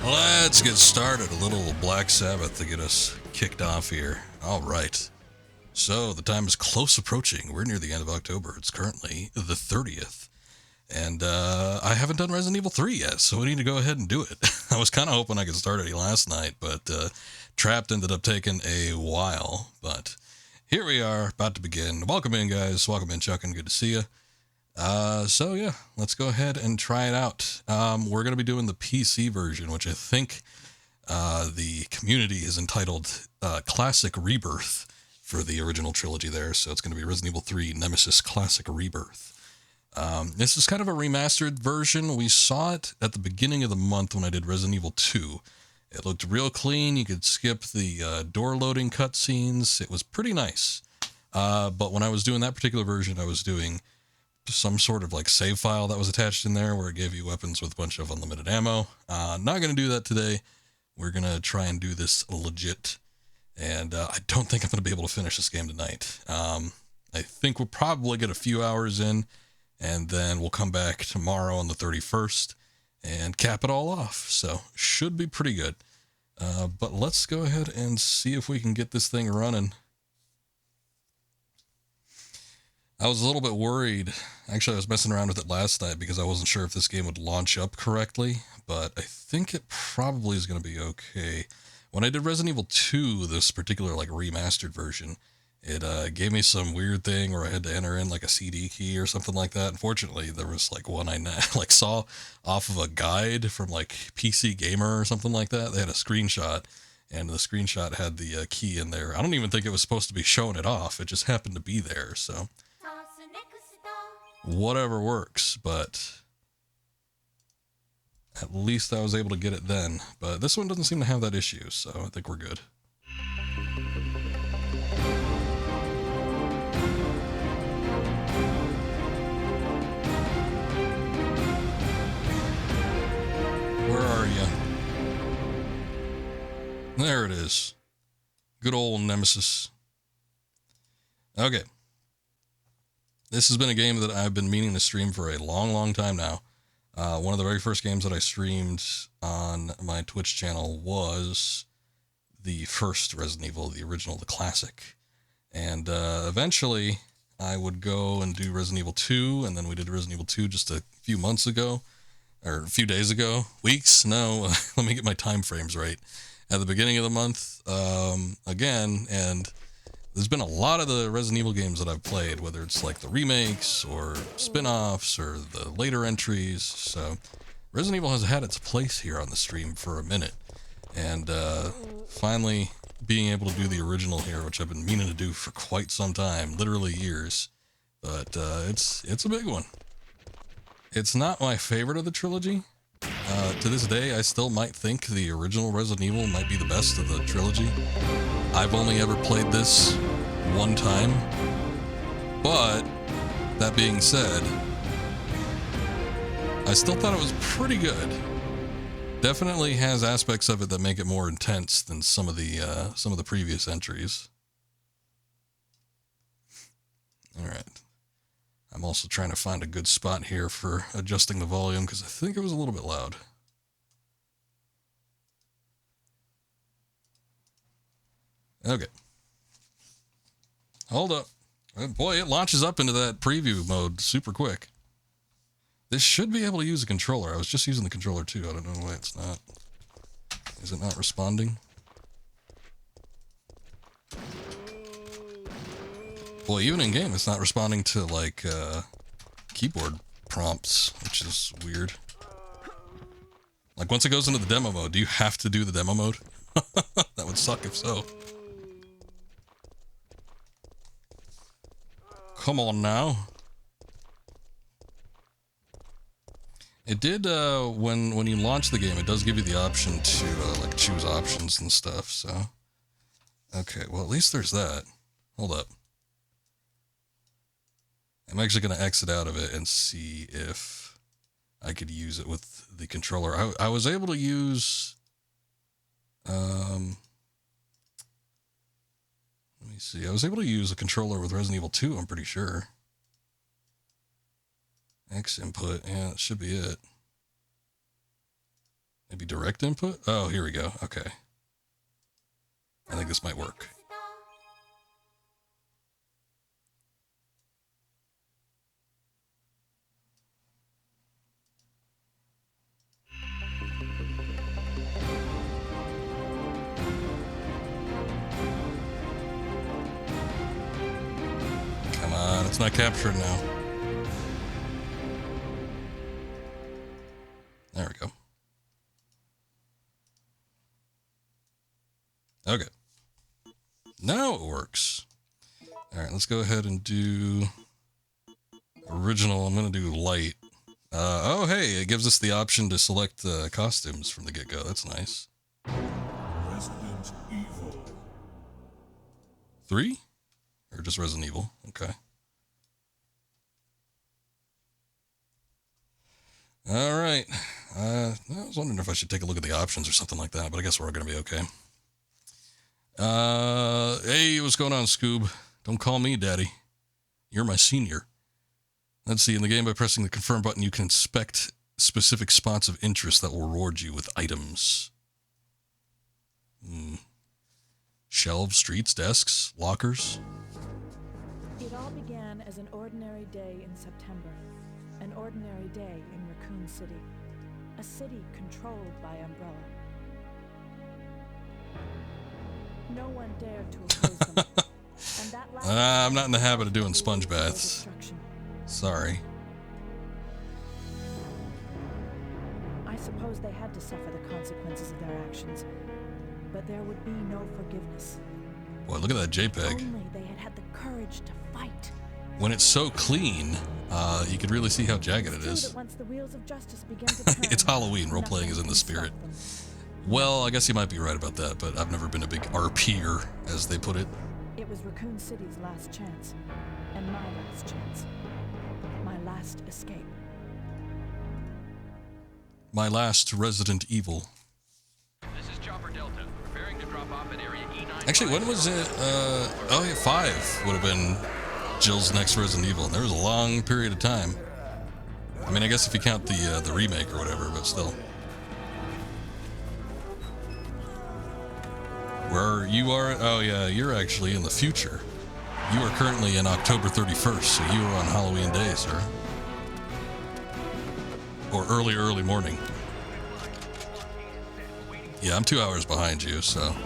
Let's get started. A little Black Sabbath to get us kicked off here. All right. So the time is close approaching. We're near the end of October. It's currently the 30th. And I haven't done Resident Evil 3 yet, so we need to go ahead and do it. I was kind of hoping I could start it last night, but Trapped ended up taking a while. But here we are, about to begin. Welcome in, guys. Welcome in, Chuck, and good to see you. So yeah, let's go ahead and try it out. We're going to be doing the PC version, which I think the community is entitled Classic Rebirth for the original trilogy there. So it's going to be Resident Evil 3 Nemesis Classic Rebirth. This is kind of a remastered version. We saw it at the beginning of the month when I did Resident Evil 2. It looked real clean. You could skip the door loading cutscenes. It was pretty nice. But when I was doing that particular version, I was doing some sort of like save file that was attached in there where it gave you weapons with a bunch of unlimited ammo. Not going to do that today. We're going to try and do this legit. And I don't think I'm going to be able to finish this game tonight. I think we'll probably get a few hours in, and then we'll come back tomorrow on the 31st and cap it all off. So should be pretty good. But let's go ahead and see if we can get this thing running. I was a little bit worried. Actually, I was messing around with it last night because I wasn't sure if this game would launch up correctly, but I think it probably is going to be okay. When I did Resident Evil 2, this particular like remastered version, it gave me some weird thing where I had to enter in like a CD key or something like that. Unfortunately, there was like one I like saw off of a guide from like PC Gamer or something like that. They had a screenshot, and the screenshot had the key in there. I don't even think it was supposed to be showing it off. It just happened to be there, so whatever works, but at least I was able to get it then. But this one doesn't seem to have that issue, so I think we're good. Where are you? There it is. Good old Nemesis. Okay. This has been a game that I've been meaning to stream for a long, long time now. One of the very first games that I streamed on my Twitch channel was the first Resident Evil, the original, the classic. And eventually I would go and do Resident Evil 2, and then we did Resident Evil 2 just a few months ago, or a few days ago, weeks? No, let me get my time frames right. At the beginning of the month, again, and there's been a lot of the Resident Evil games that I've played, whether it's like the remakes or spin-offs or the later entries. So Resident Evil has had its place here on the stream for a minute. And finally being able to do the original here, which I've been meaning to do for quite some time, literally years. But it's a big one. It's not my favorite of the trilogy. To this day, I still might think the original Resident Evil might be the best of the trilogy. I've only ever played this one time, but that being said, I still thought it was pretty good. Definitely has aspects of it that make it more intense than some of the previous entries. All right. I'm also trying to find a good spot here for adjusting the volume because I think it was a little bit loud. Okay. Hold up. Boy, it launches up into that preview mode super quick. This should be able to use a controller. I was just using the controller too. I don't know why it's not. Is it not responding? Well, even in game, it's not responding to like keyboard prompts, which is weird. Like once it goes into the demo mode, do you have to do the demo mode? That would suck if so. Come on now. It did, when you launch the game, it does give you the option to, like, choose options and stuff, so. Okay, well, at least there's that. Hold up. I'm actually going to exit out of it and see if I could use it with the controller. I was able to use, let me see. I was able to use a controller with Resident Evil 2, I'm pretty sure. X input, yeah, that should be it. Maybe direct input? Oh, here we go. Okay. I think this might work. Come on, it's not captured now. There we go. Okay. Now it works. All right, let's go ahead and do original. I'm going to do light. Oh, hey, it gives us the option to select costumes from the get-go. That's nice. Resident Evil. 3? Or just Resident Evil? Okay. All right. I was wondering if I should take a look at the options or something like that, but I guess we're going to be okay. Hey, what's going on, Scoob? Don't call me Daddy. You're my senior. Let's see, in the game, by pressing the confirm button, you can inspect specific spots of interest that will reward you with items. Shelves, streets, desks, lockers. It all began as an ordinary day in September. An ordinary day in Raccoon City. A city controlled by Umbrella. No one dared to oppose them. And that I'm not in the habit of doing sponge baths. Sorry. I suppose they had to suffer the consequences of their actions. But there would be no forgiveness. Boy, look at that JPEG. Only they had had the courage to fight. When it's so clean, you can really see how jagged it is. Once the wheels of justice began to turn, It's Halloween. Role-playing is in the spirit. Well, I guess you might be right about that, but I've never been a big RPer, as they put it. It was Raccoon City's last chance. And my last chance. My last escape. My last Resident Evil. This is Chopper Delta, preparing to drop off at area E9. Actually, when was it? Oh yeah, 5 would have been Jill's next Resident Evil. There was a long period of time. I mean, I guess if you count the remake or whatever, but still. Where you are? Oh yeah, you're actually in the future. You are currently in October 31st, so you are on Halloween day, sir. Or early morning. Yeah, I'm 2 hours behind you, so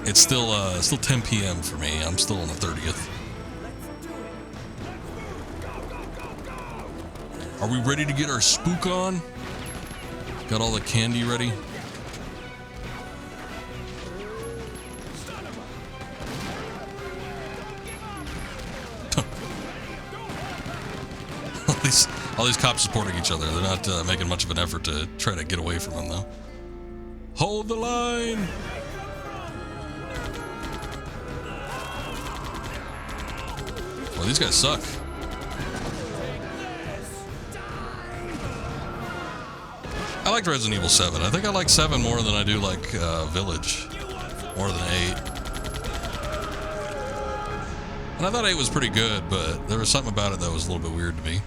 it's still 10 p.m. for me. I'm still on the 30th. Are we ready to get our spook on? Got all the candy ready? all these cops supporting each other. They're not making much of an effort to try to get away from them, though. Hold the line! Well, these guys suck. I liked Resident Evil 7. I think I like 7 more than I do like Village. More than 8. And I thought 8 was pretty good, but there was something about it that was a little bit weird to me.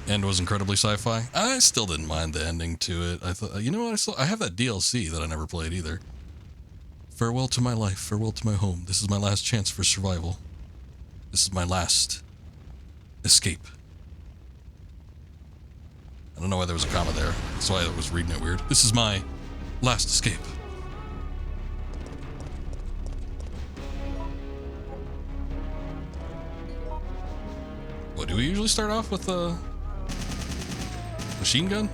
And was incredibly sci-fi. I still didn't mind the ending to it. I thought, you know what? I have that DLC that I never played either. Farewell to my life. Farewell to my home. This is my last chance for survival. This is my last escape. I don't know why there was a comma there. That's why I was reading it weird. This is my last escape. What, do we usually start off with a machine gun?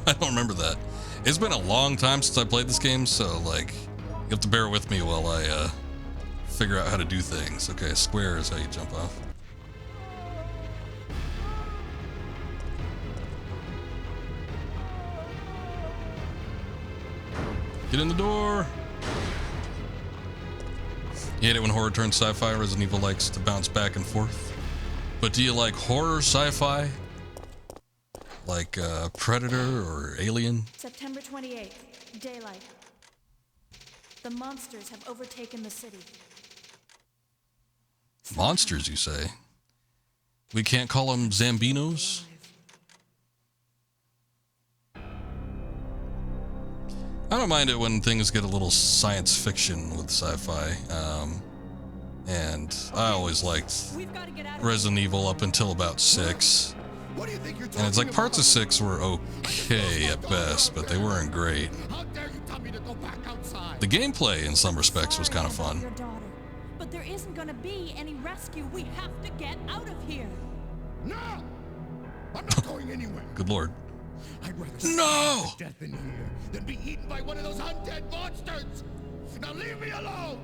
I don't remember that. It's been a long time since I played this game, so, like, you have to bear with me while I, figure out how to do things. Okay, square is how you jump off. Get in the door! You hate it when horror turns sci-fi. Resident Evil likes to bounce back and forth. But do you like horror sci-fi? Like Predator or Alien? September 28th, daylight. The monsters have overtaken the city. Monsters, you say? We can't call them Zambinos? I don't mind it when things get a little science fiction with sci-fi. And I always liked Resident Evil up until about 6. What do you think you're And it's like parts of 6 were okay at best, but they weren't great. How dare you tell me to go back outside? The gameplay in some respects was kind of Sorry fun. about your daughter, but there isn't gonna be any rescue. We have to get out of here. No! I'm not going anywhere. Good lord. I'd rather No! starve to death in here than be eaten by one of those undead monsters. Now leave me alone.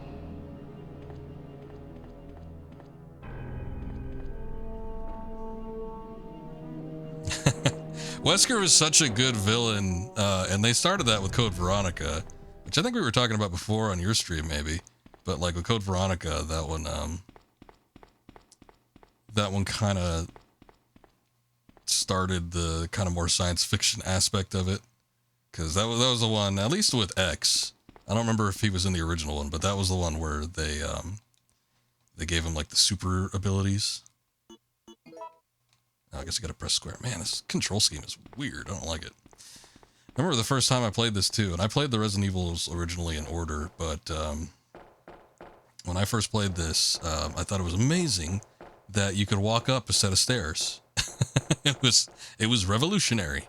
Wesker was such a good villain, and they started that with Code Veronica, which I think we were talking about before on your stream, maybe. But like with Code Veronica, that one kind of started the kind of more science fiction aspect of it, because that was the one, at least with X. I don't remember if he was in the original one, but that was the one where they gave him like the super abilities. I guess I gotta press square. Man, this control scheme is weird. I don't like it. I remember the first time I played this too, and I played the Resident Evils originally in order, but when I first played this, I thought it was amazing that you could walk up a set of stairs. It was revolutionary,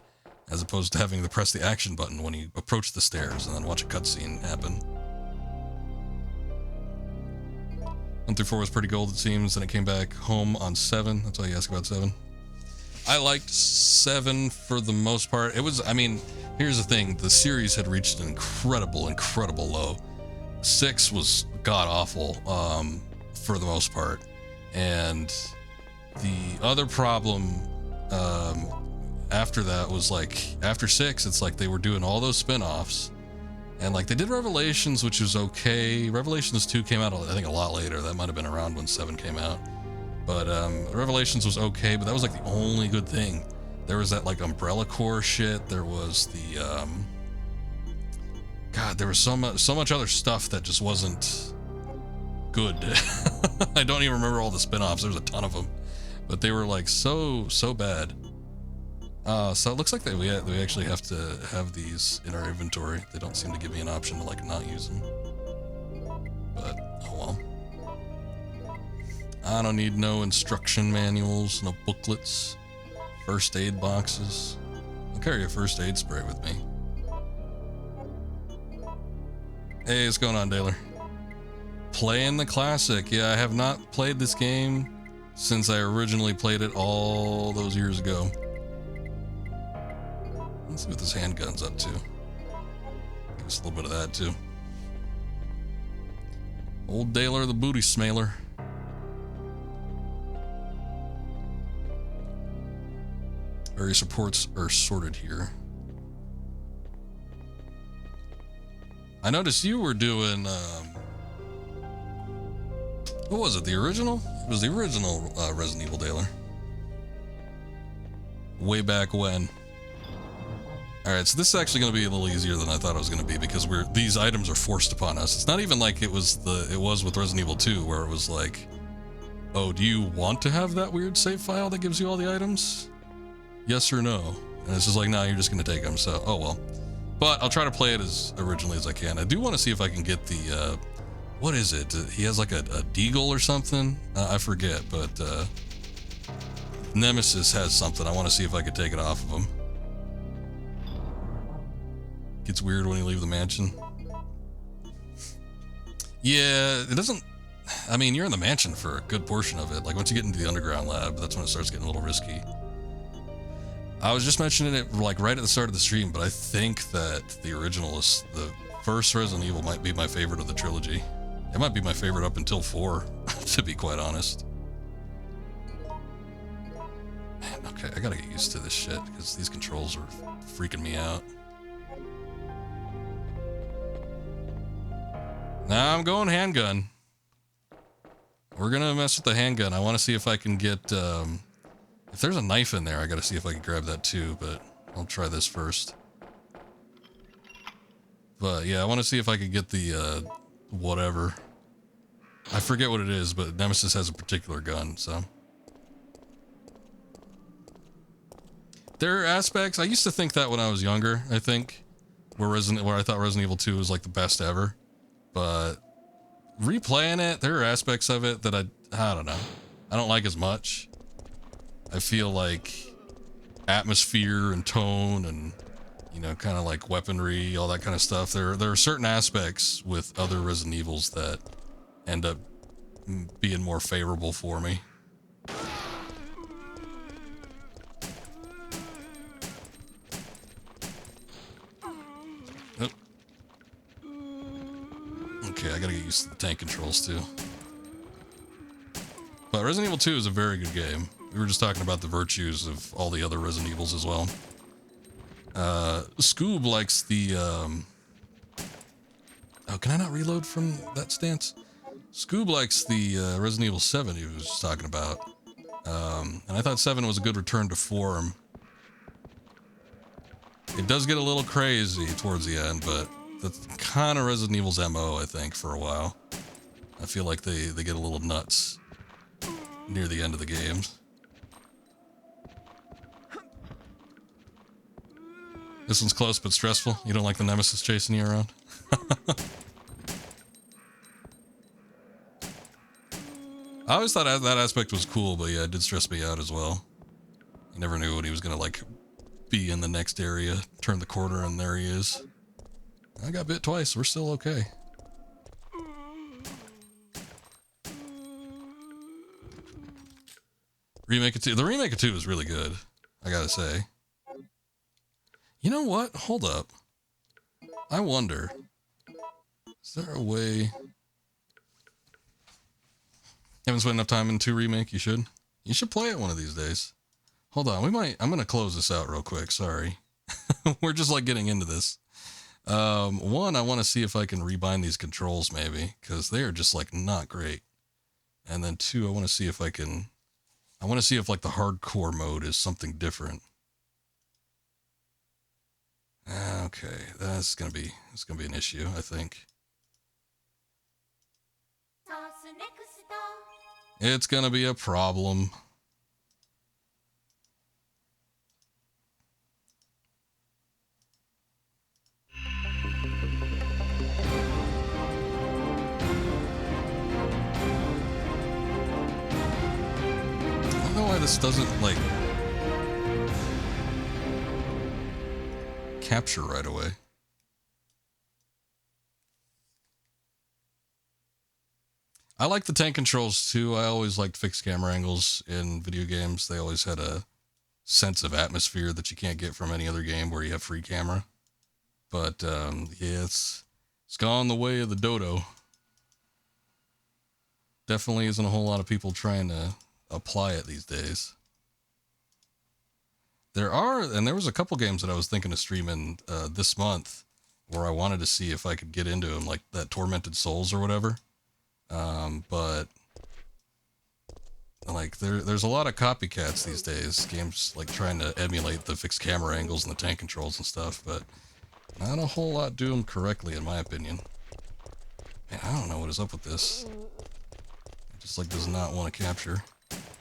as opposed to having to press the action button when you approach the stairs and then watch a cutscene happen. 1 through 4 was pretty gold, it seems, and it came back home on 7. That's why you ask about 7. I liked 7 for the most part. It was, I mean, here's the thing. The series had reached an incredible low. 6 was god-awful, for the most part. And the other problem, after that was like, after 6, it's like they were doing all those spin-offs. And like they did Revelations, which was okay. Revelations 2 came out, I think, a lot later. That might have been around when 7 came out. But Revelations was okay, but that was like the only good thing. There was that like Umbrella Corps shit. There was the God, there was so much other stuff that just wasn't good. I don't even remember all the spin-offs. There was a ton of them, but they were like so bad. So it looks like we actually have to have these in our inventory. They don't seem to give me an option to like not use them. But oh well. I don't need no instruction manuals, no booklets, first aid boxes. I'll carry a first aid spray with me. Hey, what's going on, Daler? Playing the classic. Yeah, I have not played this game since I originally played it all those years ago. Let's see what this handgun's up to. Give us a little bit of that, too. Old Daler the booty smailer. Various reports are sorted here. I noticed you were doing, what was it, the original? It was the original Resident Evil Daler. Way back when. Alright, so this is actually going to be a little easier than I thought it was going to be, because these items are forced upon us. It's not even like it was with Resident Evil 2, where it was like, oh, do you want to have that weird save file that gives you all the items? Yes or no? And it's just like, no, you're just going to take them, so, oh well. But I'll try to play it as originally as I can. I do want to see if I can get the, what is it? He has like a deagle or something? I forget, but, Nemesis has something. I want to see if I could take it off of him. Gets weird when you leave the mansion. Yeah, it doesn't, I mean, you're in the mansion for a good portion of it. Like once you get into the underground lab, that's when it starts getting a little risky. I was just mentioning it like right at the start of the stream, but I think that the original is the first Resident Evil might be my favorite of the trilogy. It might be my favorite up until 4, to be quite honest. Man, okay, I gotta get used to this shit because these controls are freaking me out. Now I'm going handgun. We're gonna mess with the handgun. I want to see if I can get, if there's a knife in there, I gotta see if I can grab that too, but I'll try this first. But yeah, I want to see if I can get the, whatever. I forget what it is, but Nemesis has a particular gun, so. There are aspects, I used to think that when I was younger, I think. where I thought Resident Evil 2 was like the best ever. But replaying it, there are aspects of it that I don't know. I don't like as much. I feel like atmosphere and tone and, you know, kind of like weaponry, all that kind of stuff. There are certain aspects with other Resident Evils that end up being more favorable for me. Oh. Okay, I gotta get used to the tank controls too. But Resident Evil 2 is a very good game. We were just talking about the virtues of all the other Resident Evils as well. Scoob likes the, oh, can I not reload from that stance? Scoob likes the Resident Evil 7 he was talking about. And I thought 7 was a good return to form. It does get a little crazy towards the end, but that's kind of Resident Evil's MO, I think, for a while. I feel like they get a little nuts near the end of the games. This one's close but stressful. You don't like the Nemesis chasing you around? I always thought that aspect was cool, but yeah, it did stress me out as well. You never knew when he was gonna, like, be in the next area, turn the corner, and there he is. I got bit twice. We're still okay. Remake of 2. The remake of 2 is really good, I gotta say. You know what? Hold up. I wonder. Is there a way... Haven't spent enough time in 2 remake? You should. You should play it one of these days. Hold on, I'm gonna close this out real quick, sorry. We're just like getting into this. One, I want to see if I can rebind these controls maybe, because they are just like not great. And then 2, I want to see if like the hardcore mode is something different. Okay, it's gonna be an issue, I think. It's gonna be a problem. I don't know why this doesn't, like, capture right away. I like the tank controls too. I always liked fixed camera angles in video games. They always had a sense of atmosphere that you can't get from any other game where you have free camera. But yeah, it's gone the way of the dodo. Definitely isn't a whole lot of people trying to apply it these days. There was a couple games that I was thinking of streaming this month where I wanted to see if I could get into them, like that Tormented Souls or whatever. But like there's a lot of copycats these days, games like trying to emulate the fixed camera angles and the tank controls and stuff, but not a whole lot do them correctly in my opinion. Man, I don't know what is up with this. It just like does not want to capture.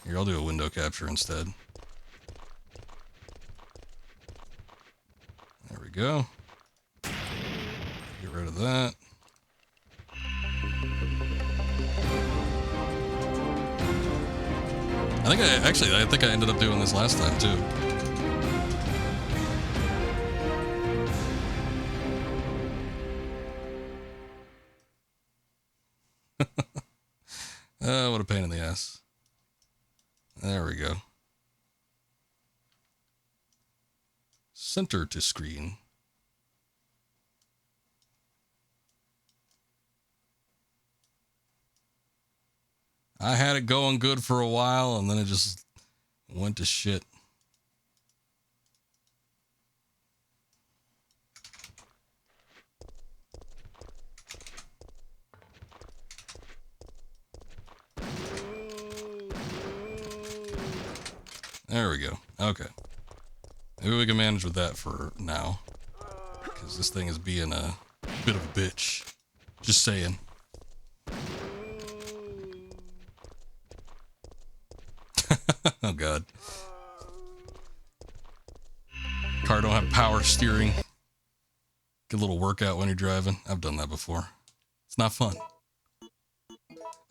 Here, I'll do a window capture instead. There we go. Get rid of that. I think I ended up doing this last time too. What a pain in the ass. There we go. Center to screen. I had it going good for a while, and then it just went to shit. There we go. Okay. Maybe we can manage with that for now. Because this thing is being a bit of a bitch. Just saying. Oh god. Car don't have power steering. Get a little workout when you're driving. I've done that before. It's not fun.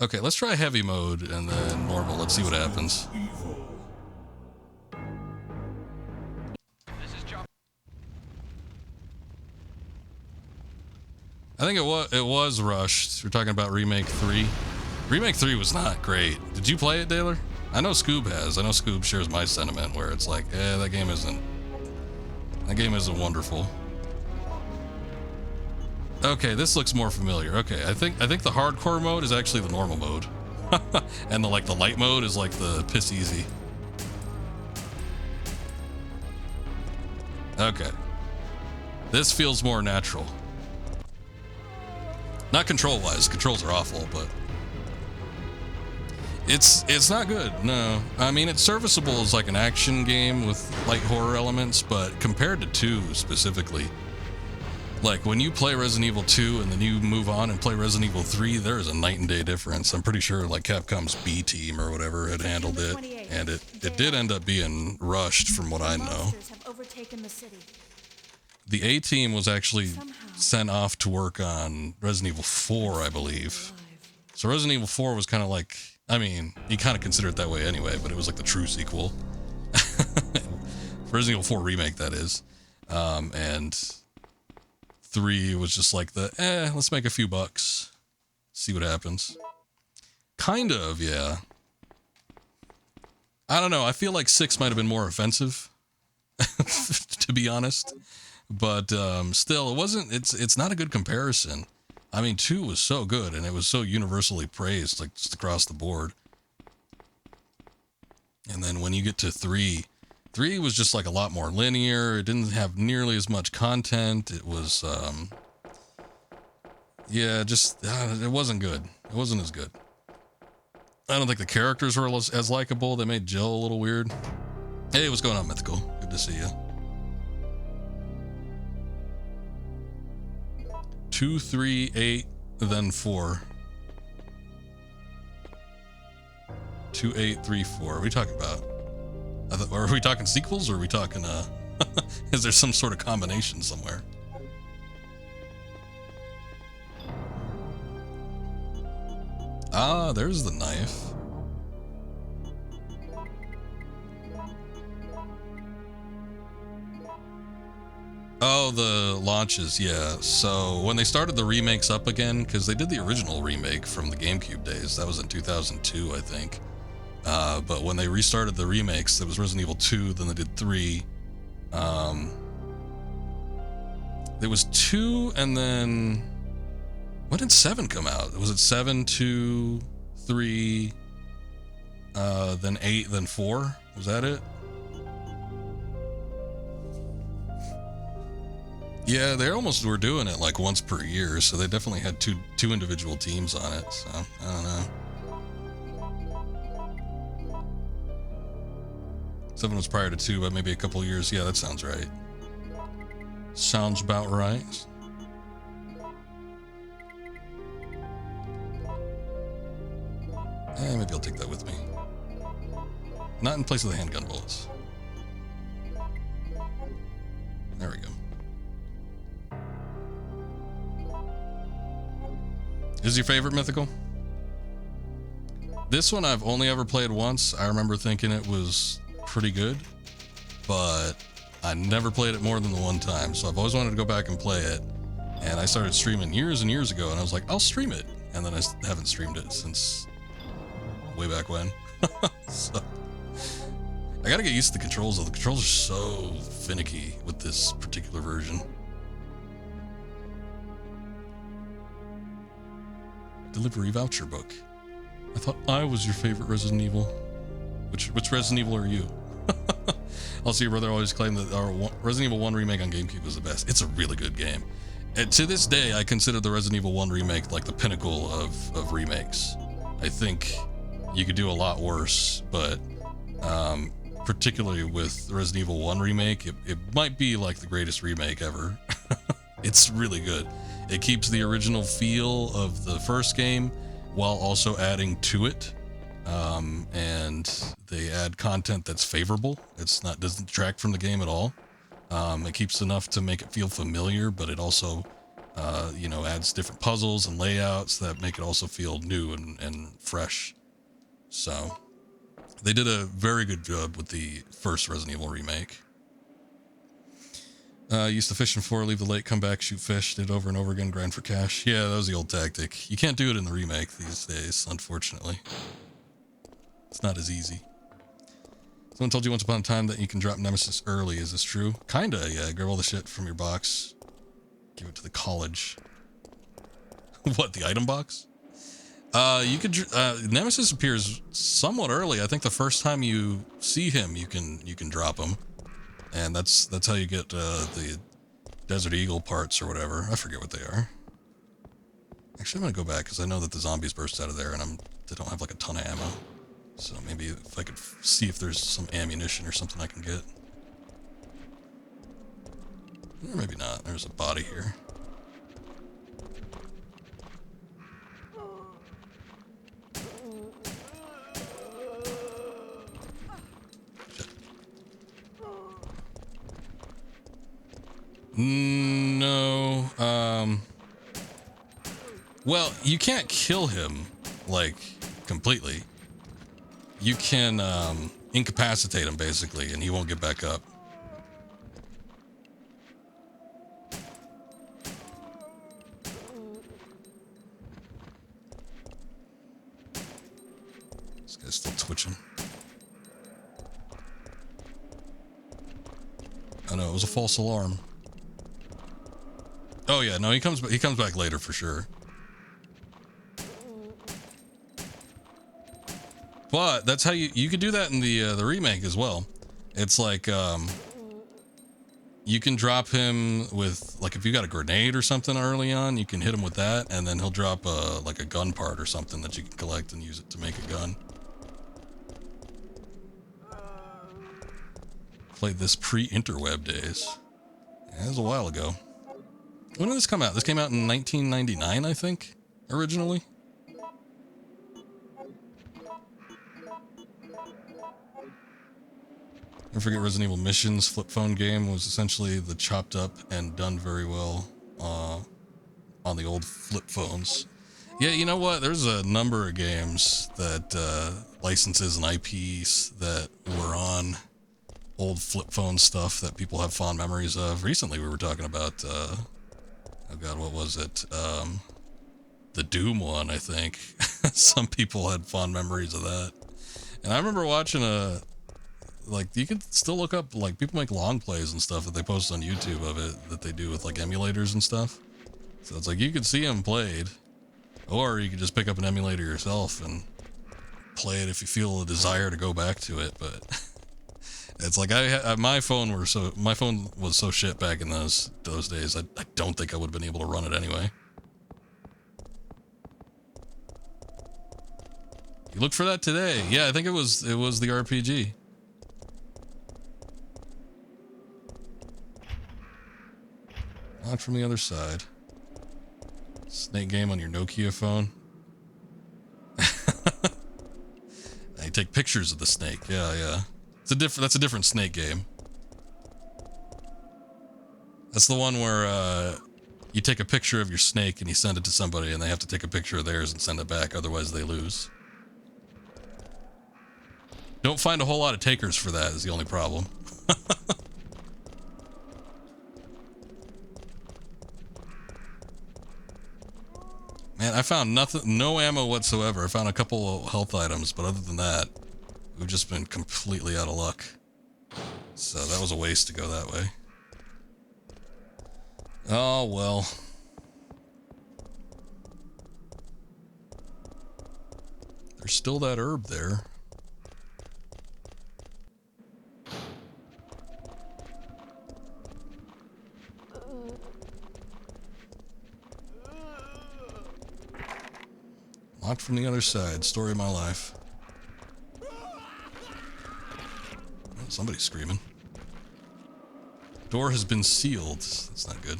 Okay, let's try heavy mode and then normal. Let's see what happens. This is Chopper. I think it was rushed. We're talking about Remake 3. Remake 3 was not great. Did you play it, Daler? I know Scoob has. I know Scoob shares my sentiment where it's like, that game isn't wonderful. Okay, this looks more familiar. Okay, I think the hardcore mode is actually the normal mode. And the light mode is like the piss easy. Okay. This feels more natural. Not control-wise. Controls are awful, but it's not good. No. I mean, it's serviceable as like an action game with light horror elements, but compared to 2 specifically, like when you play Resident Evil 2 and then you move on and play Resident Evil 3, there is a night and day difference. I'm pretty sure like Capcom's B team or whatever had handled it, and it did end up being rushed from what I know. The A team was actually sent off to work on Resident Evil 4, I believe. So Resident Evil 4 was kind of like, I mean, you kind of consider it that way anyway, but it was like the true sequel. Resident Evil 4 remake, that is. And 3 was just like let's make a few bucks, see what happens. Kind of, yeah. I don't know. I feel like 6 might have been more offensive, to be honest. But still, it's not a good comparison. I mean, 2 was so good, and it was so universally praised, like just across the board. And then when you get to 3 was just like a lot more linear. It didn't have nearly as much content. It was, it wasn't good. It wasn't as good. I don't think the characters were as likable. They made Jill a little weird. Hey, what's going on, Mythical? Good to see you. 2, 3, 8, then 4. 2, 8, 3, 4. What are we talking about? Are we talking sequels, or are we talking, is there some sort of combination somewhere? Ah, there's the knife. Oh, the launches, yeah. So when they started the remakes up again, because they did the original remake from the GameCube days, that was in 2002, I think. But when they restarted the remakes, there was Resident Evil 2, then they did 3. There was 2, and then when did 7 come out? Was it 7, 2, 3, then 8, then 4? Was that it? Yeah, they almost were doing it like once per year, so they definitely had two individual teams on it, so I don't know. 7 was prior to 2, but maybe a couple years. Yeah, that sounds right. Sounds about right. Maybe I'll take that with me. Not in place of the handgun bullets. There we go. Is your favorite Mythical? This one I've only ever played once. I remember thinking it was pretty good, but I never played it more than the one time, so I've always wanted to go back and play it. And I started streaming years and years ago, and I was like, I'll stream it. And then I haven't streamed it since way back when. So I gotta get used to the controls, though. The controls are so finicky with this particular version. Delivery voucher book. I thought I was your favorite Resident Evil. Which Resident Evil are you? Also, your brother always claimed that our Resident Evil 1 remake on GameCube was the best. It's a really good game. And to this day, I consider the Resident Evil 1 remake like the pinnacle of remakes. I think you could do a lot worse, but particularly with the Resident Evil 1 remake, it might be like the greatest remake ever. It's really good. It keeps the original feel of the first game while also adding to it. And they add content that's favorable. Doesn't detract from the game at all. It keeps enough to make it feel familiar, but it also, you know, adds different puzzles and layouts that make it also feel new and fresh. So they did a very good job with the first Resident Evil remake. Used to fish in 4, leave the lake, come back, shoot fish, did over and over again, grind for cash. Yeah, that was the old tactic. You can't do it in the remake these days, unfortunately. It's not as easy. Someone told you once upon a time that you can drop Nemesis early. Is this true? Kinda, yeah. Grab all the shit from your box. Give it to the college. What, the item box? You could, Nemesis appears somewhat early. I think the first time you see him, you can drop him. And that's how you get the Desert Eagle parts or whatever. I forget what they are. Actually, I'm gonna go back because I know that the zombies burst out of there, and they don't have like a ton of ammo. So maybe if I could see if there's some ammunition or something I can get. Or maybe not. There's a body here. No, well, you can't kill him, like, completely. You can, incapacitate him, basically, and he won't get back up. This guy's still twitching. Oh no, it was a false alarm. Oh yeah, no, he comes back later for sure. But that's how you could do that in the remake as well. It's like you can drop him with, like, if you got a grenade or something early on, you can hit him with that, and then he'll drop like a gun part or something that you can collect and use it to make a gun. Played this pre-interweb days. Yeah, it was a while ago. When did this come out? This came out in 1999, I think, originally. Don't forget Resident Evil Missions flip phone game was essentially the chopped up and done very well on the old flip phones. Yeah, you know what? There's a number of games that licenses and IPs that were on old flip phone stuff that people have fond memories of. Recently we were talking about oh god, what was it? The Doom one, I think. Some people had fond memories of that. And I remember watching like, you could still look up, like, people make long plays and stuff that they post on YouTube of it, that they do with, like, emulators and stuff. So it's like, you could see them played, or you could just pick up an emulator yourself and play it if you feel a desire to go back to it. But it's like, my phone was so shit back in those days. I don't think I would have been able to run it anyway. You look for that today. Yeah, I think it was the RPG. Not from the other side. Snake game on your Nokia phone. You take pictures of the snake. Yeah. That's a different snake game. That's the one where you take a picture of your snake and you send it to somebody and they have to take a picture of theirs and send it back, otherwise they lose. Don't find a whole lot of takers for that is the only problem. Man, I found no ammo whatsoever. I found a couple of health items, but other than that, we've just been completely out of luck. So that was a waste to go that way. Oh, well. There's still that herb there. Locked from the other side. Story of my life. Oh, somebody's screaming. Door has been sealed. That's not good.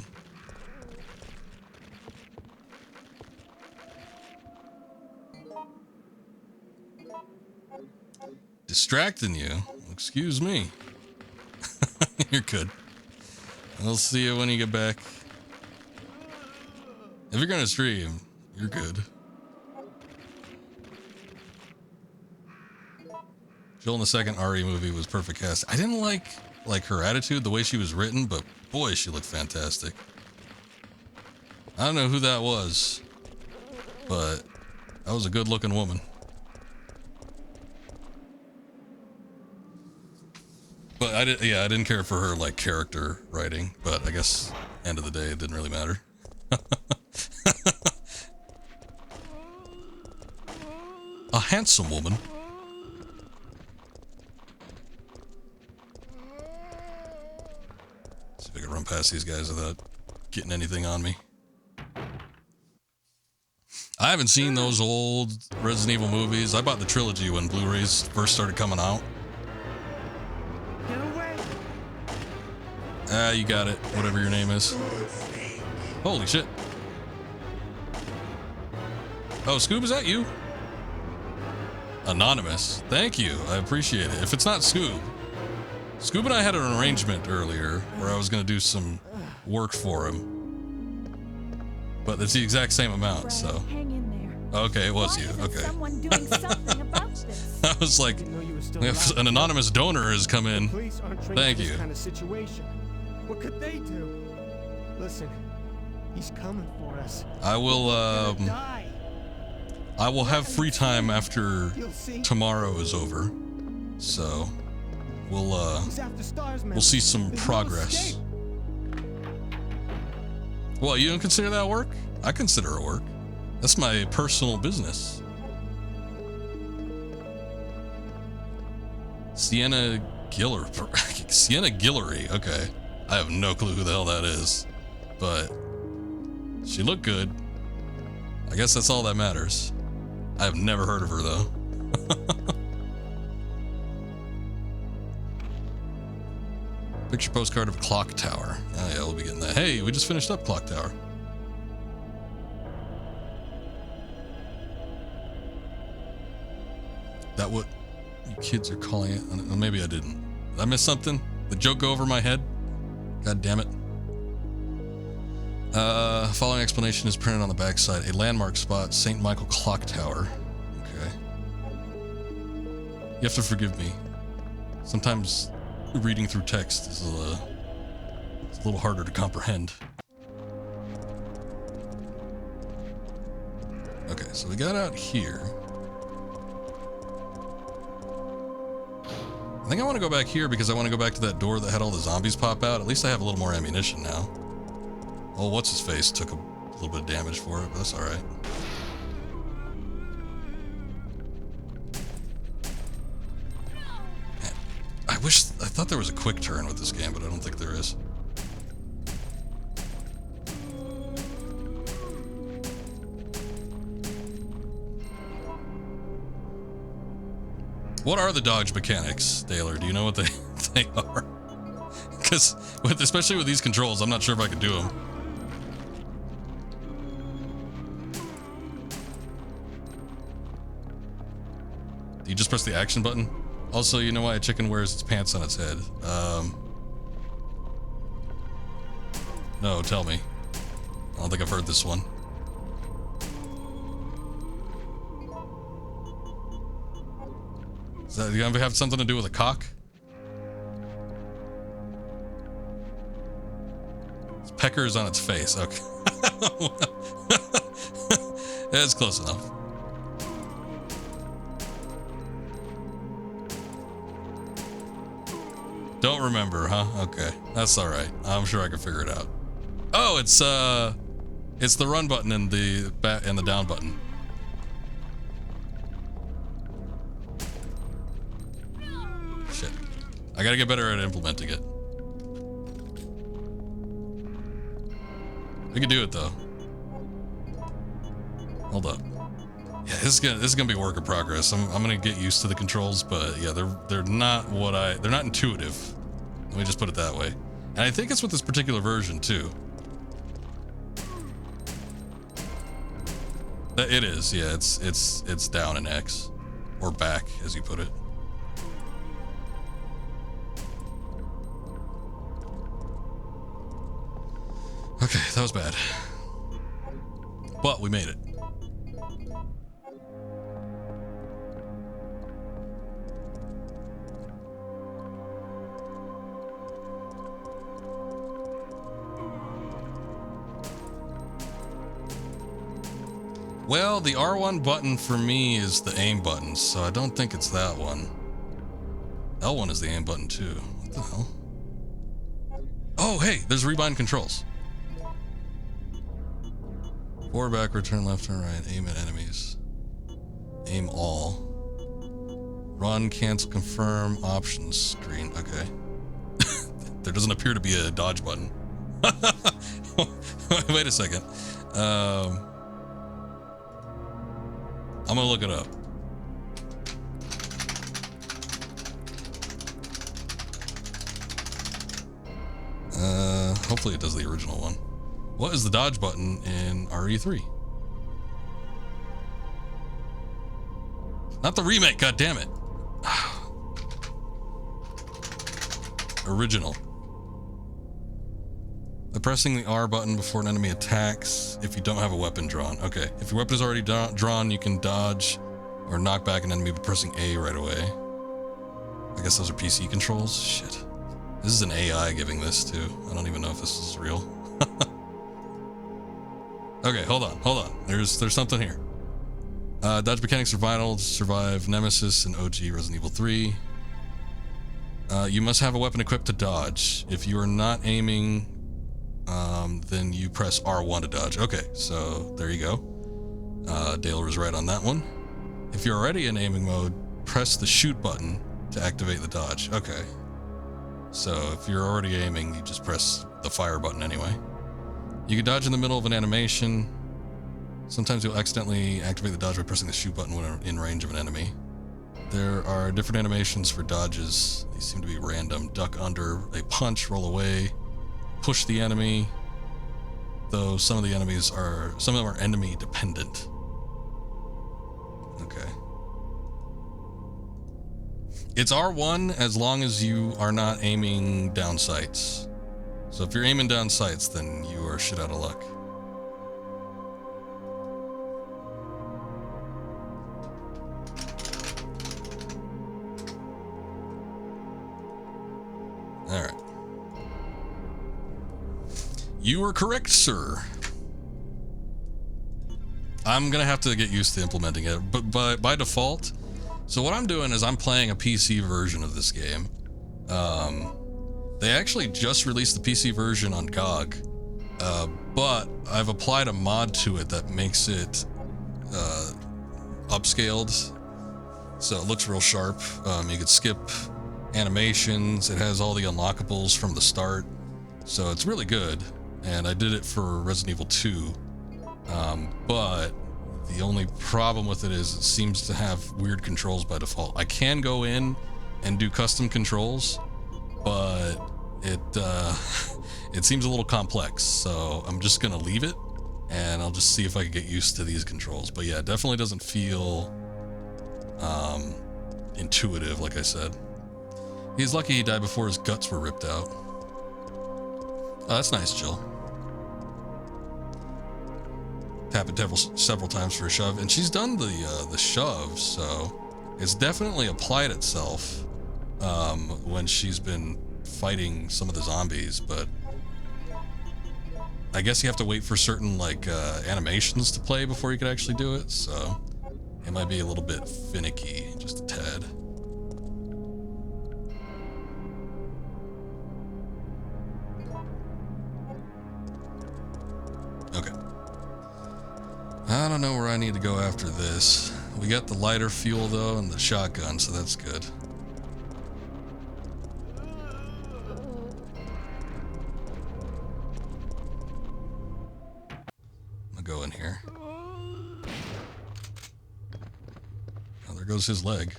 Distracting you? Excuse me. You're good. I'll see you when you get back. If you're gonna stream, you're good. Jill in the second RE movie was perfect cast. I didn't like her attitude, the way she was written, but boy, she looked fantastic. I don't know who that was, but that was a good looking woman. But I didn't care for her like character writing, but I guess end of the day it didn't really matter. A handsome woman. See if I can run past these guys without getting anything on me. I haven't seen those old Resident Evil movies. I bought the trilogy when Blu-rays first started coming out. Get away! Ah, you got it. Whatever your name is. Holy shit. Oh, Scoob, is that you? Anonymous. Thank you. I appreciate it. If it's not Scoob. Scoob and I had an arrangement earlier where I was going to do some work for him. But it's the exact same amount, Brad, so. hang in there. Okay, it was Why you. isn't Okay. someone doing something about this? I was like, Didn't know you were still if alive. an anonymous donor has come in. Police aren't trained Thank for this you. kind of situation. What could they do? Listen, he's coming for us. I will, We're gonna die. I will have free time after You'll see. tomorrow is over. So, He's after Stars, man. we'll see some There's no progress. escape. Well, you don't consider that work? I consider it work. That's my personal business. Sienna Guillory. Okay. I have no clue who the hell that is. But she looked good. I guess that's all that matters. I have never heard of her though. Picture postcard of Clock Tower. Oh yeah, we'll be getting that. Hey, we just finished up Clock Tower. That what you kids are calling it? Maybe I didn't. Did I miss something? The joke go over my head? God damn it. Following explanation is printed on the backside. A landmark spot, St. Michael Clock Tower. Okay. You have to forgive me. Sometimes reading through text is it's a little harder to comprehend. Okay, so we got out here. I think I want to go back here because I want to go back to that door that had all the zombies pop out. At least I have a little more ammunition now. Oh, what's his face took a little bit of damage for it, but that's all right. I thought there was a quick turn with this game, but I don't think there is. What are the dodge mechanics, Taylor? Do you know what they are? Because, especially with these controls, I'm not sure if I could do them. Do you just press the action button? Also, you know why a chicken wears its pants on its head? No, tell me. I don't think I've heard this one. Does that gonna have something to do with a cock? Its pecker is on its face. Okay. That's close enough. Don't remember, huh? Okay, that's all right. I'm sure I can figure it out. Oh, it's the run button and the down button. Shit, I gotta get better at implementing it. We can do it though. Hold up. Yeah, this is gonna be a work in progress. I'm gonna get used to the controls, but yeah, they're not they're not intuitive. Let me just put it that way. And I think it's with this particular version too. It is, yeah. It's down in X, or back, as you put it. Okay, that was bad. But we made it. Well, the R1 button for me is the aim button, so I don't think it's that one. L1 is the aim button too. What the hell? Oh, hey, there's rebind controls. Forward, backward, turn left, turn right, aim at enemies. Aim all. Run, cancel, confirm, options screen. Okay. There doesn't appear to be a dodge button. Wait a second. I'm gonna look it up. Hopefully it does the original one. What is the dodge button in RE3? Not the remake, god damn it. Original. By pressing the R button before an enemy attacks if you don't have a weapon drawn. Okay, if your weapon is already drawn, you can dodge or knock back an enemy by pressing A right away. I guess those are PC controls? Shit. This is an AI giving this too. I don't even know if this is real. Okay, hold on. There's something here. Dodge mechanics are vital to survive Nemesis and OG Resident Evil 3. You must have a weapon equipped to dodge. If you are not aiming, then you press R1 to dodge. Okay, so there you go. Dale was right on that one. If you're already in aiming mode, press the shoot button to activate the dodge. Okay. So if you're already aiming, you just press the fire button anyway. You can dodge in the middle of an animation. Sometimes you'll accidentally activate the dodge by pressing the shoot button when in range of an enemy. There are different animations for dodges. These seem to be random. Duck under a punch, roll away, push the enemy. Though some of them are enemy dependent. Okay. It's R1 as long as you are not aiming down sights. So if you're aiming down sights, then you are shit out of luck. Alright. You were correct, sir. I'm gonna have to get used to implementing it, but by default, so what I'm doing is I'm playing a PC version of this game. They actually just released the PC version on GOG, but I've applied a mod to it that makes it upscaled, so it looks real sharp. You could skip animations. It has all the unlockables from the start, so it's really good. And I did it for Resident Evil 2, but the only problem with it is it seems to have weird controls by default. I can go in and do custom controls, but it seems a little complex, so I'm just gonna leave it and I'll just see if I can get used to these controls. But yeah, it definitely doesn't feel intuitive, like I said. He's lucky he died before his guts were ripped out. Oh, that's nice, Jill. Tap it several times for a shove, and she's done the shove, so it's definitely applied itself when she's been fighting some of the zombies. But I guess you have to wait for certain animations to play before you can actually do it, so it might be a little bit finicky, just a tad. Okay. I don't know where I need to go after this. We got the lighter fuel though and the shotgun, so that's good. I'm gonna go in here. Oh, there goes his leg.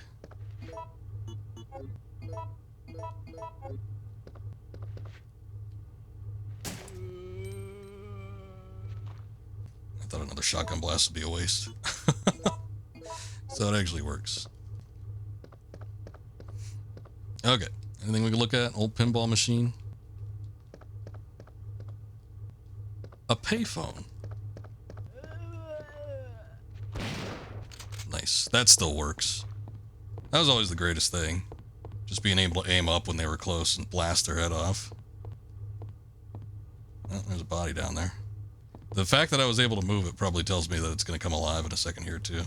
I thought another shotgun blast would be a waste. So it actually works. Okay. Anything we can look at? Old pinball machine. a payphone. Nice. That still works. That was always the greatest thing. Just being able to aim up when they were close and blast their head off. Oh, there's a body down there. The fact that I was able to move it probably tells me that it's going to come alive in a second here, too.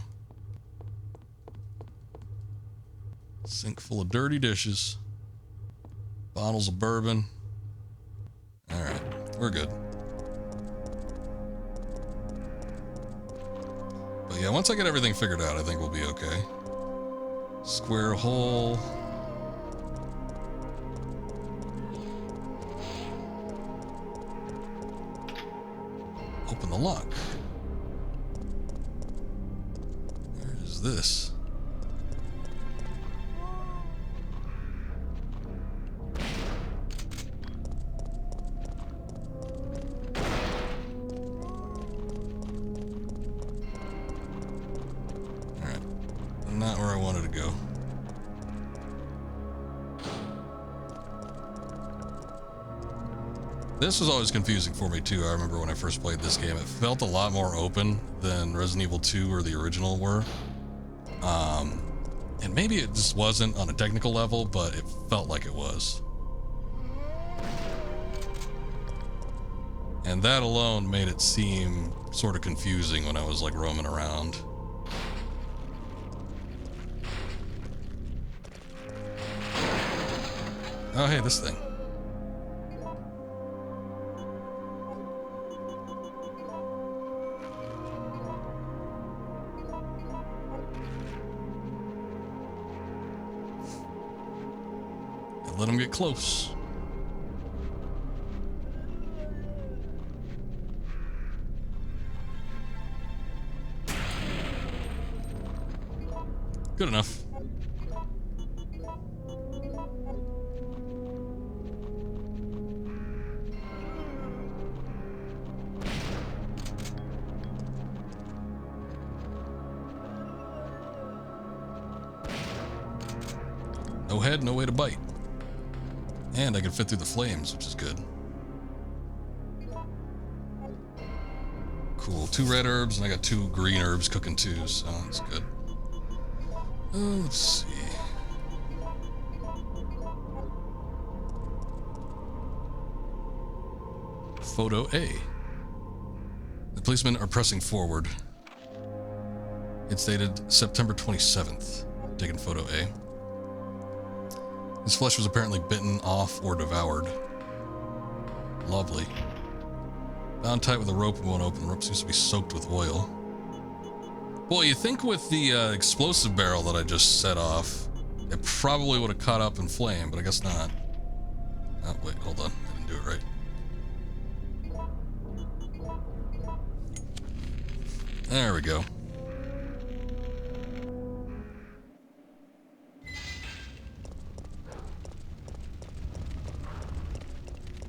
Sink full of dirty dishes. Bottles of bourbon. Alright, we're good. But yeah, once I get everything figured out, I think we'll be okay. Square hole. Open the lock. Where is this? Alright. Not where I wanted to go. This was always confusing for me too. I remember when I first played this game, it felt a lot more open than Resident Evil 2 or the original were. And maybe it just wasn't on a technical level, but it felt like it was. And that alone made it seem sort of confusing when I was like roaming around. Oh, hey, this thing. Let him get close. Good enough. No head, no way to bite. And I can fit through the flames, which is good. Cool. 2 red herbs, and I got 2 green herbs cooking too, so that's good. Let's see. Photo A. The policemen are pressing forward. It's dated September 27th. Taking photo A. His flesh was apparently bitten off or devoured. Lovely. Bound tight with a rope and won't open. The rope seems to be soaked with oil. Well, you think with the explosive barrel that I just set off, it probably would have caught up in flame, but I guess not. Oh, wait, hold on. I didn't do it right. There we go.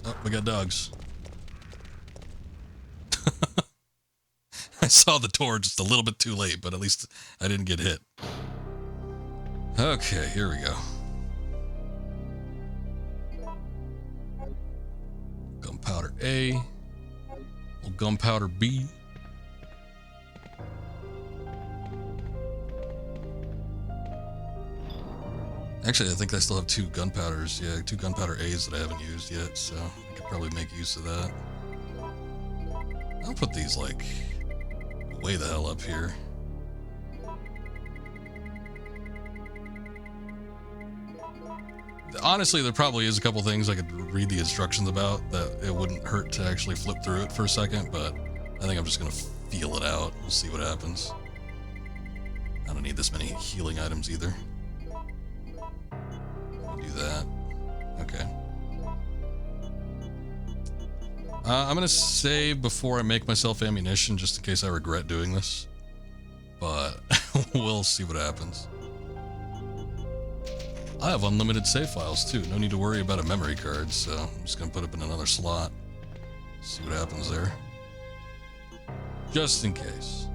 Oh, we got dogs. I saw the door just a little bit too late, but at least I didn't get hit. Okay, here we go. Gunpowder A. Little gunpowder B. Actually, I think I still have 2 gunpowders. Yeah, 2 gunpowder A's that I haven't used yet, so I could probably make use of that. I'll put these, like, way the hell up here. Honestly, there probably is a couple things I could read the instructions about that it wouldn't hurt to actually flip through it for a second, but I think I'm just going to feel it out. We'll see what happens. I don't need this many healing items either. Do that. Okay. I'm gonna save before I make myself ammunition just in case I regret doing this, but we'll see what happens. I have unlimited save files too. No need to worry about a memory card, so I'm just gonna put it in another slot. See what happens there. Just in case.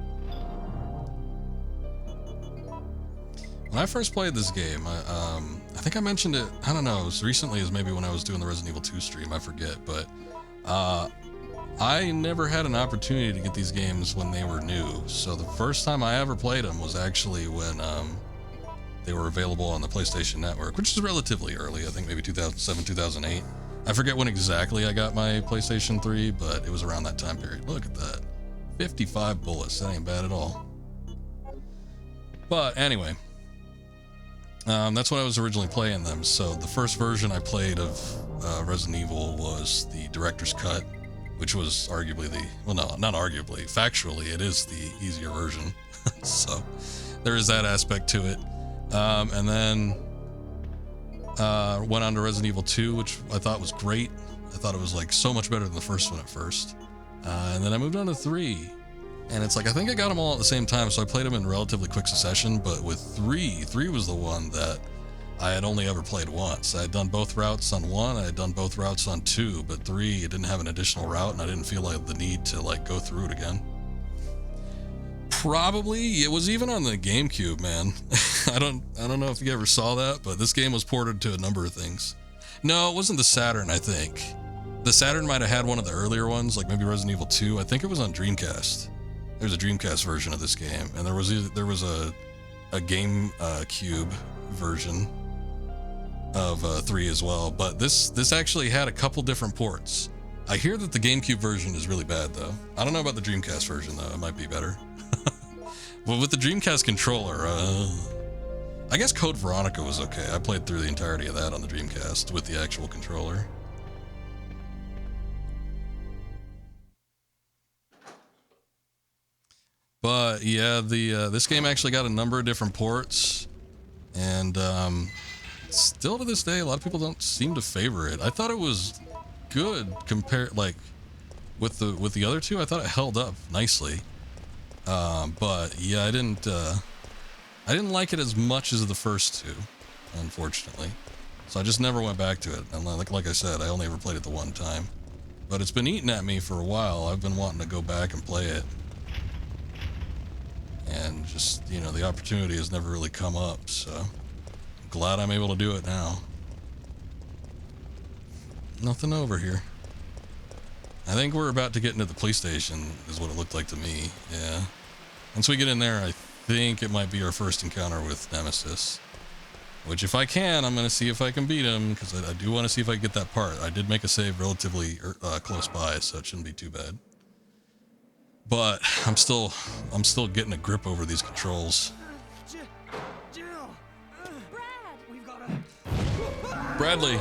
When I first played this game, I think I mentioned it, I don't know, as recently as maybe when I was doing the Resident Evil 2 stream, I forget, but I never had an opportunity to get these games when they were new. So the first time I ever played them was actually when they were available on the PlayStation Network, which is relatively early. I think maybe 2007, 2008. I forget when exactly I got my PlayStation 3, but it was around that time period. Look at that. 55 bullets. That ain't bad at all. But anyway, that's when I was originally playing them. So the first version I played of Resident Evil was the director's cut, which was arguably well, no, not arguably, factually, it is the easier version. So there is that aspect to it. And then went on to Resident Evil 2, which I thought was great. I thought it was like so much better than the first one at first. And then I moved on to 3. And it's like, I think I got them all at the same time, so I played them in relatively quick succession. But with 3 was the one that I had only ever played once. I had done both routes on 1, I had done both routes on 2, but 3, it didn't have an additional route, and I didn't feel like the need to like go through it again. Probably, it was even on the GameCube, man. I don't know if you ever saw that, but this game was ported to a number of things. No, it wasn't the Saturn, I think. The Saturn might have had one of the earlier ones, like maybe Resident Evil 2. I think it was on Dreamcast. There's a Dreamcast version of this game, and there was a GameCube version of 3 as well. But this actually had a couple different ports. I hear that the GameCube version is really bad, though. I don't know about the Dreamcast version, though. It might be better. But with the Dreamcast controller, I guess Code Veronica was okay. I played through the entirety of that on the Dreamcast with the actual controller. But yeah, this game actually got a number of different ports, and still to this day, a lot of people don't seem to favor it. I thought it was good compared, like with the other 2. I thought it held up nicely, but yeah, I didn't like it as much as the first 2, unfortunately. So I just never went back to it. And like I said, I only ever played it the one time. But it's been eating at me for a while. I've been wanting to go back and play it. And just, you know, the opportunity has never really come up, so I'm glad I'm able to do it now. Nothing over here. I think we're about to get into the police station, is what it looked like to me, yeah. Once we get in there, I think it might be our first encounter with Nemesis. Which, if I can, I'm going to see if I can beat him, because I do want to see if I can get that part. I did make a save relatively close by, so it shouldn't be too bad. But I'm still getting a grip over these controls. Jill! Brad! We've got Bradley!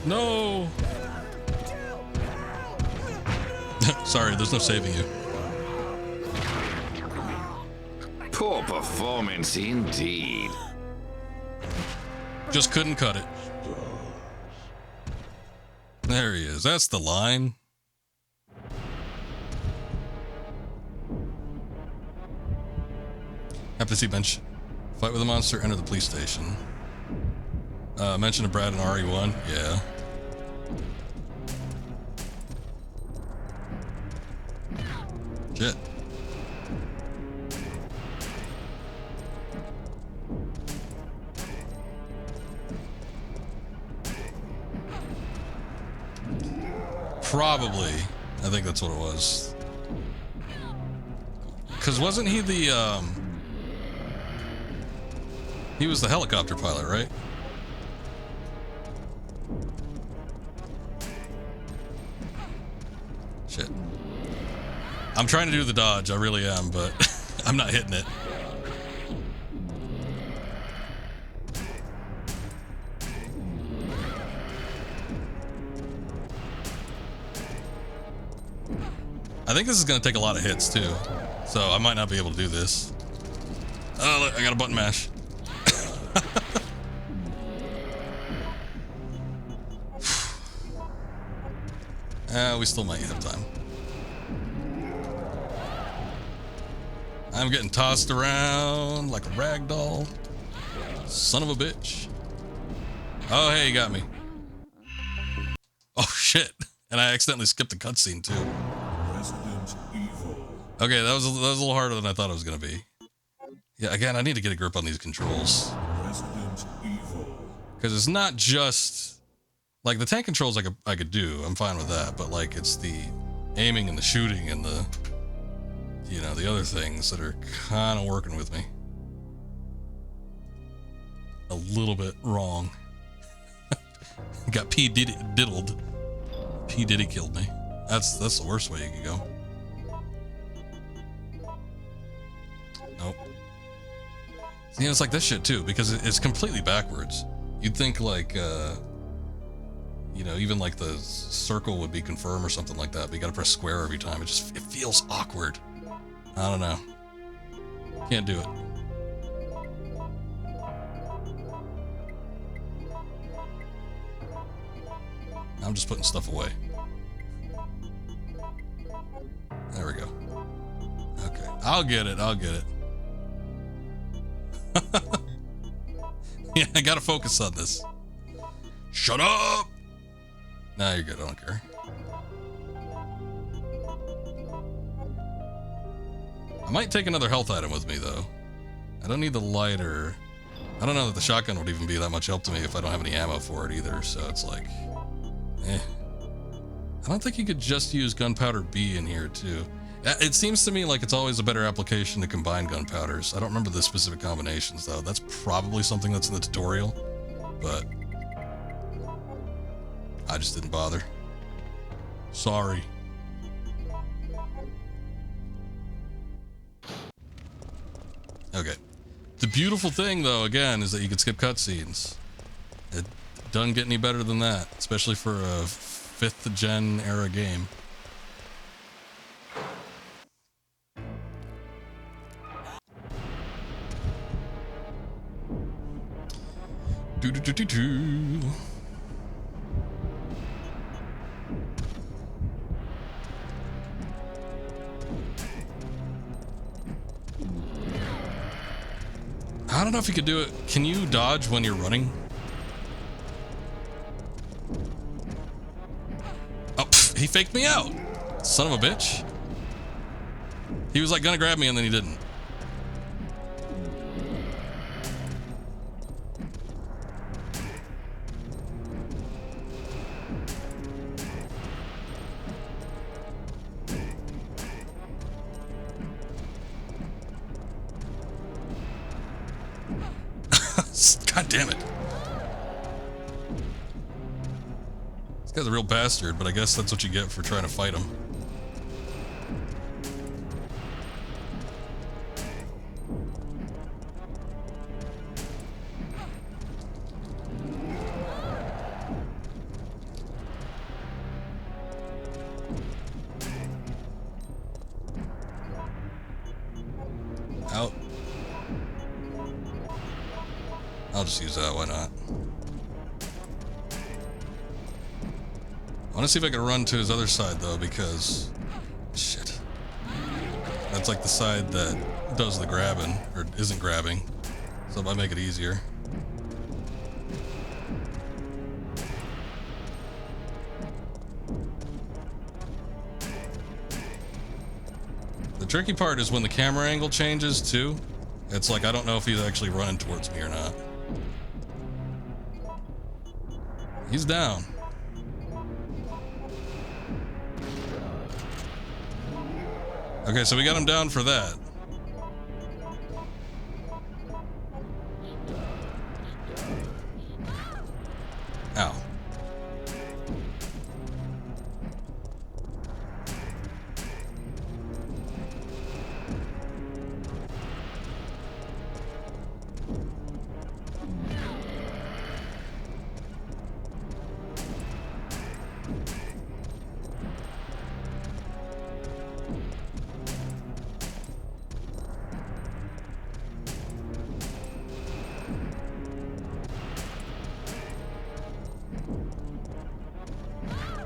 No! Sorry, there's no saving you. Poor performance indeed. Just couldn't cut it. There he is. That's the line. Have to see bench. Fight with a monster, enter the police station. Mention of Brad and RE1. Yeah. Shit. Probably. I think that's what it was. Because wasn't he the, he was the helicopter pilot, right? Shit. I'm trying to do the dodge, I really am, but I'm not hitting it. I think this is going to take a lot of hits, too. So I might not be able to do this. Oh, look, I got a button mash. We still might have time. I'm getting tossed around like a rag doll. Son of a bitch. Oh, hey, you got me. Oh, shit. And I accidentally skipped the cutscene, too. Resident Evil. Okay, that was a little harder than I thought it was going to be. Yeah, again, I need to get a grip on these controls. Resident Evil. Because it's not just Like the tank controls I could do. I'm fine with that. But like it's the aiming and the shooting and the, you know, the other things that are kind of working with me a little bit wrong. Got P Diddy diddled. P Diddy killed me. That's the worst way you can go. Nope. You know, it's like this shit too, because it's completely backwards. You'd think like, you know, even like the circle would be confirm or something like that, but you gotta press square every time. It feels awkward. I don't know. Can't do it. I'm just putting stuff away. There we go. Okay. I'll get it. Yeah, I gotta focus on this. Shut up! Nah, you're good. I don't care. I might take another health item with me, though. I don't need the lighter. I don't know that the shotgun would even be that much help to me if I don't have any ammo for it either, so it's like... I don't think you could just use gunpowder B in here, too. It seems to me like it's always a better application to combine gunpowders. I don't remember the specific combinations, though. That's probably something that's in the tutorial, but... I just didn't bother. Sorry. Okay. The beautiful thing, though, again, is that you can skip cutscenes. It doesn't get any better than that, especially for a 5th gen era game. Do. I don't know if you could do it. Can you dodge when you're running? Oh, he faked me out. Son of a bitch. He was like gonna grab me and then he didn't. God damn it. This guy's a real bastard, but I guess that's what you get for trying to fight him. Out. I'll just use that, why not? I want to see if I can run to his other side, though, because... Shit. That's like the side that does the grabbing, or isn't grabbing. So it might make it easier. The tricky part is when the camera angle changes, too. It's like, I don't know if he's actually running towards me or not. He's down. Okay, so we got him down for that. Ow.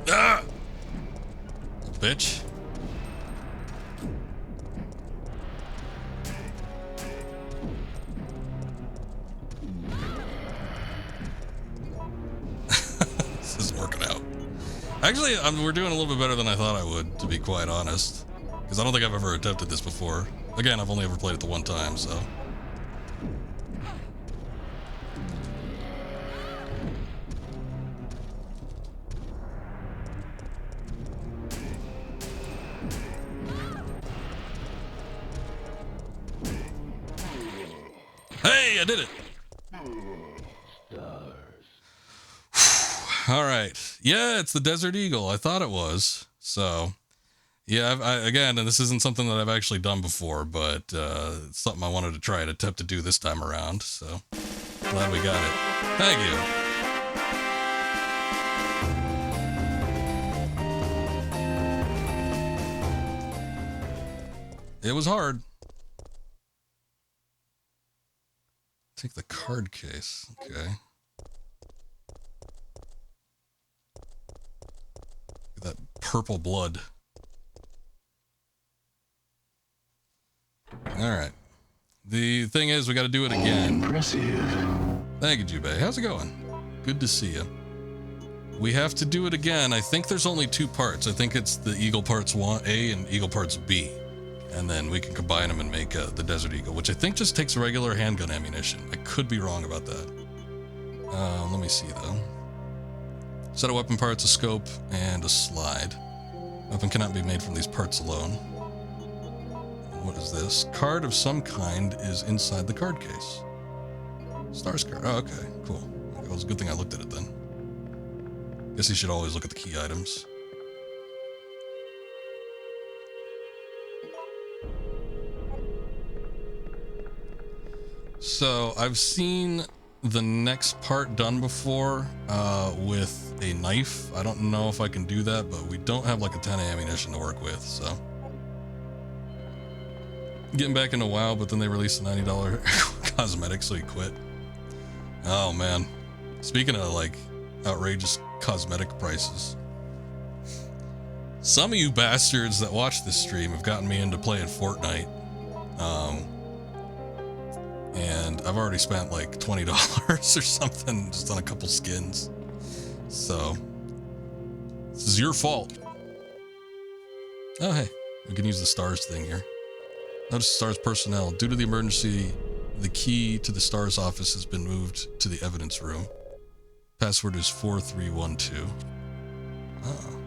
Ah! Bitch. This isn't working out. Actually, we're doing a little bit better than I thought I would, to be quite honest. Because I don't think I've ever attempted this before. Again, I've only ever played it the one time, so... Hey, I did it. All right. Yeah, it's the Desert Eagle. I thought it was. So, yeah, again, and this isn't something that I've actually done before, but it's something I wanted to try and attempt to do this time around. So, glad we got it. Thank you. It was hard. Take the card case. Okay. That purple blood. All right. The thing is, we got to do it again. Impressive. Thank you, Jubei. How's it going? Good to see you. We have to do it again. I think there's only 2 parts. I think it's the Eagle Parts 1A and Eagle Parts B. And then we can combine them and make the Desert Eagle, which I think just takes regular handgun ammunition. I could be wrong about that. Let me see, though. Set of weapon parts, a scope, and a slide. Weapon cannot be made from these parts alone. What is this? Card of some kind is inside the card case. Stars card. Oh, okay. Cool. It was a good thing I looked at it then. Guess you should always look at the key items. So, I've seen the next part done before with a knife. I don't know if I can do that, but we don't have like a ton of ammunition to work with, so. Getting back into WoW, but then they released a $90 cosmetic, so he quit. Oh man. Speaking of like outrageous cosmetic prices. Some of you bastards that watch this stream have gotten me into playing Fortnite. And I've already spent like $20 or something just on a couple skins. So, this is your fault. Oh, hey, we can use the stars thing here. Notice stars personnel. Due to the emergency, the key to the stars office has been moved to the evidence room. Password is 4312. Oh.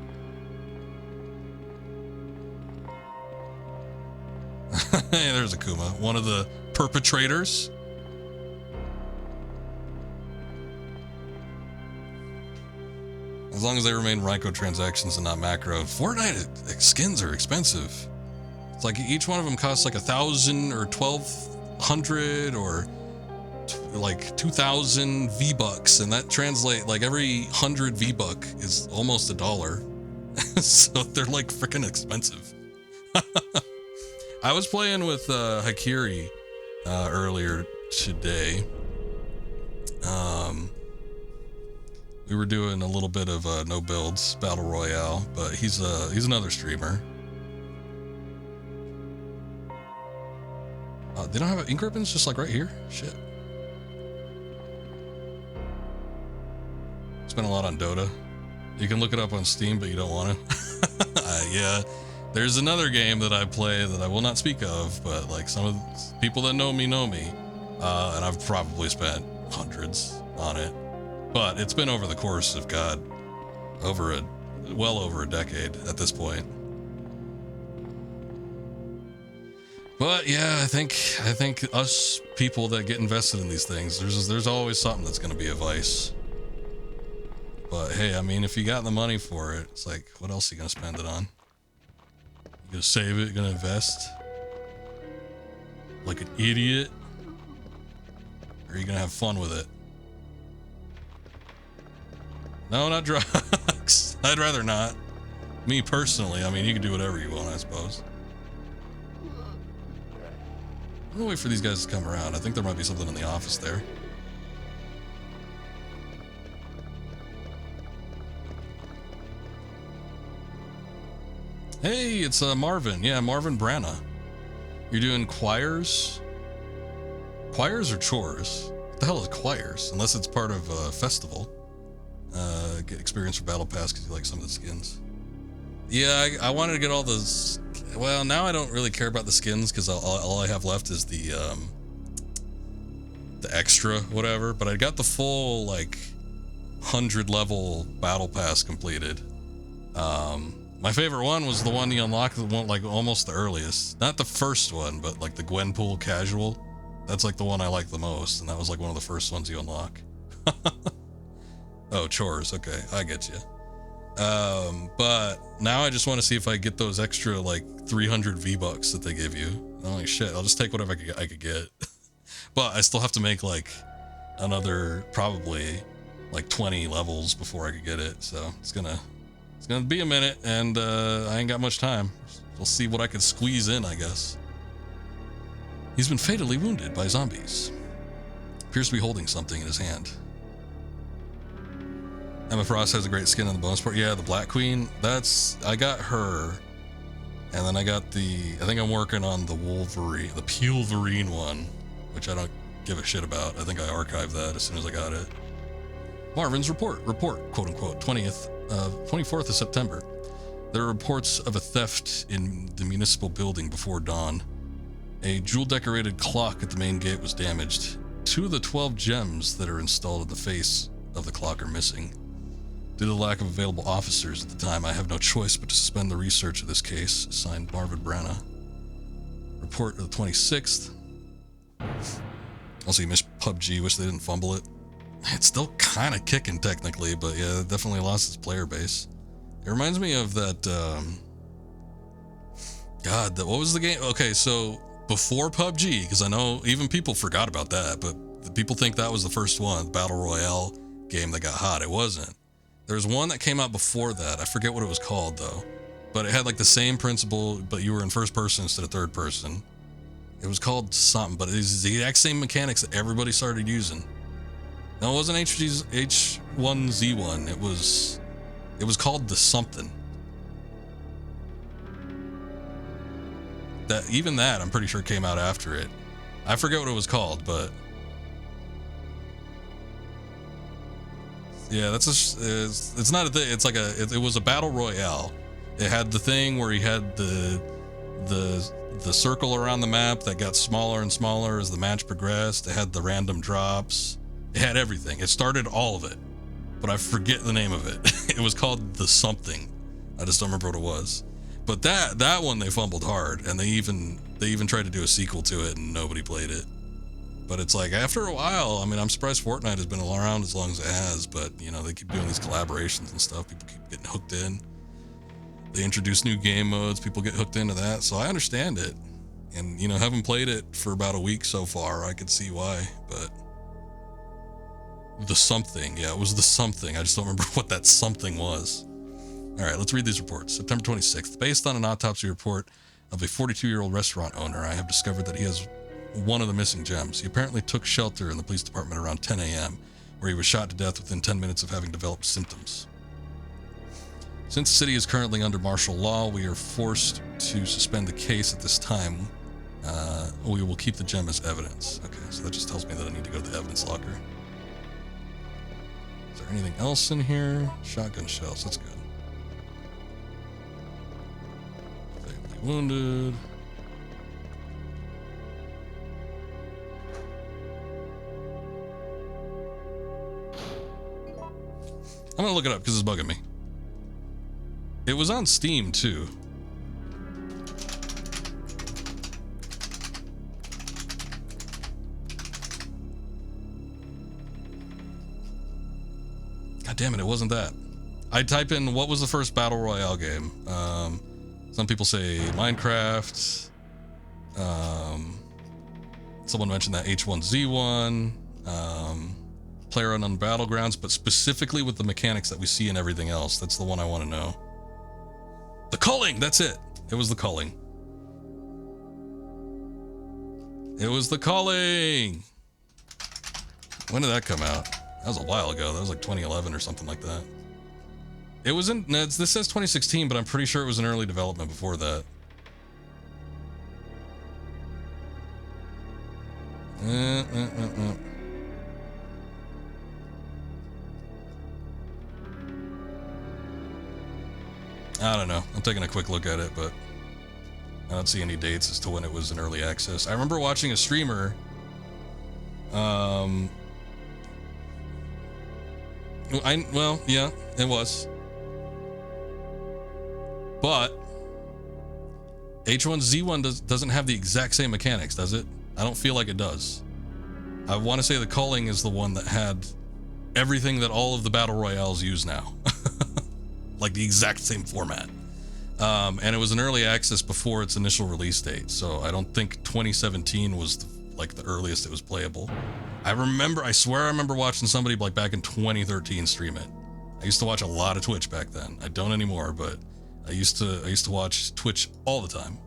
Hey, there's Akuma, one of the perpetrators. As long as they remain microtransactions and not macro. Fortnite skins are expensive. It's like each one of them costs like 1,000 or 1,200 or like 2,000 V-bucks, and that translate like every 100 V-buck is almost $1. So they're like freaking expensive. I was playing with Hakiri earlier today. We were doing a little bit of no builds battle royale, but he's another streamer. They don't have ink ribbons just like right here? Shit. Spent a lot on Dota. You can look it up on Steam, but you don't want to. Yeah. There's another game that I play that I will not speak of, but like some of the people that know me, and I've probably spent hundreds on it. But it's been over the course of, God, well over a decade at this point. But yeah, I think us people that get invested in these things, there's always something that's going to be a vice. But hey, I mean, if you got the money for it, it's like, what else are you going to spend it on? You gonna save it? You gonna invest? Like an idiot? Or are you gonna have fun with it? No, not drugs. I'd rather not. Me personally, I mean, you can do whatever you want, I suppose. I'm gonna wait for these guys to come around. I think there might be something in the office there. Hey, it's Marvin. Yeah, Marvin Branna. You're doing choirs? Choirs or chores? What the hell is choirs? Unless it's part of a festival. Get experience for Battle Pass because you like some of the skins. Yeah, I wanted to get all those. Well, now I don't really care about the skins because all I have left is the extra whatever. But I got the full like 100 level Battle Pass completed. My favorite one was the one you unlocked, the one like almost the earliest. Not the first one, but like the Gwenpool casual. That's like the one I like the most, and that was like one of the first ones you unlock. Oh, chores. Okay, I get you. But now I just want to see if I get those extra like 300 V-Bucks that they give you. I'm like, shit, I'll just take whatever I could get. But I still have to make like another probably like 20 levels before I could get it. So it's gonna be a minute, and I ain't got much time. We'll see what I can squeeze in, I guess. He's been fatally wounded by zombies. Appears to be holding something in his hand. Emma Frost has a great skin on the bonus part. Yeah, the Black Queen. I got her. And then I got I think I'm working on the Wolverine, the Peelverine one, which I don't give a shit about. I think I archived that as soon as I got it. Marvin's report, quote unquote, 24th of September. There are reports of a theft in the municipal building before dawn. A jewel-decorated clock at the main gate was damaged. 2 of the 12 gems that are installed in the face of the clock are missing. Due to the lack of available officers at the time, I have no choice but to suspend the research of this case. Signed, Marvin Branna. Report of the 26th. Also, you missed PUBG. Wish they didn't fumble it. It's still kind of kicking technically, but yeah, it definitely lost its player base. It reminds me of that, what was the game? Okay, so before PUBG, because I know even people forgot about that, but people think that was the first one, the Battle Royale game that got hot. It wasn't. There's one that came out before that. I forget what it was called though, but it had like the same principle, but you were in first person instead of third person. It was called something, but it was the exact same mechanics that everybody started using. No, it wasn't H1Z1. It was called the something. Even that I'm pretty sure came out after it. I forget what it was called, but yeah, it's not a thing. It's like it was a battle royale. It had the thing where you had the circle around the map that got smaller and smaller as the match progressed. It had the random drops. It had everything. It started all of it, but I forget the name of it. It was called the something. I just don't remember what it was. But that one they fumbled hard, and they even tried to do a sequel to it, and nobody played it. But it's like, after a while, I mean, I'm surprised Fortnite has been around as long as it has, but, you know, they keep doing these collaborations and stuff. People keep getting hooked in. They introduce new game modes. People get hooked into that. So I understand it. And, you know, having played it for about a week so far, I could see why. But the something. Yeah, it was the something. I just don't remember what that something was. All right, let's read these reports. September 26th. Based on an autopsy report of a 42-year-old restaurant owner, I have discovered that he has one of the missing gems. He apparently took shelter in the police department around 10 a.m., where he was shot to death within 10 minutes of having developed symptoms. Since the city is currently under martial law, we are forced to suspend the case at this time. We will keep the gem as evidence. Okay, so that just tells me that I need to go to the evidence locker. Is there anything else in here? Shotgun shells, that's good. Fatally wounded. I'm gonna look it up because it's bugging me. It was on Steam too. God damn it, it wasn't that. I type in what was the first Battle Royale game. Some people say Minecraft. Someone mentioned that H1Z1. PlayerUnknown's Battlegrounds, but specifically with the mechanics that we see in everything else. That's the one I want to know. The Culling! That's it. It was the Culling. It was the Culling! When did that come out? That was a while ago. That was like 2011 or something like that. It was in... This says 2016, but I'm pretty sure it was in early development before that. I don't know. I'm taking a quick look at it, but I don't see any dates as to when it was in early access. I remember watching a streamer. Well, yeah, it was. But H1Z1 doesn't have the exact same mechanics, does it? I don't feel like it does. I want to say the Culling is the one that had everything that all of the battle royales use now. Like the exact same format. And it was an early access before its initial release date, so I don't think 2017 was the earliest it was playable. I swear I remember watching somebody like back in 2013 stream it. I used to watch a lot of Twitch back then. I don't anymore, but I used to watch Twitch all the time.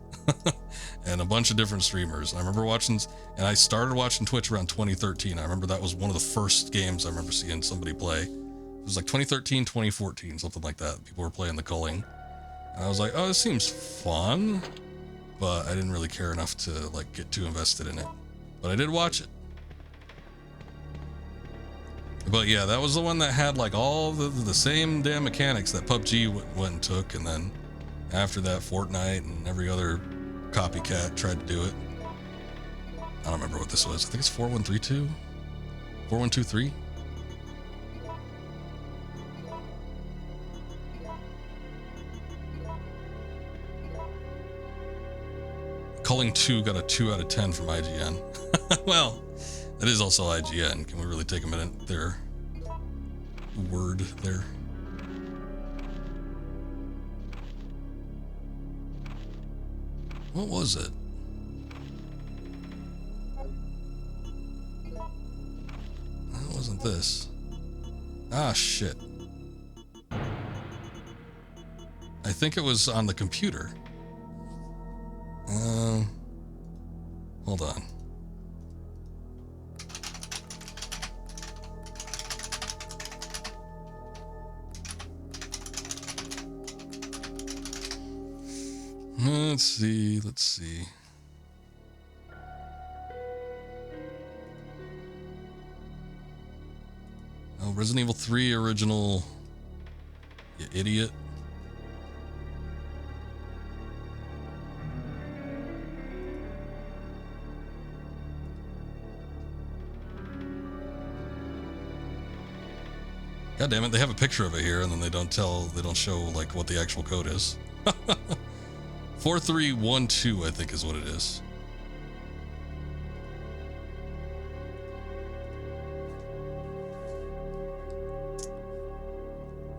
And a bunch of different streamers. I remember watching, and I started watching Twitch around 2013. I remember that was one of the first games I remember seeing somebody play. It was like 2013, 2014, something like that. People were playing the Culling. And I was like, oh, this seems fun, but I didn't really care enough to like get too invested in it. But I did watch it. But yeah, that was the one that had like all the same damn mechanics that PUBG went and took, and then after that Fortnite and every other copycat tried to do it. I don't remember what this was. I think it's 4132? 4123? Culling 2 got a 2 out of 10 from IGN. Well, that is also IGN. Can we really take a minute there? Word there. What was it? That wasn't this. Ah, shit. I think it was on the computer. Hold on. Let's see. Oh, Resident Evil 3 original. You idiot. God damn it, they have a picture of it here and then they don't show like what the actual code is. 4312, I think is what it is.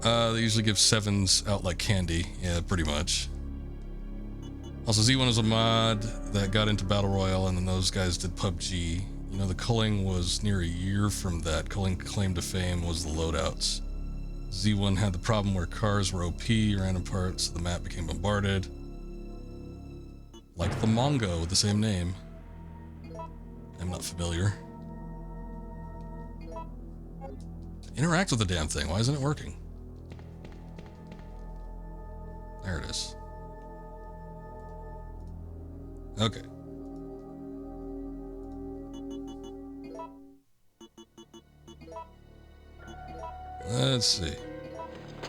They usually give 7s out like candy. Yeah, pretty much. Also, Z1 is a mod that got into Battle Royale, and then those guys did PUBG. You know, the Culling was near a year from that. Culling claim to fame was the loadouts. Z1 had the problem where cars were OP, random parts, so the map became bombarded. Like the Mongo with the same name. I'm not familiar. Interact with the damn thing. Why isn't it working? There it is. Okay. Let's see.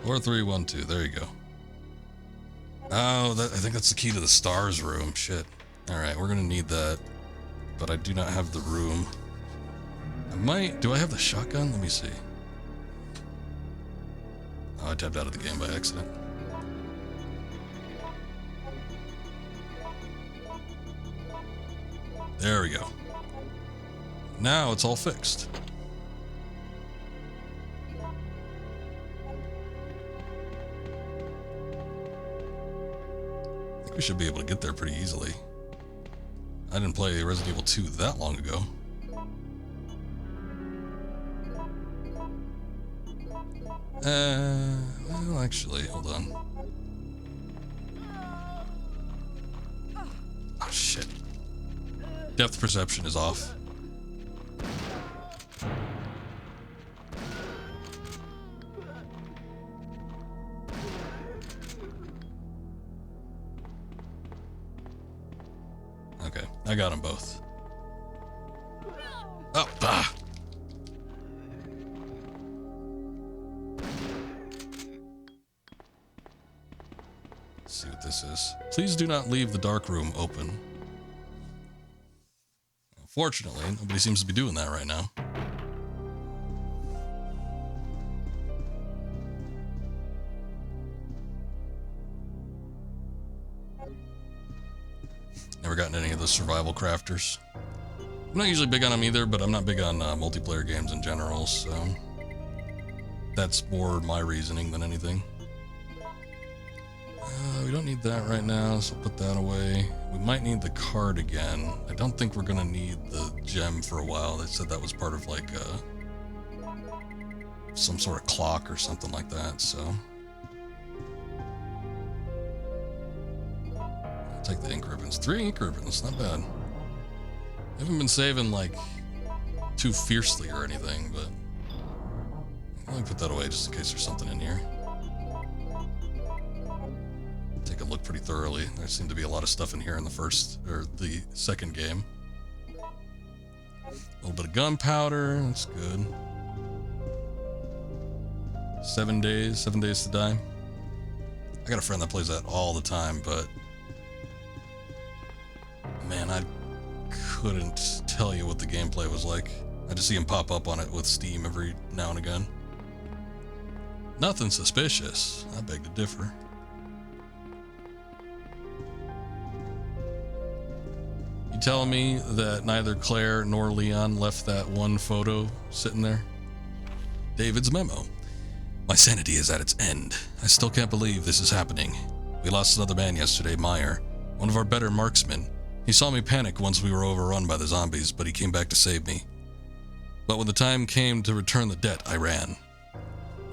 4312. There you go. Oh, I think that's the key to the stars room. Shit. Alright, we're gonna need that. But I do not have the room. Do I have the shotgun? Let me see. Oh, I tapped out of the game by accident. There we go. Now it's all fixed. I think we should be able to get there pretty easily. I didn't play Resident Evil 2 that long ago. Well, actually, hold on. Oh, shit. Depth perception is off. Okay, I got them both. Oh, bah! Let's see what this is. Please do not leave the dark room open. Fortunately, nobody seems to be doing that right now. Never gotten any of those survival crafters. I'm not usually big on them either, but I'm not big on multiplayer games in general, so that's more my reasoning than anything. We don't need that right now, so put that away. We might need the card again. I don't think we're gonna need the gem for a while. They said that was part of like some sort of clock or something like that, so I'll take the ink ribbons. 3 ink ribbons, not bad. I haven't been saving like too fiercely or anything, but let me put that away just in case there's something in here. Take a look pretty thoroughly. There seemed to be a lot of stuff in here in the second game. A little bit of gunpowder, that's good. 7 days to die. I got a friend that plays that all the time, but man, I couldn't tell you what the gameplay was like. I just see him pop up on it with Steam every now and again. Nothing suspicious, I beg to differ. You telling me that neither Claire nor Leon left that one photo sitting there? David's memo. My sanity is at its end. I still can't believe this is happening. We lost another man yesterday, Meyer, one of our better marksmen. He saw me panic once we were overrun by the zombies, but he came back to save me. But when the time came to return the debt, I ran.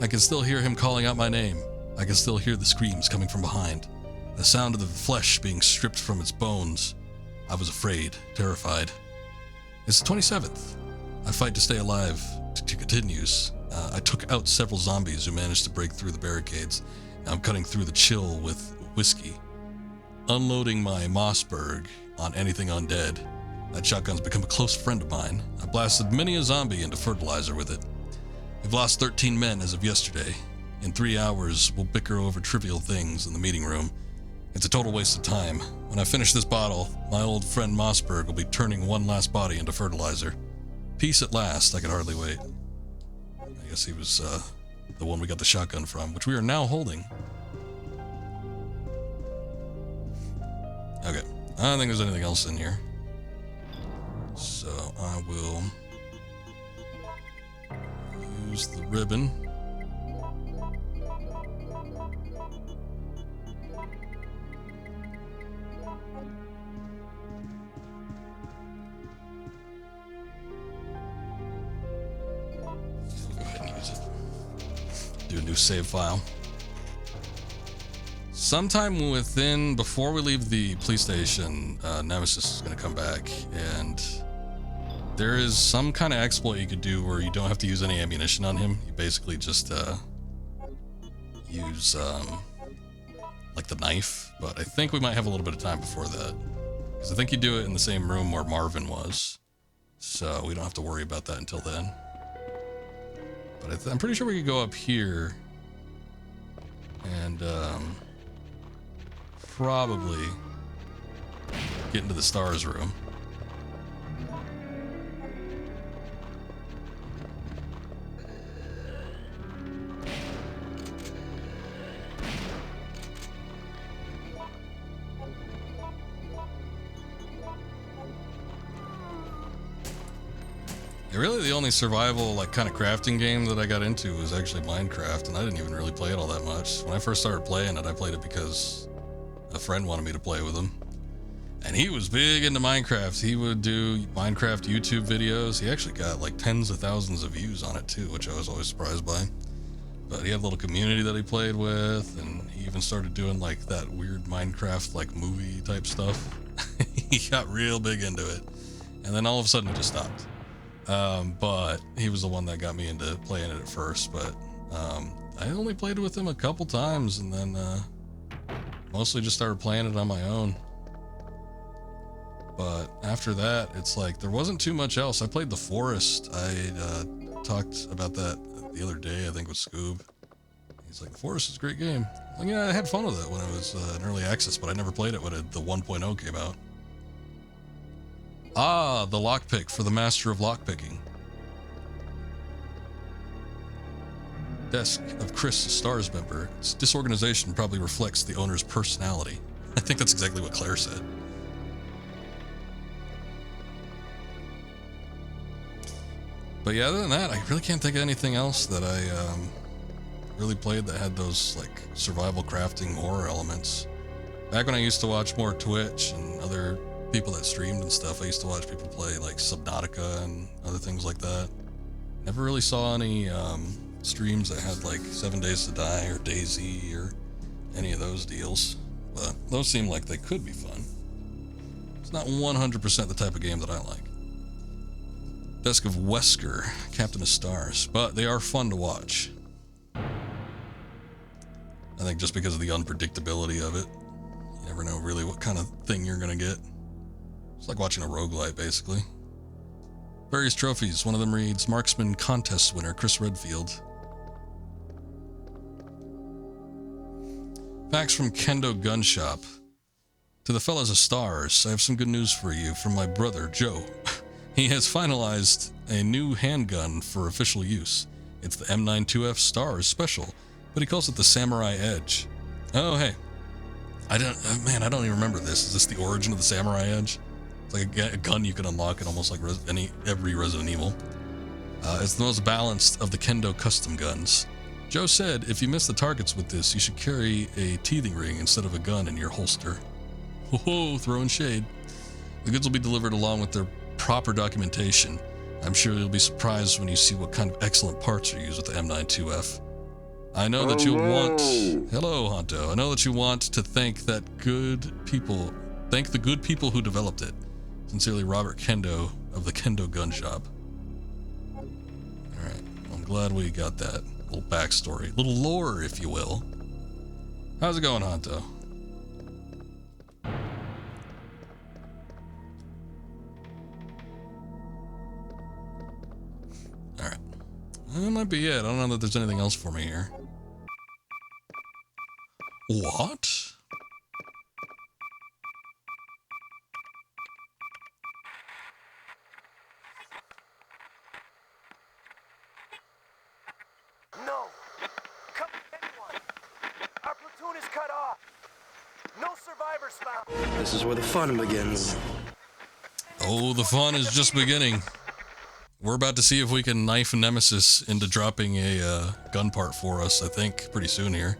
I can still hear him calling out my name. I can still hear the screams coming from behind. The sound of the flesh being stripped from its bones. I was afraid, terrified. It's the 27th. I fight to stay alive. To continues. I took out several zombies who managed to break through the barricades. Now I'm cutting through the chill with whiskey. Unloading my Mossberg on anything undead. That shotgun's become a close friend of mine. I blasted many a zombie into fertilizer with it. We've lost 13 men as of yesterday. In 3 hours, we'll bicker over trivial things in the meeting room. It's a total waste of time. When I finish this bottle, my old friend Mossberg will be turning one last body into fertilizer. Peace at last, I could hardly wait. I guess he was the one we got the shotgun from, which we are now holding. Okay, I don't think there's anything else in here. So I will use the ribbon. Go ahead and use it. Do a new save file. Sometime before we leave the police station, Nemesis is going to come back, and there is some kind of exploit you could do where you don't have to use any ammunition on him. You basically just use like the knife, but I think we might have a little bit of time before that, because I think you do it in the same room where Marvin was, so we don't have to worry about that until then. But I'm pretty sure we could go up here and probably get into the stars room. Really, the only survival, like, kind of crafting game that I got into was actually Minecraft, and I didn't even really play it all that much. When I first started playing it, I played it because a friend wanted me to play with him. And he was big into Minecraft. He would do Minecraft YouTube videos. He actually got, like, tens of thousands of views on it, too, which I was always surprised by. But he had a little community that he played with, and he even started doing, like, that weird Minecraft, like, movie type stuff. He got real big into it. And then all of a sudden, he just stopped. But he was the one that got me into playing it at first, but I only played with him a couple times, and then mostly just started playing it on my own. But after that, it's like there wasn't too much else. I played The Forest. I talked about that the other day, I think, with Scoob. He's like, The Forest is a great game. Like, yeah, I had fun with it when it was in early access, but I never played it when the 1.0 came out. Ah, the lockpick for the master of lockpicking. Desk of Chris Stars member. Its disorganization probably reflects the owner's personality. I think that's exactly what Claire said. But yeah, other than that, I really can't think of anything else that I really played that had those like survival crafting horror elements. Back when I used to watch more Twitch and other people that streamed and stuff, I used to watch people play like Subnautica and other things like that. Never really saw any streams that had like 7 Days to Die or DayZ or any of those deals. But those seem like they could be fun. It's not 100% the type of game that I like. Desk of Wesker, Captain of Stars, but they are fun to watch. I think just because of the unpredictability of it. You never know really what kind of thing you're gonna get. It's like watching a roguelite, basically. Various trophies. One of them reads, Marksman Contest winner, Chris Redfield. Facts from Kendo Gun Shop. To the fellas of Stars, I have some good news for you from my brother, Joe. He has finalized a new handgun for official use. It's the M92F Stars Special, but he calls it the Samurai Edge. Oh, hey. I don't even remember this. Is this the origin of the Samurai Edge? It's like a gun you can unlock in almost like every Resident Evil. It's the most balanced of the Kendo custom guns. Joe said if you miss the targets with this, you should carry a teething ring instead of a gun in your holster. Ho-ho, throwing shade. The goods will be delivered along with their proper documentation. I'm sure you'll be surprised when you see what kind of excellent parts are used with the M92F. I know that you'll want... Hello, Honto. I know that you want to thank the good people who developed it. Sincerely, Robert Kendo of the Kendo Gun Shop. Alright, I'm glad we got that little backstory. Little lore, if you will. How's it going, Honto? Alright. That might be it. I don't know that there's anything else for me here. What? No! Come anyone! Our platoon is cut off! No survivors found! This is where the fun begins. Oh, the fun is just beginning. We're about to see if we can knife Nemesis into dropping a gun part for us, I think, pretty soon here.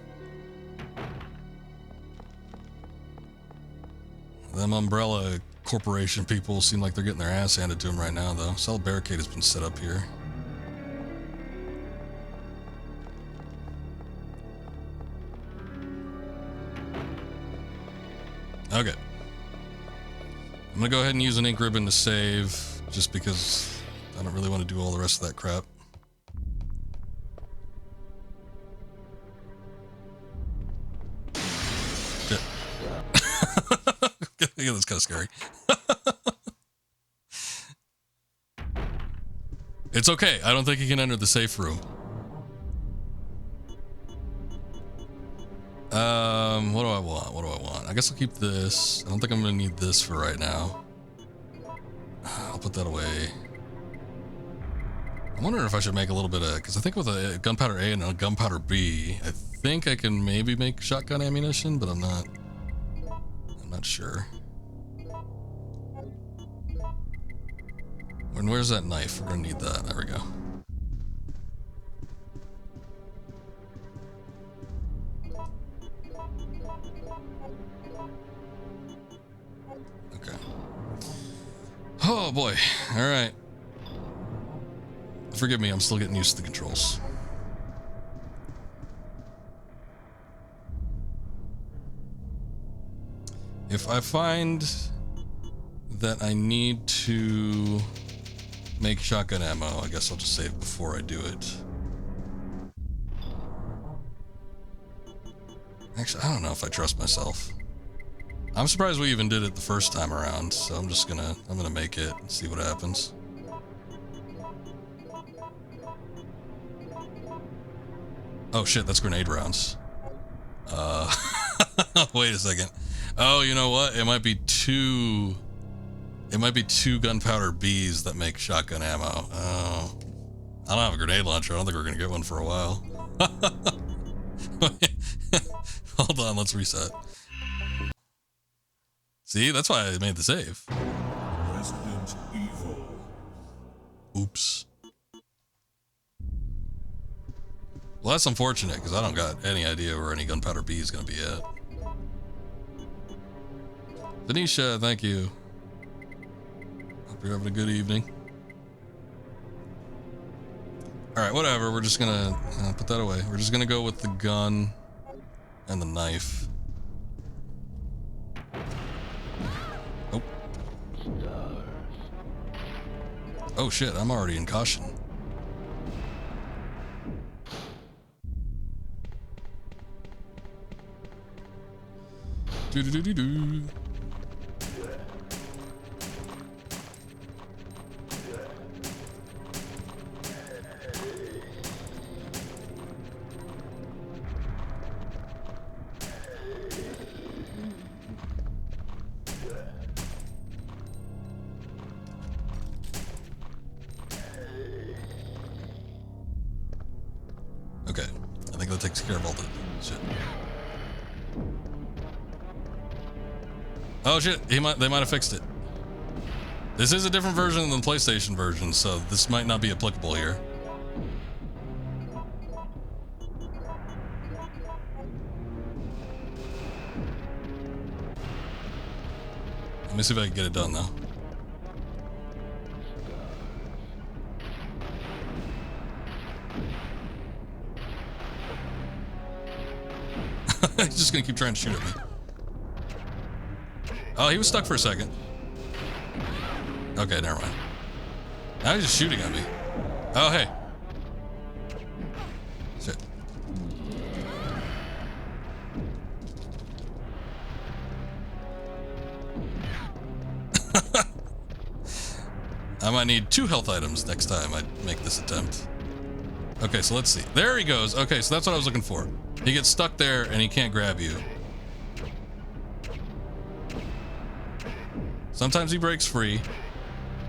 Them Umbrella Corporation people seem like they're getting their ass handed to them right now, though. Solid barricade has been set up here. Okay. I'm gonna go ahead and use an ink ribbon to save, just because I don't really want to do all the rest of that crap. Shit. Yeah, that's kind of scary. It's okay. I don't think he can enter the safe room. What do I want? What do I want? I guess I'll keep this. I don't think I'm gonna need this for right now. I'll put that away. I'm wondering if I should make a little bit of, because I think with a gunpowder A and a gunpowder B, I think I can maybe make shotgun ammunition, but I'm not sure. And where's that knife? We're gonna need that. There we go. Okay. Oh boy. All right. Forgive me, I'm still getting used to the controls. If I find that I need to make shotgun ammo, I guess I'll just save before I do it. Actually, I don't know if I trust myself. I'm surprised we even did it the first time around, so I'm gonna make it and see what happens. Oh shit, that's grenade rounds. Wait a second. Oh, you know what? It might be two gunpowder Bs that make shotgun ammo. Oh. I don't have a grenade launcher. I don't think we're gonna get one for a while. Hold on, let's reset. See, that's why I made the save. Resident Evil. Oops. Well, that's unfortunate because I don't got any idea where any gunpowder B is going to be at. Denisha, thank you. Hope you're having a good evening. Alright, whatever. We're just gonna put that away. We're just gonna go with the gun and the knife. Oh. Oh shit, I'm already in caution. Do-do-do-do-do. Okay, I think that takes care of all the shit. Oh shit, they might have fixed it. This is a different version than the PlayStation version, so this might not be applicable here. Let me see if I can get it done though. He's just gonna keep trying to shoot at me. Oh, he was stuck for a second. Okay, never mind. Now he's just shooting at me. Oh, hey. Shit. I might need 2 health items next time I make this attempt. Okay, so let's see. There he goes. Okay, so that's what I was looking for. He gets stuck there and he can't grab you. Sometimes he breaks free,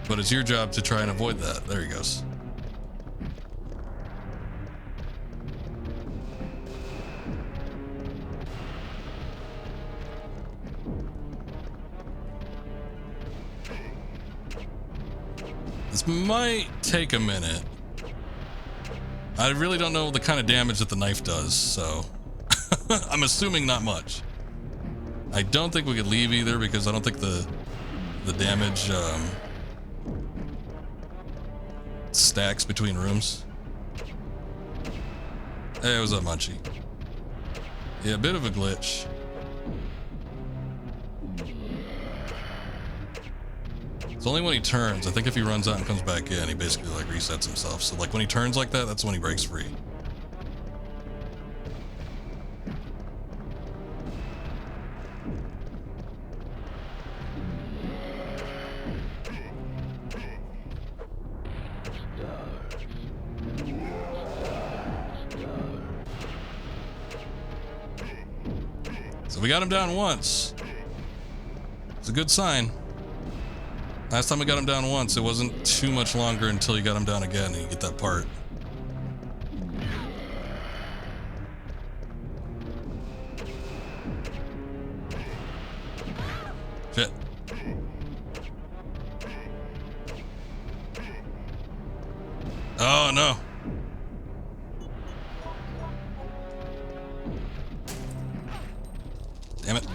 but it's your job to try and avoid that. There he goes. This might take a minute. I really don't know the kind of damage that the knife does, so I'm assuming not much. I don't think we could leave either because I don't think the damage stacks between rooms. Hey, what's up, Munchie? Yeah, a bit of a glitch. It's only when he turns. I think if he runs out and comes back in, he basically like resets himself. So like when he turns like that, that's when he breaks free. So we got him down once. It's a good sign. Last time we got him down once, it wasn't too much longer until you got him down again and you get that part. Shit. Oh no. Damn it.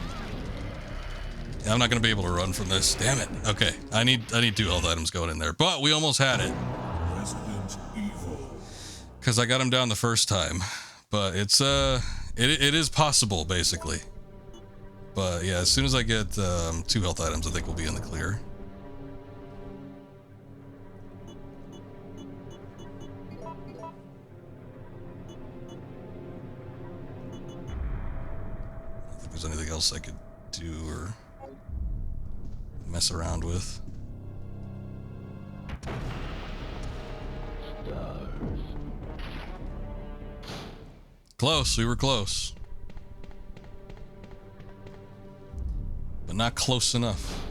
Yeah, I'm not gonna be able to run from this. Damn it. Okay, I need 2 health items going in there, but we almost had it. Resident Evil. Because I got him down the first time, but it's it is possible basically. But yeah, as soon as I get 2 health items, I think we'll be in the clear. I don't think there's anything else I could do or mess around with. Close, we were close. But not close enough.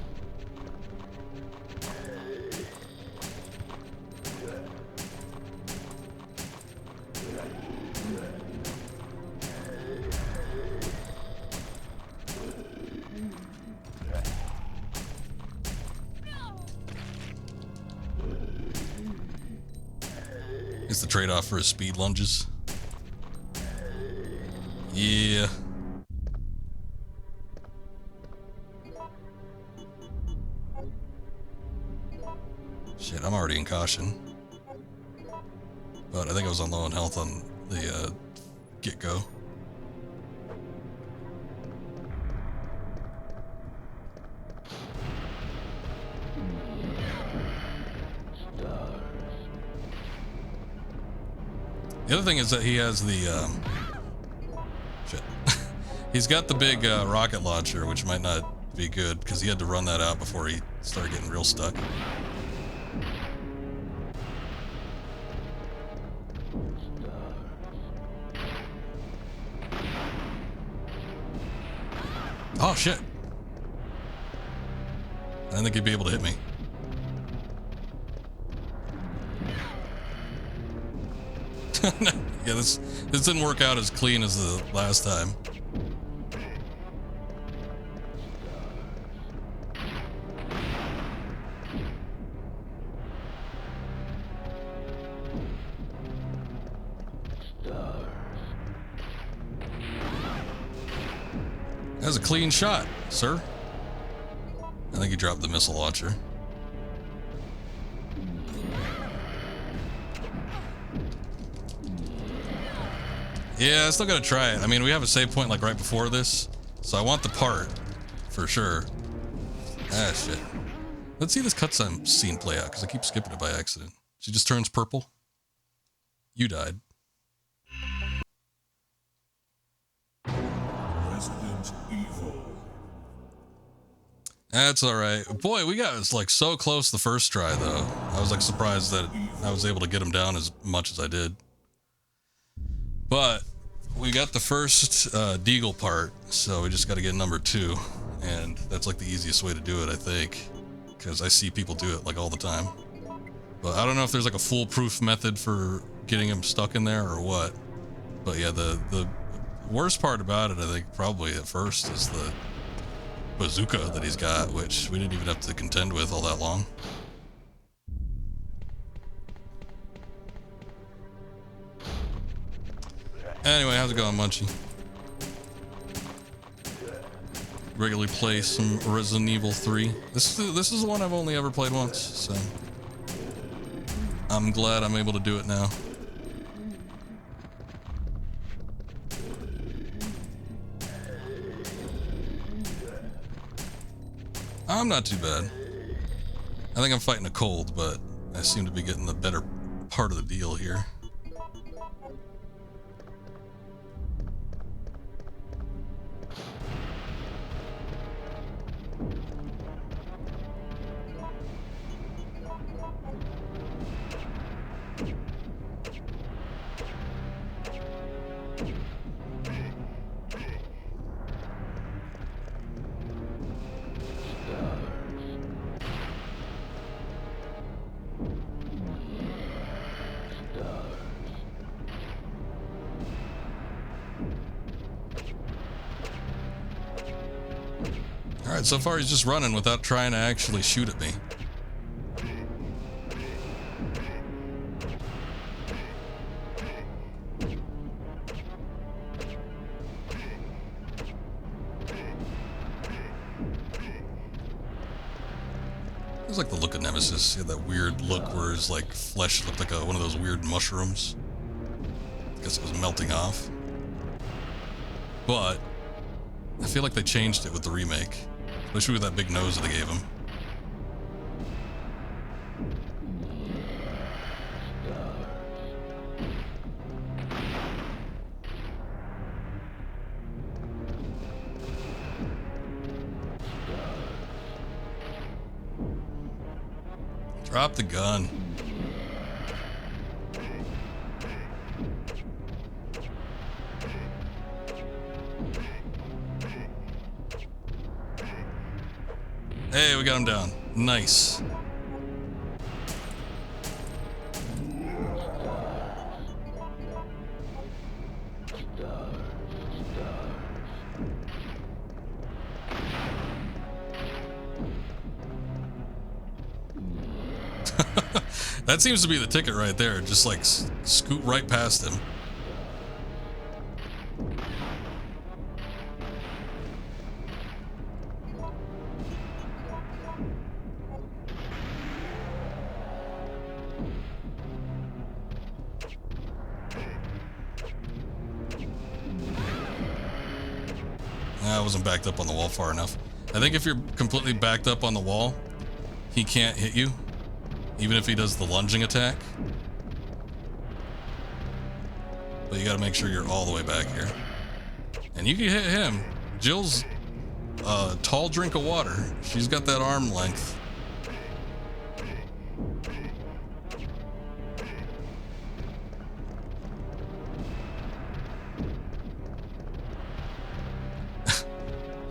It's the trade-off for his speed lunges. Yeah. Shit, I'm already in caution. But I think I was on low on health on the get-go. The other thing is that he has the shit. He's got the big rocket launcher, which might not be good because he had to run that out before he started getting real stuck. Oh shit. I didn't think he'd be able to hit me. Yeah, this didn't work out as clean as the last time. That was a clean shot, sir. I think he dropped the missile launcher. Yeah, I still gotta try it. I mean, we have a save point like right before this, so I want the part for sure. Ah, shit. Let's see this cutscene scene play out because I keep skipping it by accident. She just turns purple. You died. Resident Evil. That's all right. Boy, we got like so close the first try though. I was like surprised that I was able to get him down as much as I did. But we got the first Deagle part, so we just got to get number 2, and that's like the easiest way to do it, I think, because I see people do it like all the time. But I don't know if there's like a foolproof method for getting him stuck in there or what. But yeah, the worst part about it, I think, probably at first is the bazooka that he's got, which we didn't even have to contend with all that long. Anyway, how's it going, Munchie? Regularly play some Resident Evil 3. This is the one I've only ever played once, so I'm glad I'm able to do it now. I'm not too bad. I think I'm fighting a cold, but I seem to be getting the better part of the deal here. Alright, so far he's just running without trying to actually shoot at me. It was like the look of Nemesis. He had that weird look where his like flesh looked like one of those weird mushrooms. I guess it was melting off. But I feel like they changed it with the remake. Especially with that big nose that they gave him. Drop the gun. Hey, we got him down. Nice. That seems to be the ticket right there. Just like scoot right past him. I wasn't backed up on the wall far enough. I think if you're completely backed up on the wall, he can't hit you, even if he does the lunging attack. But you gotta make sure you're all the way back here. And you can hit him. Jill's a tall drink of water. She's got that arm length.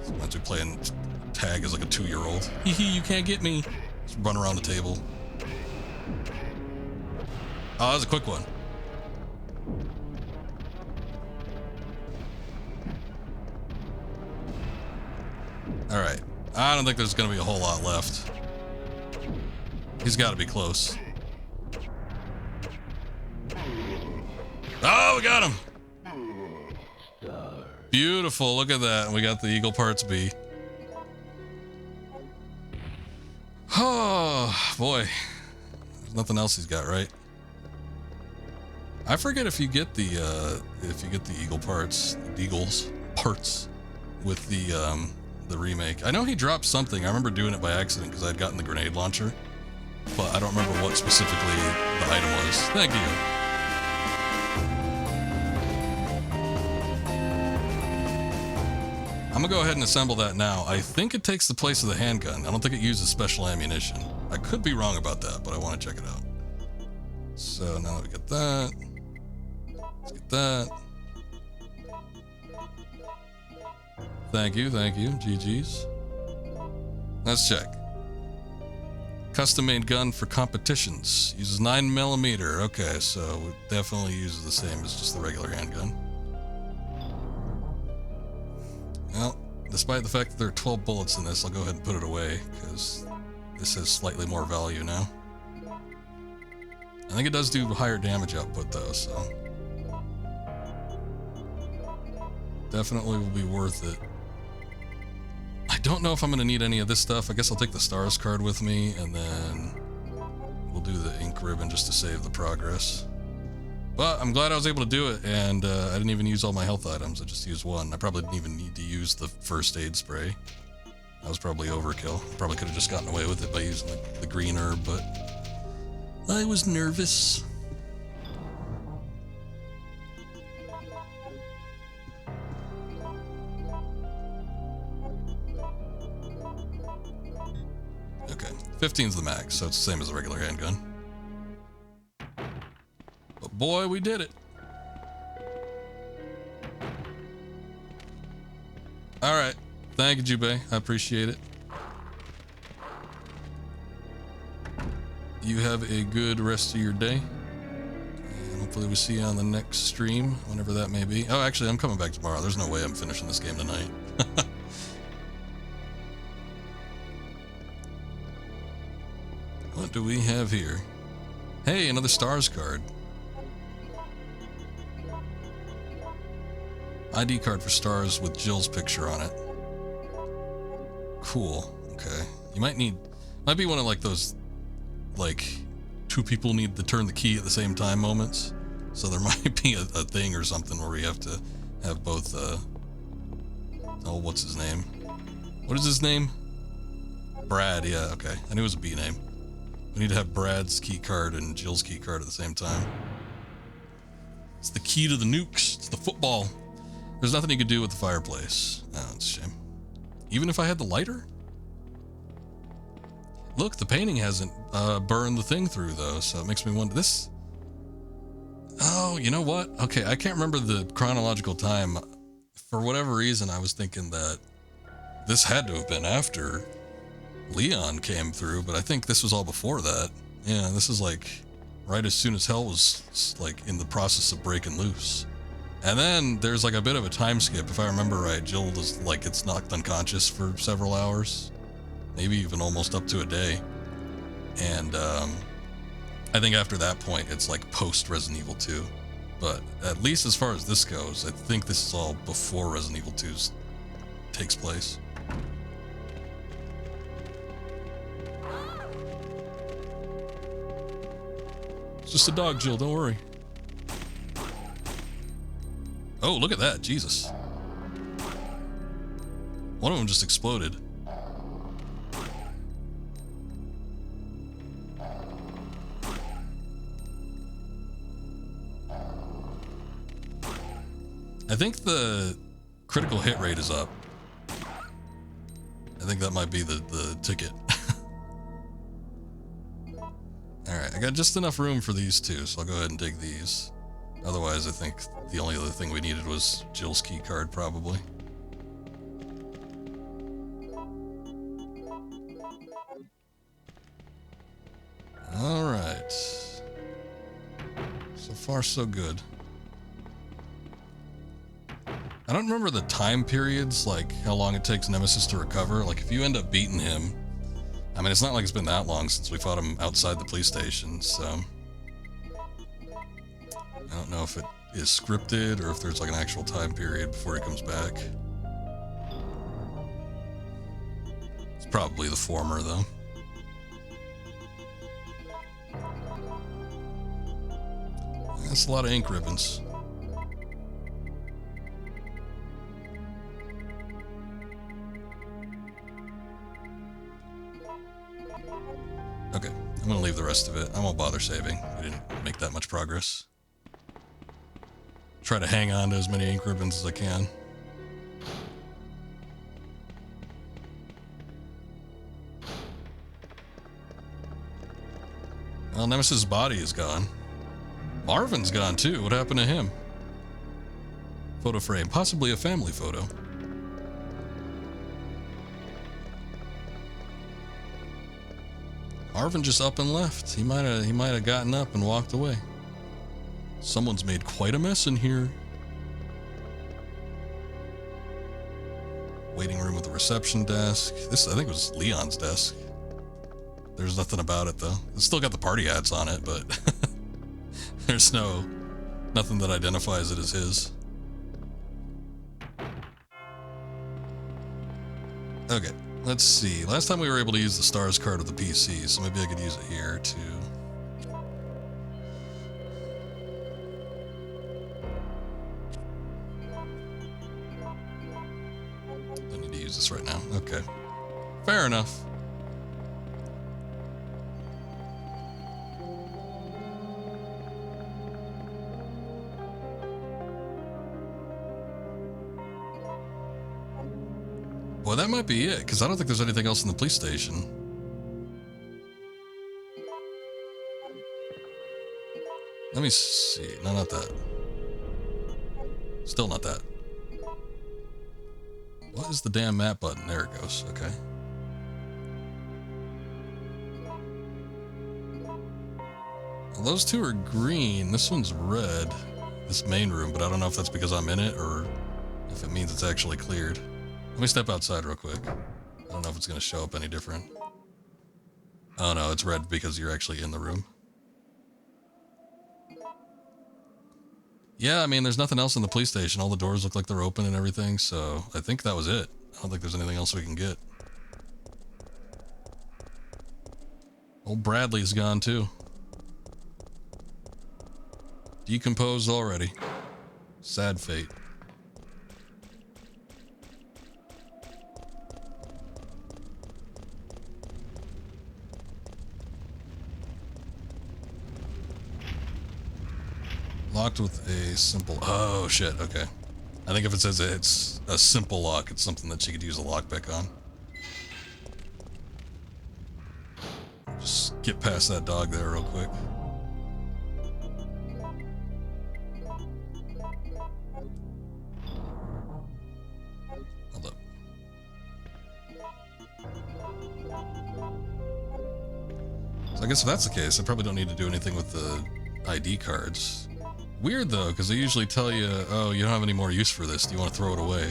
Imagine playing tag as like a 2-year-old. Hee hee, you can't get me. Just run around the table. Oh, that was a quick one. Alright. I don't think there's going to be a whole lot left. He's got to be close. Oh, we got him! Beautiful. Look at that. We got the Eagle Parts B. Oh, boy. There's nothing else he's got, right? I forget if you get the Eagle Parts, the Eagles Parts with the remake. I know he dropped something. I remember doing it by accident because I'd gotten the grenade launcher, but I don't remember what specifically the item was. Thank you. I'm gonna go ahead and assemble that now. I think it takes the place of the handgun. I don't think it uses special ammunition. I could be wrong about that, but I want to check it out. So now that we get that, let's get that. Thank you, GG's. Let's check. Custom-made gun for competitions. Uses 9mm. Okay, so it definitely uses the same as just the regular handgun. Well, despite the fact that there are 12 bullets in this, I'll go ahead and put it away, because this has slightly more value now. I think it does do higher damage output, though, so... definitely will be worth it. I don't know if I'm going to need any of this stuff. I guess I'll take the stars card with me, and then we'll do the ink ribbon just to save the progress. But I'm glad I was able to do it, and I didn't even use all my health items. I just used one. I probably didn't even need to use the first aid spray. That was probably overkill. Probably could have just gotten away with it by using the green herb, but I was nervous. Okay, 15's the max, so it's the same as a regular handgun. But boy, we did it. All right. Thank you, Jubei. I appreciate it. You have a good rest of your day. And hopefully we see you on the next stream, whenever that may be. Oh, actually, I'm coming back tomorrow. There's no way I'm finishing this game tonight. What do we have here? Hey, another stars card. ID card for stars with Jill's picture on it. Cool. Okay. You might be one of like those, like, 2 people need to turn the key at the same time moments. So there might be a thing or something where we have to have both, oh, what's his name? What is his name? Brad, yeah, okay. I knew it was a B name. We need to have Brad's key card and Jill's key card at the same time. It's the key to the nukes. It's the football. There's nothing you could do with the fireplace. Oh, it's a shame. Even if I had the lighter? Look, the painting hasn't burned the thing through, though, so it makes me wonder. This... Oh, you know what? Okay, I can't remember the chronological time. For whatever reason, I was thinking that this had to have been after Leon came through, but I think this was all before that. Yeah, this is like right as soon as hell was like in the process of breaking loose. And then there's like a bit of a time skip. If I remember right, Jill was like gets knocked unconscious for several hours, maybe even almost up to a day. And I think after that point, it's like post Resident Evil 2. But at least as far as this goes, I think this is all before Resident Evil 2 takes place. It's just a dog, Jill, don't worry. Oh, look at that, Jesus. One of them just exploded. I think the critical hit rate is up. I think that might be the ticket. Alright, I got just enough room for these two, so I'll go ahead and take these. Otherwise, I think the only other thing we needed was Jill's key card, probably. Alright. So far, so good. I don't remember the time periods, like how long it takes Nemesis to recover. Like, if you end up beating him, I mean, it's not like it's been that long since we fought him outside the police station, so I don't know if it is scripted or if there's like an actual time period before he comes back. It's probably the former, though. That's a lot of ink ribbons. Okay, I'm gonna leave the rest of it. I won't bother saving. We didn't make that much progress. Try to hang on to as many ink ribbons as I can. Well, Nemesis' body is gone. Marvin's gone too. What happened to him? Photo frame, possibly a family photo. Marvin just up and left. He might have gotten up and walked away. Someone's made quite a mess in here. Waiting room with the reception desk. This, I think, was Leon's desk. There's nothing about it though. It's still got the party hats on it, but there's nothing that identifies it as his. Okay. Let's see. Last time we were able to use the stars card with the PC, so maybe I could use it here too. Don't need to use this right now. Okay. Fair enough. Well, that might be it, because I don't think there's anything else in the police station. Let me see. No, not that. Still not that. What is the damn map button? There it goes. Okay. Well, those two are green. This one's red. This main room, but I don't know if that's because I'm in it or if it means it's actually cleared. Let me step outside real quick. I don't know if it's going to show up any different. Oh no, it's red because you're actually in the room. Yeah, I mean, there's nothing else in the police station. All the doors look like they're open and everything, so I think that was it. I don't think there's anything else we can get. Old Bradley's gone too. Decomposed already. Sad fate. Locked with a simple... Oh, shit. Okay. I think if it says it's a simple lock, it's something that she could use a lockpick on. Just get past that dog there real quick. Hold up. So I guess if that's the case, I probably don't need to do anything with the ID cards. Weird though, because they usually tell you, oh, you don't have any more use for this. Do you want to throw it away?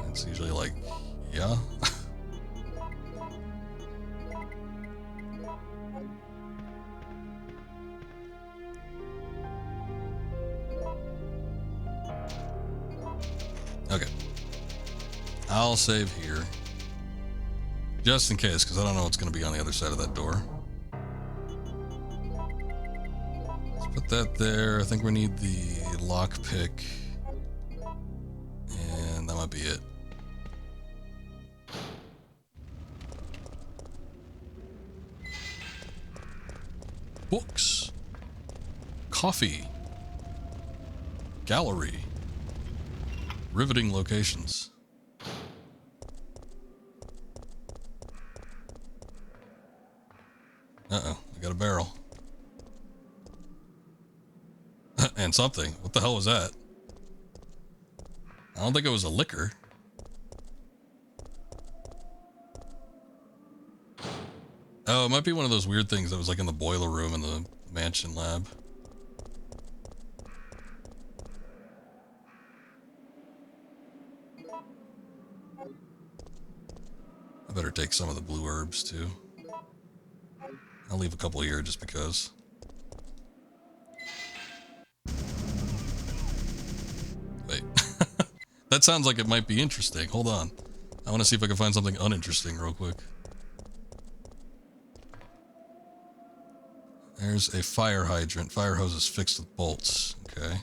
It's usually like, yeah. Okay. I'll save here. Just in case, because I don't know what's going to be on the other side of that door. Put that there. I think we need the lockpick. might be it. Books. Coffee. Gallery. Riveting locations. Uh-oh, I got a barrel. And something. What the hell was that? I don't think it was a liquor. Oh, it might be one of those weird things that was like in the boiler room in the mansion lab. I better take some of the blue herbs too. I'll leave a couple here just because. Wait. That sounds like it might be interesting. Hold on. I want to see if I can find something uninteresting real quick. There's a fire hydrant. Fire hose is fixed with bolts. Okay.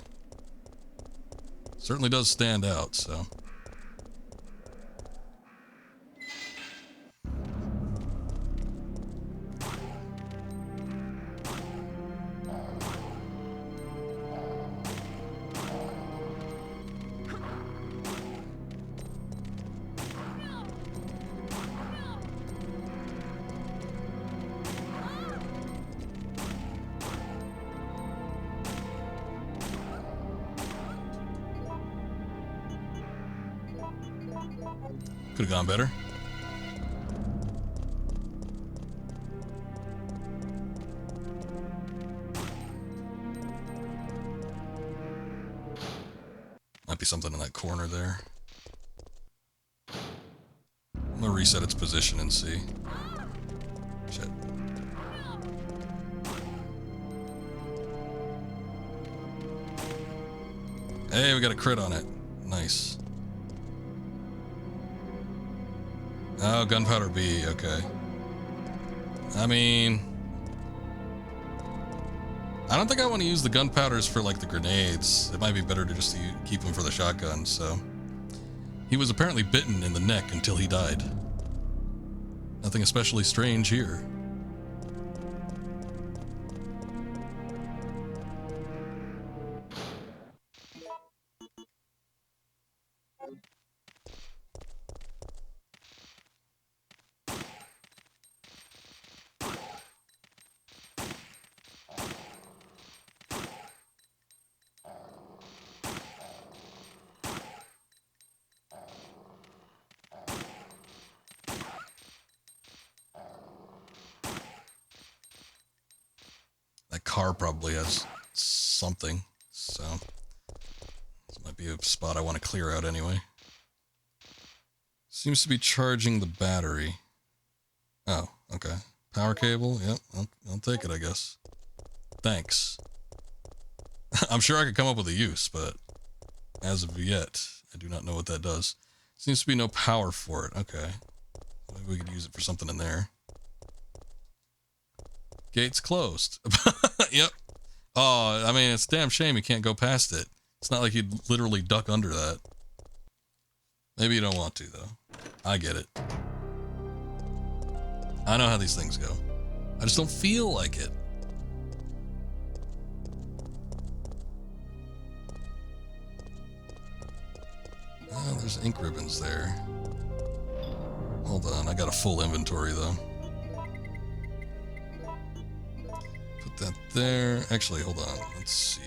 Certainly does stand out, so. Could have gone better. Might be something in that corner there. I'm gonna reset its position and see. Shit. Hey, we got a crit on it. Nice. Oh, gunpowder B, okay. I mean, I don't think I want to use the gunpowders for like the grenades. It might be better to just keep them for the shotgun, so. He was apparently bitten in the neck until he died. Nothing especially strange here. That car probably has something, so this might be a spot I want to clear out anyway. Seems to be charging the battery. Oh, okay. Power cable, yep, I'll take it, I guess. Thanks. I'm sure I could come up with a use, but as of yet, I do not know what that does. Seems to be no power for it, okay. Maybe we could use it for something in there. Gates closed. Yep. Oh, I mean, it's a damn shame you can't go past it. It's not like you'd literally duck under that. Maybe you don't want to, though. I get it. I know how these things go. I just don't feel like it. Oh, there's ink ribbons there. Hold on, I got a full inventory, though. That there. Actually, hold on. Let's see.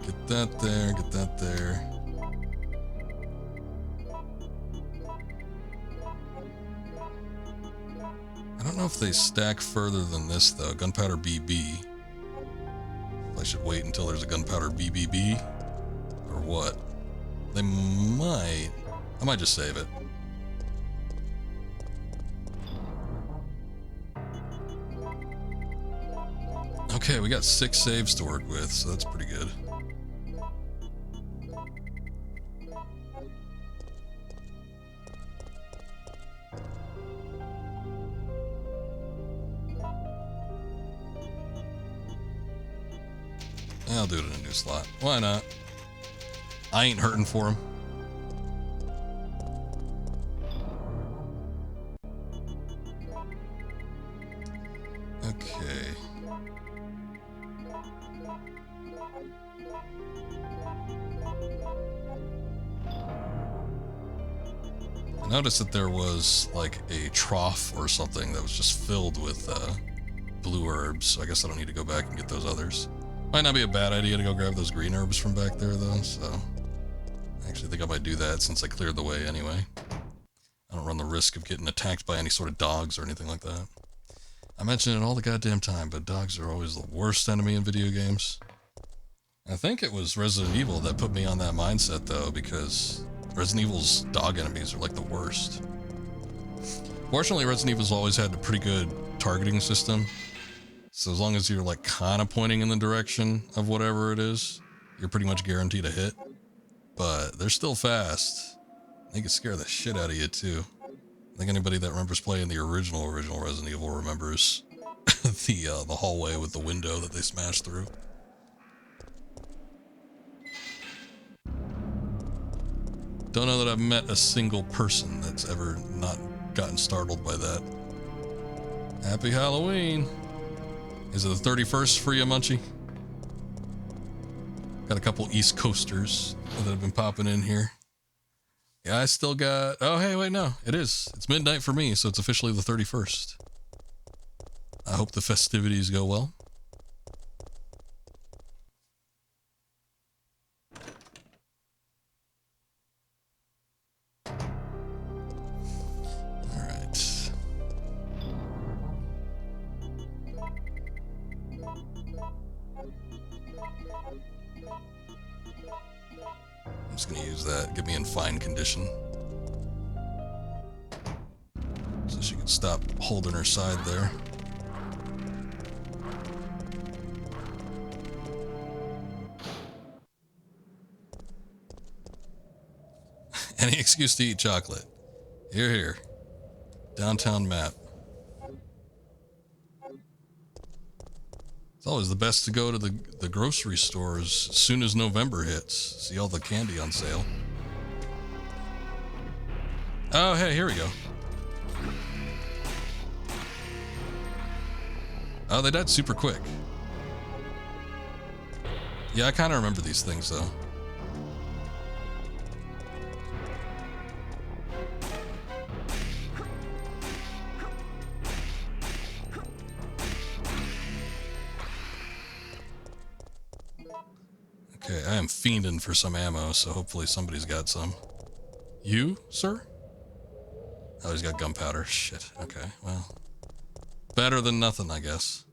Get that there. Get that there. I don't know if they stack further than this, though. Gunpowder BB. I should wait until there's a gunpowder BBB? Or what? They might. I might just save it. Okay, we got 6 saves to work with, so that's pretty good. I'll do it in a new slot. Why not? I ain't hurting for him. Okay. I noticed that there was like a trough or something that was just filled with blue herbs. So I guess I don't need to go back and get those others. Might not be a bad idea to go grab those green herbs from back there though, so I actually think I might do that since I cleared the way anyway. I don't run the risk of getting attacked by any sort of dogs or anything like that. I mention it all the goddamn time, but dogs are always the worst enemy in video games. I think it was Resident Evil that put me on that mindset though, because Resident Evil's dog enemies are like the worst. Fortunately, Resident Evil's always had a pretty good targeting system. So as long as you're like kind of pointing in the direction of whatever it is, you're pretty much guaranteed a hit. But they're still fast. They can scare the shit out of you too. I think anybody that remembers playing the original Resident Evil remembers the hallway with the window that they smashed through. Don't know that I've met a single person that's ever not gotten startled by that. Happy Halloween! Is it the 31st for you, Munchie? Got a couple East Coasters that have been popping in here. Yeah, I still got... Oh, hey, wait, no. It is. It's midnight for me, so it's officially the 31st. I hope the festivities go well. Alright. I'm just gonna use that, get me in fine condition. So she can stop holding her side there. Any excuse to eat chocolate. Here, here. Downtown map. It's always the best to go to the grocery stores as soon as November hits. See all the candy on sale. Oh, hey, here we go. Oh, they died super quick. Yeah, I kind of remember these things, though. Okay, I am fiending for some ammo, so hopefully somebody's got some. You, sir? Oh, he's got gunpowder. Shit. Okay, well. Better than nothing, I guess.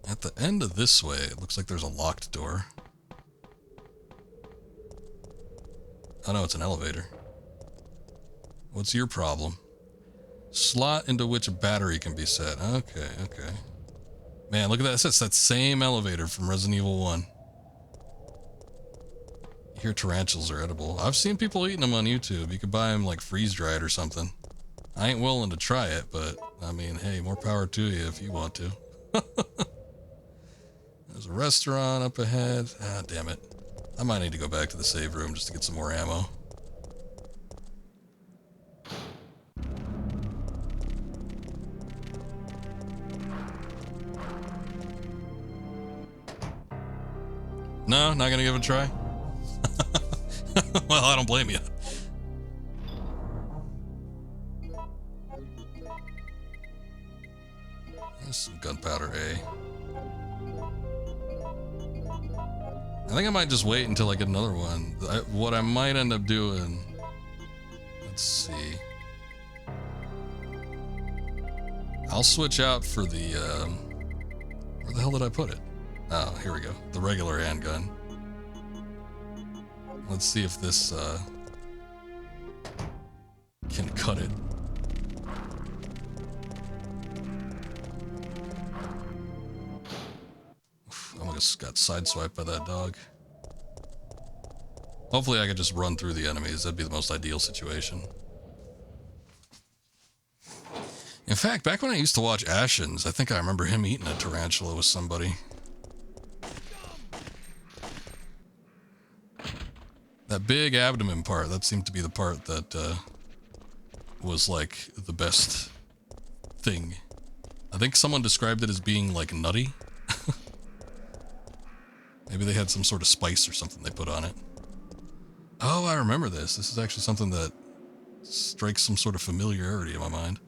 At the end of this way, it looks like there's a locked door. Oh no, it's an elevator. What's your problem? Slot into which a battery can be set. Okay, okay. Man, look at that. It's that same elevator from Resident Evil 1. You hear tarantulas are edible. I've seen people eating them on YouTube. You could buy them like freeze-dried or something. I ain't willing to try it, but I mean, hey, more power to you if you want to. There's a restaurant up ahead. Ah, damn it. I might need to go back to the save room just to get some more ammo. No, not gonna give it a try? Well, I don't blame you. There's some gunpowder, eh? I think I might just wait until I get another one. What I might end up doing... Let's see. I'll switch out for the... where the hell did I put it? Oh, here we go. The regular handgun. Let's see if this can cut it. I almost got sideswiped by that dog. Hopefully I could just run through the enemies. That'd be the most ideal situation. In fact, back when I used to watch Ashens, I think I remember him eating a tarantula with somebody. That big abdomen part, that seemed to be the part that was like the best thing. I think someone described it as being like nutty. Maybe they had some sort of spice or something they put on it. Oh, I remember this. This is actually something that strikes some sort of familiarity in my mind.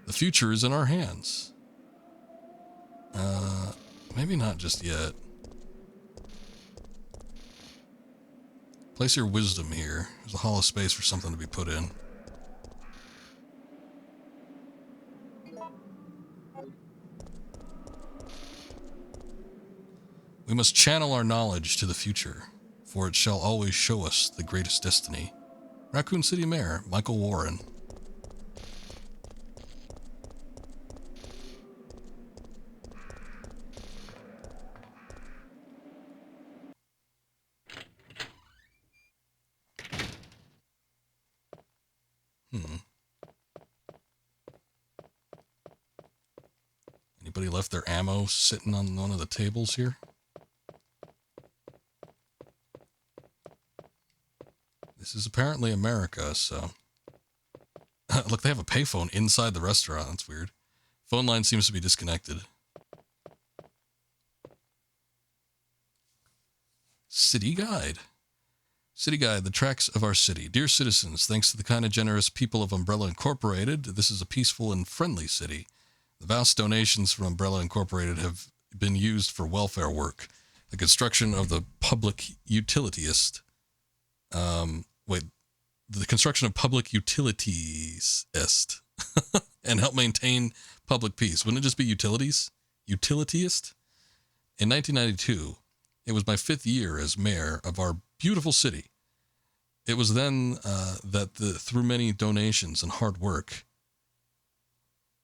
The future is in our hands. Maybe not just yet. Place your wisdom here. There's a hollow space for something to be put in. We must channel our knowledge to the future, for it shall always show us the greatest destiny. Raccoon City Mayor, Michael Warren. Anybody left their ammo sitting on one of the tables here? This is apparently America, so... Look, they have a payphone inside the restaurant. That's weird. Phone line seems to be disconnected. City Guide. City Guide, the tracks of our city. Dear citizens, thanks to the kind and generous people of Umbrella Incorporated, this is a peaceful and friendly city. The vast donations from Umbrella Incorporated have been used for welfare work. The construction of the public utilities and help maintain public peace. Wouldn't it just be utilities? Utilityist? In 1992, it was my 5th year as mayor of our beautiful city. It was then that through many donations and hard work,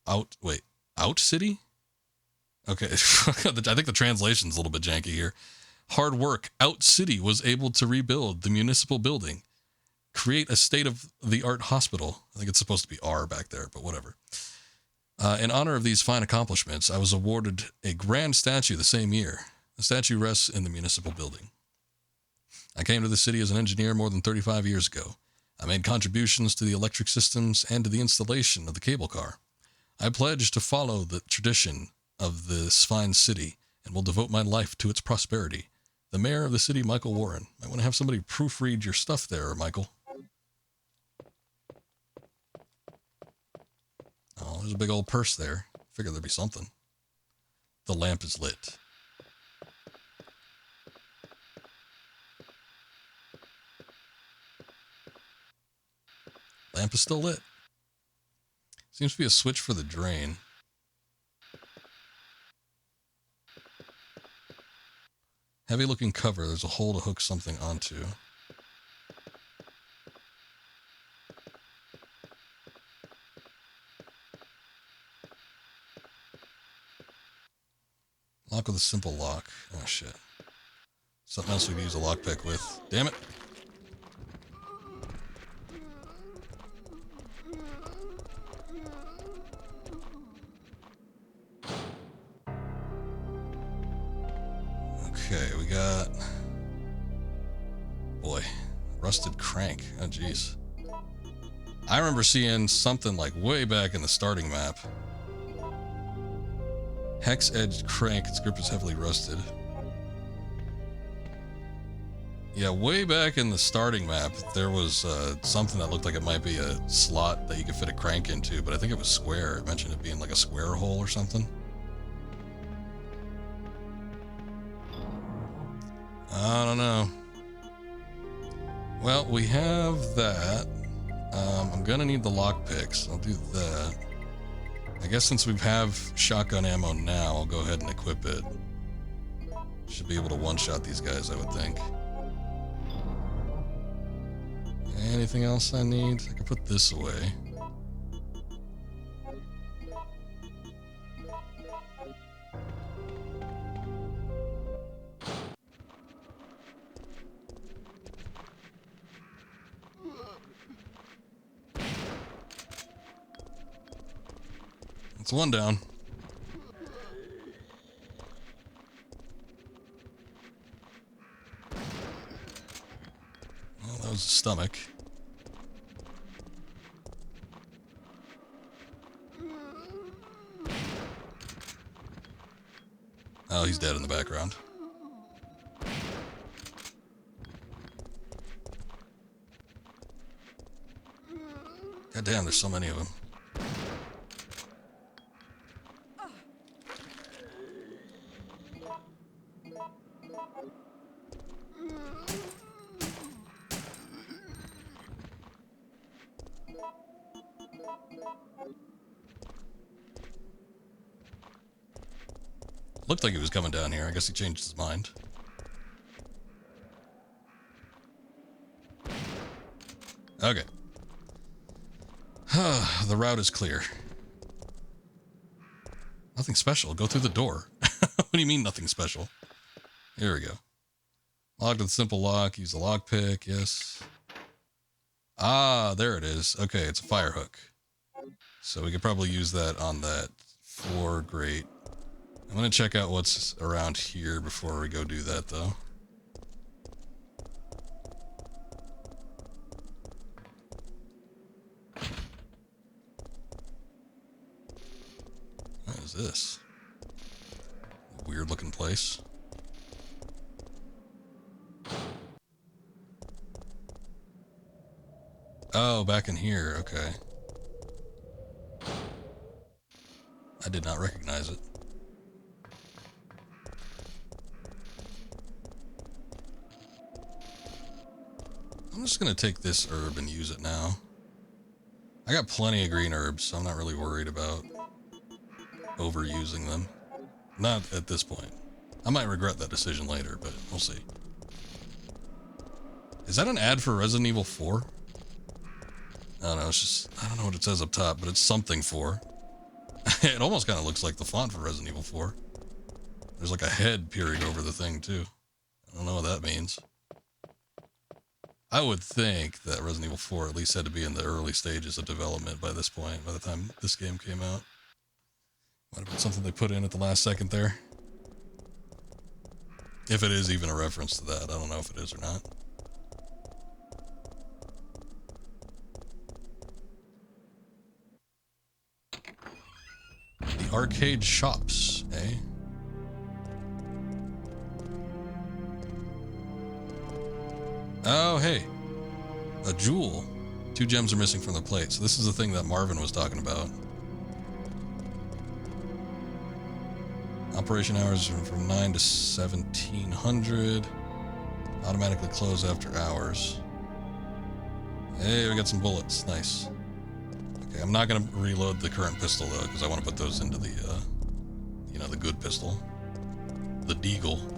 Out City? Okay, I think the translation's a little bit janky here. Hard work, Out City was able to rebuild the municipal building, create a state-of-the-art hospital. I think it's supposed to be R back there, but whatever. In honor of these fine accomplishments, I was awarded a grand statue the same year. The statue rests in the municipal building. I came to the city as an engineer more than 35 years ago. I made contributions to the electric systems and to the installation of the cable car. I pledge to follow the tradition of this fine city and will devote my life to its prosperity. The mayor of the city, Michael Warren. Might want to have somebody proofread your stuff there, Michael. Oh, there's a big old purse there. Figured there'd be something. The lamp is lit. Lamp is still lit. Seems to be a switch for the drain. Heavy looking cover. There's a hole to hook something onto. Lock with a simple lock. Oh shit. Something else we could use a lockpick with. Damn it. Okay, we got... Boy. Rusted crank. Oh, jeez. I remember seeing something like way back in the starting map. Hex-edged crank. Its grip is heavily rusted. Yeah, way back in the starting map, there was something that looked like it might be a slot that you could fit a crank into, but I think it was square. It mentioned it being like a square hole or something. I don't know. Well, we have that. I'm gonna need the lockpicks. I'll do that. I guess since we have shotgun ammo now, I'll go ahead and equip it. Should be able to one-shot these guys, I would think. Anything else I need? I can put this away. That's one down. Well, that was his stomach. Oh, he's dead in the background. God damn, there's so many of them. Looked like he was coming down here. I guess he changed his mind. Okay. The route is clear. Nothing special. Go through the door. What do you mean nothing special? Here we go. Locked with simple lock. Use the lockpick. Yes. Ah, there it is. Okay, it's a fire hook. So we could probably use that on that floor grate. I'm going to check out what's around here before we go do that, though. What is this? Weird looking place. Oh, back in here. Okay. I did not recognize it. I'm just going to take this herb and use it now. I got plenty of green herbs, so I'm not really worried about overusing them. Not at this point. I might regret that decision later, but we'll see. Is that an ad for Resident Evil 4? I don't know, it's just, I don't know what it says up top, but it's something 4. It almost kind of looks like the font for Resident Evil 4. There's like a head peering over the thing, too. I don't know what that means. I would think that Resident Evil 4 at least had to be in the early stages of development by this point, by the time this game came out. Might have been something they put in at the last second there. If it is even a reference to that, I don't know if it is or not. The arcade shops, eh? Oh, hey. A jewel. 2 gems are missing from the plate. So this is the thing that Marvin was talking about. Operation hours are from 9 to 1700. Automatically close after hours. Hey, we got some bullets. Nice. Okay, I'm not going to reload the current pistol, though, because I want to put those into the, you know, the good pistol. The Deagle.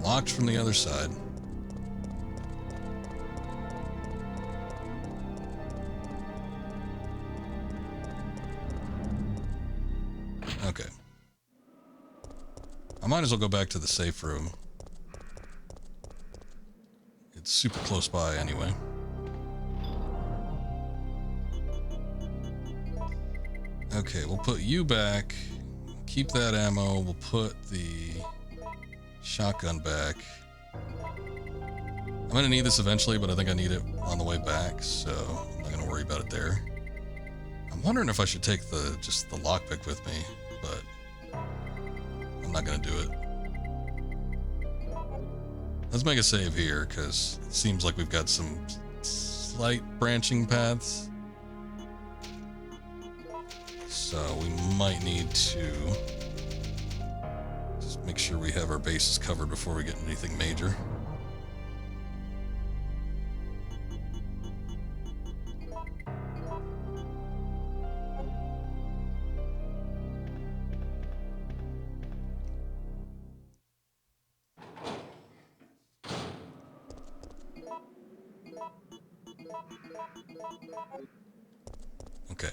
Locked from the other side. Okay. I might as well go back to the safe room. It's super close by anyway. Okay, we'll put you back. Keep that ammo. We'll put the shotgun back. I'm gonna need this eventually, but I think I need it on the way back, so I'm not gonna worry about it there. I'm wondering if I should take just the lockpick with me, but I'm not gonna do it. Let's make a save here, because it seems like we've got some slight branching paths. So we might need to just make sure we have our bases covered before we get anything major. Okay.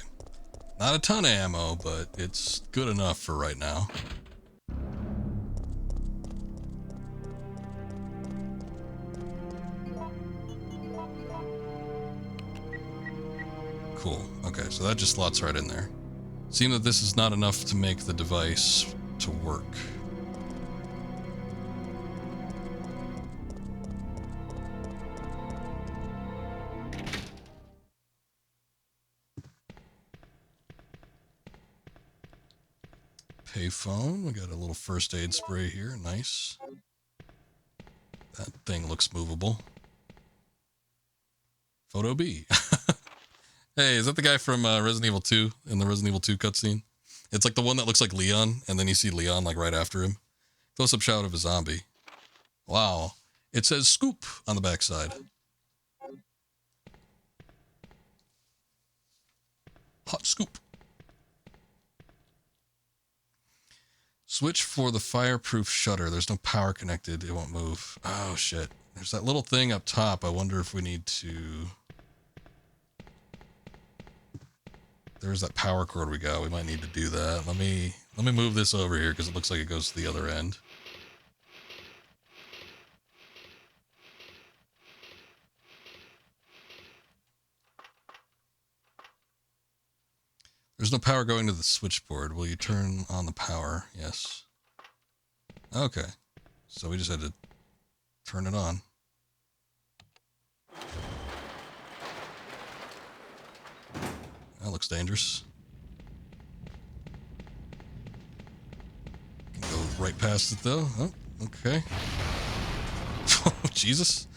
Not a ton of ammo, but it's good enough for right now. Cool. Okay, so that just slots right in there. Seems that this is not enough to make the device to work. Payphone. We got a little first aid spray here. Nice. That thing looks movable. Photo B. Hey, is that the guy from Resident Evil 2 in the Resident Evil 2 cutscene? It's like the one that looks like Leon, and then you see Leon like right after him. Close-up shot of a zombie. Wow. It says scoop on the backside. Hot scoop. Switch for the fireproof shutter. There's no power connected. It won't move. Oh, shit. There's that little thing up top. I wonder if we need to... There's that power cord we got. We might need to do that. Let me move this over here because it looks like it goes to the other end. There's no power going to the switchboard. Will you turn on the power? Yes. Okay. So we just had to turn it on. That looks dangerous. Can go right past it though. Oh, okay. Oh, Jesus.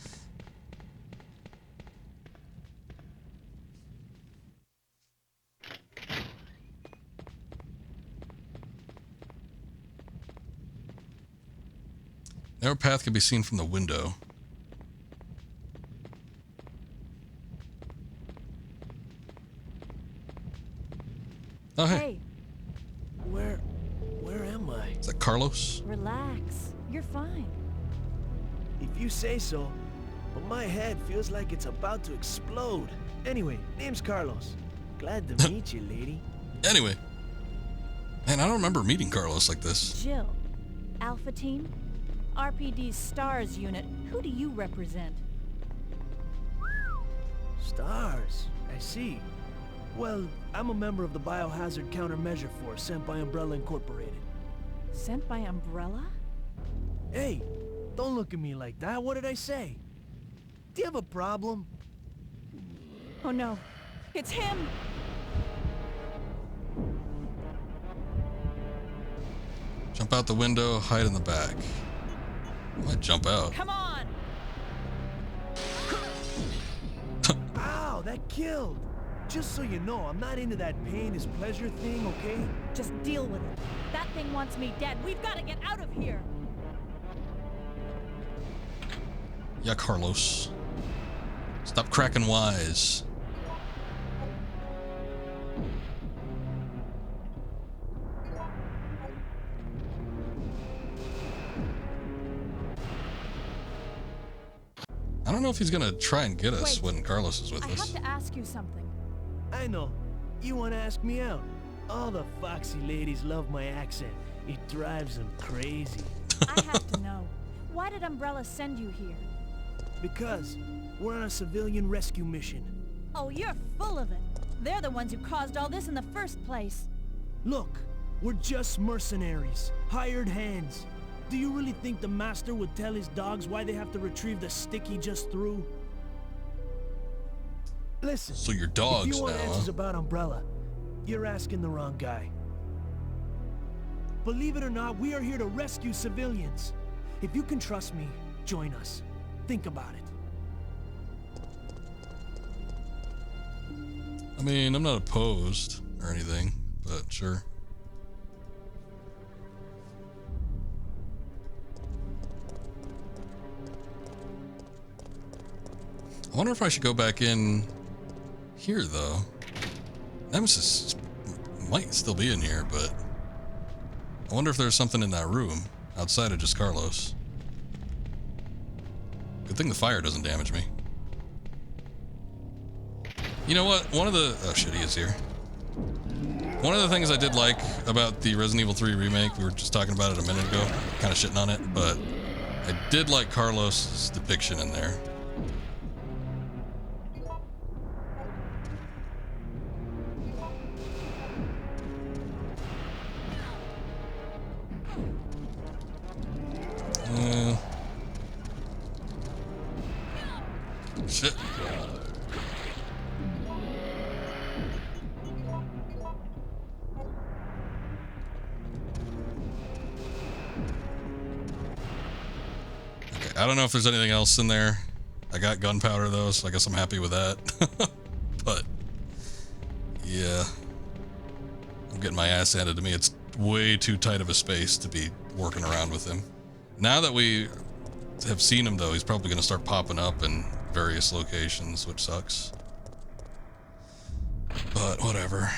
Narrow path can be seen from the window. Oh, hey. Hey. Where am I? Is that Carlos? Relax. You're fine. If you say so, but my head feels like it's about to explode. Anyway, name's Carlos. Glad to meet you, lady. Anyway. Man, I don't remember meeting Carlos like this. Jill. Alpha Team? RPD's STARS unit. Who do you represent? Stars. I see. Well, I'm a member of the Biohazard Countermeasure Force sent by Umbrella Incorporated. Sent by Umbrella? Hey, don't look at me like that. What did I say? Do you have a problem? Oh no. It's him! Jump out the window, hide in the back. I might jump out. Come on! Ow, that killed! Just so you know, I'm not into that pain is pleasure thing, okay? Just deal with it. That thing wants me dead. We've got to get out of here! Yeah, Carlos. Stop cracking wise. I don't know if he's gonna try and get us when Carlos is with I us. have to ask you something. I know. You want to ask me out? All the foxy ladies love my accent. It drives them crazy. I have to know. Why did Umbrella send you here? Because we're on a civilian rescue mission. Oh, you're full of it. They're the ones who caused all this in the first place. Look, we're just mercenaries, hired hands. Do you really think the master would tell his dogs why they have to retrieve the stick he just threw? Listen, So you're dogs if you want now, answers huh? about Umbrella, you're asking the wrong guy. Believe it or not, we are here to rescue civilians. If you can trust me, join us. Think about it. I mean, I'm not opposed or anything, but sure. I wonder if I should go back in here, though. Nemesis might still be in here, but I wonder if there's something in that room outside of just Carlos. Good thing the fire doesn't damage me. You know what? One of the... Oh shit, he is here. One of the things I did like about the Resident Evil 3 remake, we were just talking about it a minute ago, kind of shitting on it, but I did like Carlos' depiction in there. I don't know if there's anything else in there. I got gunpowder though, so I guess I'm happy with that. But yeah, I'm getting my ass handed to me. It's way too tight of a space to be working around with him. Now that we have seen him though, he's probably going to start popping up in various locations, which sucks. But whatever.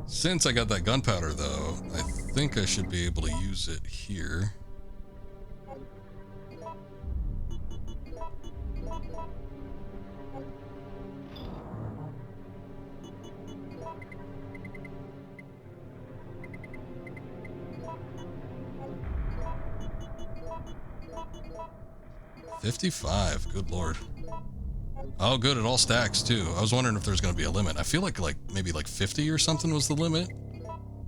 Since I got that gunpowder though, I think I should be able to use it here. $55, good lord. Oh, good, it all stacks too. I was wondering if there's going to be a limit. I feel like maybe like 50 or something was the limit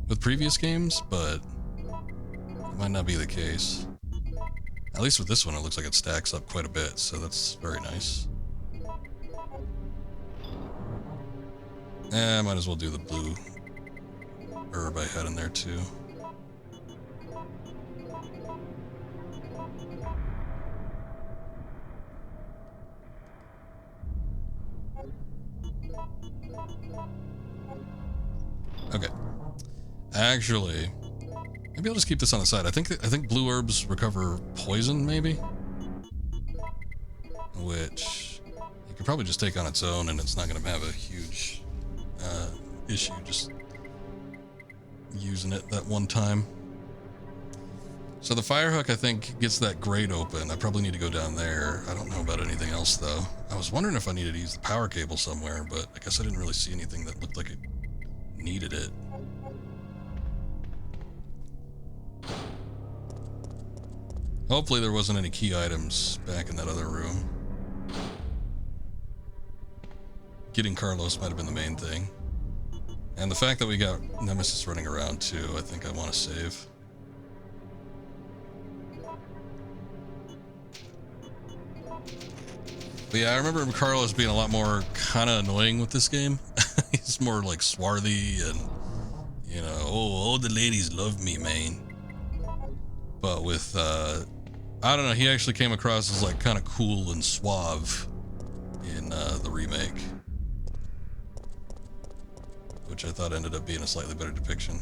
with previous games, but it might not be the case. At least with this one, it looks like it stacks up quite a bit, so that's very nice. I might as well do the blue herb I had in there too. Okay. Actually, maybe I'll just keep this on the side. I think blue herbs recover poison, maybe? Which you could probably just take on its own and it's not going to have a huge issue just using it that one time. So the fire hook, I think, gets that grate open. I probably need to go down there. I don't know about anything else, though. I was wondering if I needed to use the power cable somewhere, but I guess I didn't really see anything that looked like it needed it. Hopefully there wasn't any key items back in that other room. Getting Carlos might have been the main thing. And the fact that we got Nemesis running around too, I think I want to save. But yeah, I remember Carlos being a lot more kind of annoying with this game. He's more like swarthy and, you know, oh, all the ladies love me, man. But with, I don't know, he actually came across as like kind of cool and suave in the remake. Which I thought ended up being a slightly better depiction.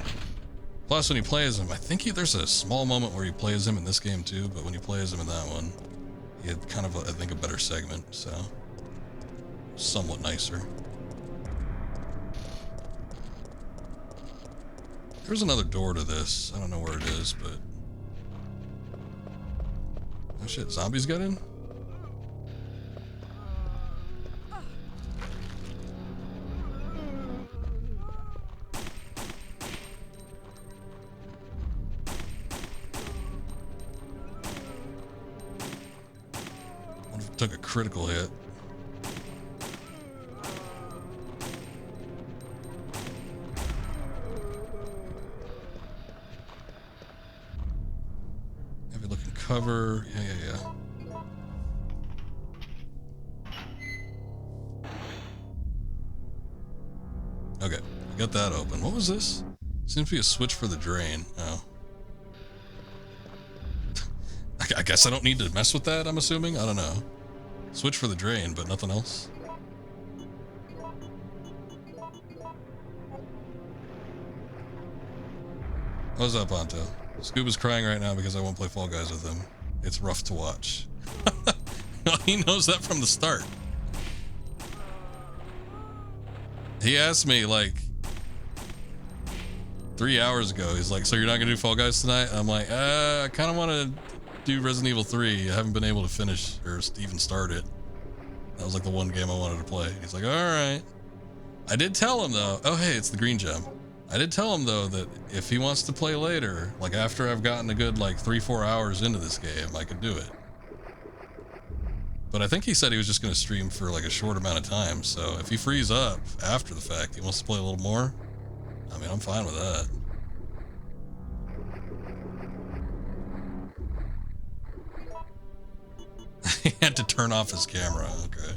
Plus, when you play as him, I think there's a small moment where you play as him in this game too, but when you play as him in that one, he had kind of, I think, a better segment, so somewhat nicer. There's another door to this. I don't know where it is, but... Oh shit, zombies got in? Took a critical hit. Heavy looking cover. Yeah. Okay, we got that open. What was this? Seems to be a switch for the drain. Oh. I guess I don't need to mess with that, I'm assuming? I don't know. Switch for the drain, but nothing else. What's up, Anto? Scuba's crying right now because I won't play Fall Guys with him. It's rough to watch. He knows that from the start. He asked me like 3 hours ago. He's like, so you're not gonna do Fall Guys tonight? I'm like, I kind of want to do Resident Evil 3. I haven't been able to finish or even start it. That was like the one game I wanted to play. He's like, all right. I did tell him though. Oh, hey, it's the green gem. I did tell him though that if he wants to play later, like after I've gotten a good like 3-4 hours into this game, I could do it. But I think he said he was just going to stream for like a short amount of time. So if he frees up after the fact, he wants to play a little more. I mean, I'm fine with that. He had to turn off his camera. Okay.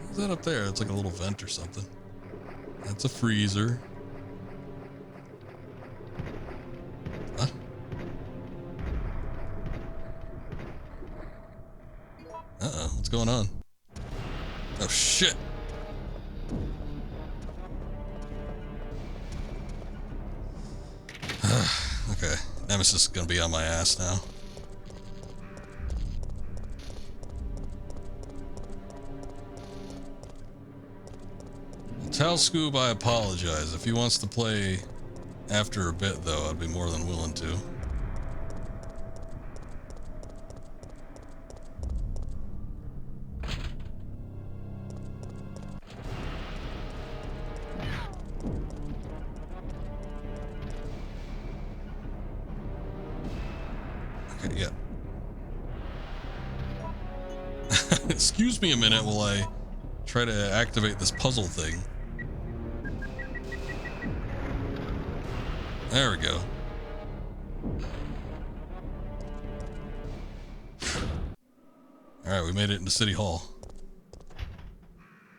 What's that up there? It's like a little vent or something. That's a freezer. Huh? Uh-oh, what's going on? Oh, shit. Okay, Nemesis is gonna be on my ass now. Tell Scoob I apologize. If he wants to play after a bit, though, I'd be more than willing to. Okay, yeah. Excuse me a minute while I try to activate this puzzle thing. There we go. Alright, we made it into City Hall.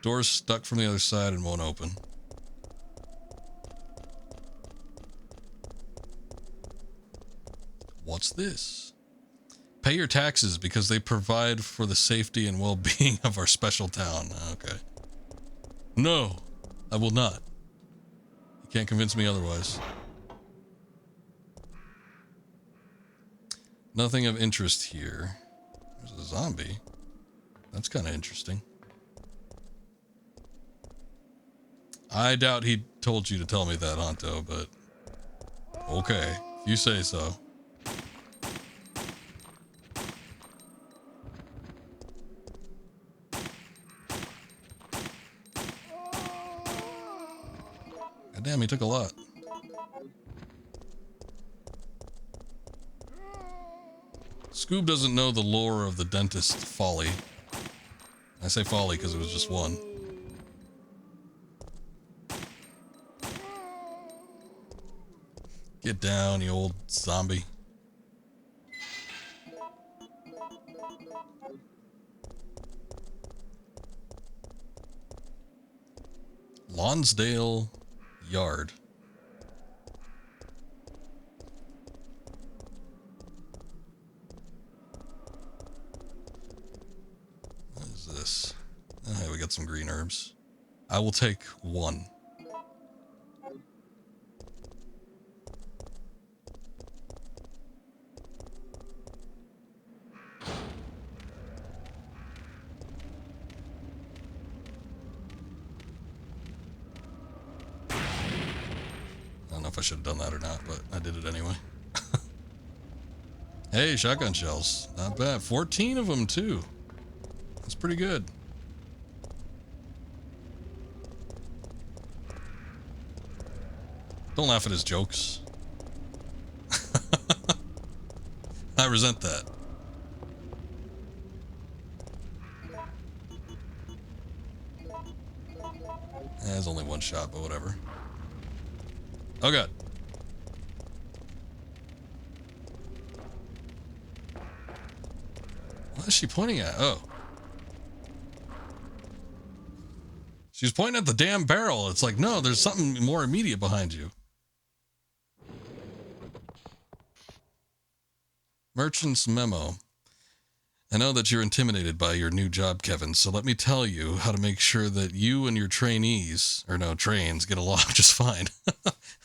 Door's stuck from the other side and won't open. What's this? Pay your taxes because they provide for the safety and well-being of our special town. Okay. No, I will not. You can't convince me otherwise. Nothing of interest here. There's a zombie. That's kind of interesting. I doubt he told you to tell me that, Honto, but okay, if you say so. God damn, he took a lot. Scoob doesn't know the lore of the dentist folly. I say folly because it was just one. Get down, you old zombie. Lonsdale Yard. What is this? Oh, we got some green herbs. I will take one. I don't know if I should have done that or not, but I did it anyway. Hey, shotgun shells. Not bad. 14 of them, too. That's pretty good. Don't laugh at his jokes. I resent that. There's only one shot, but whatever. Oh god. What is she pointing at? Oh. She's pointing at the damn barrel. It's like, no, there's something more immediate behind you. Merchant's memo. I know that you're intimidated by your new job, Kevin, so let me tell you how to make sure that you and your trainees, or no, trains, get along just fine.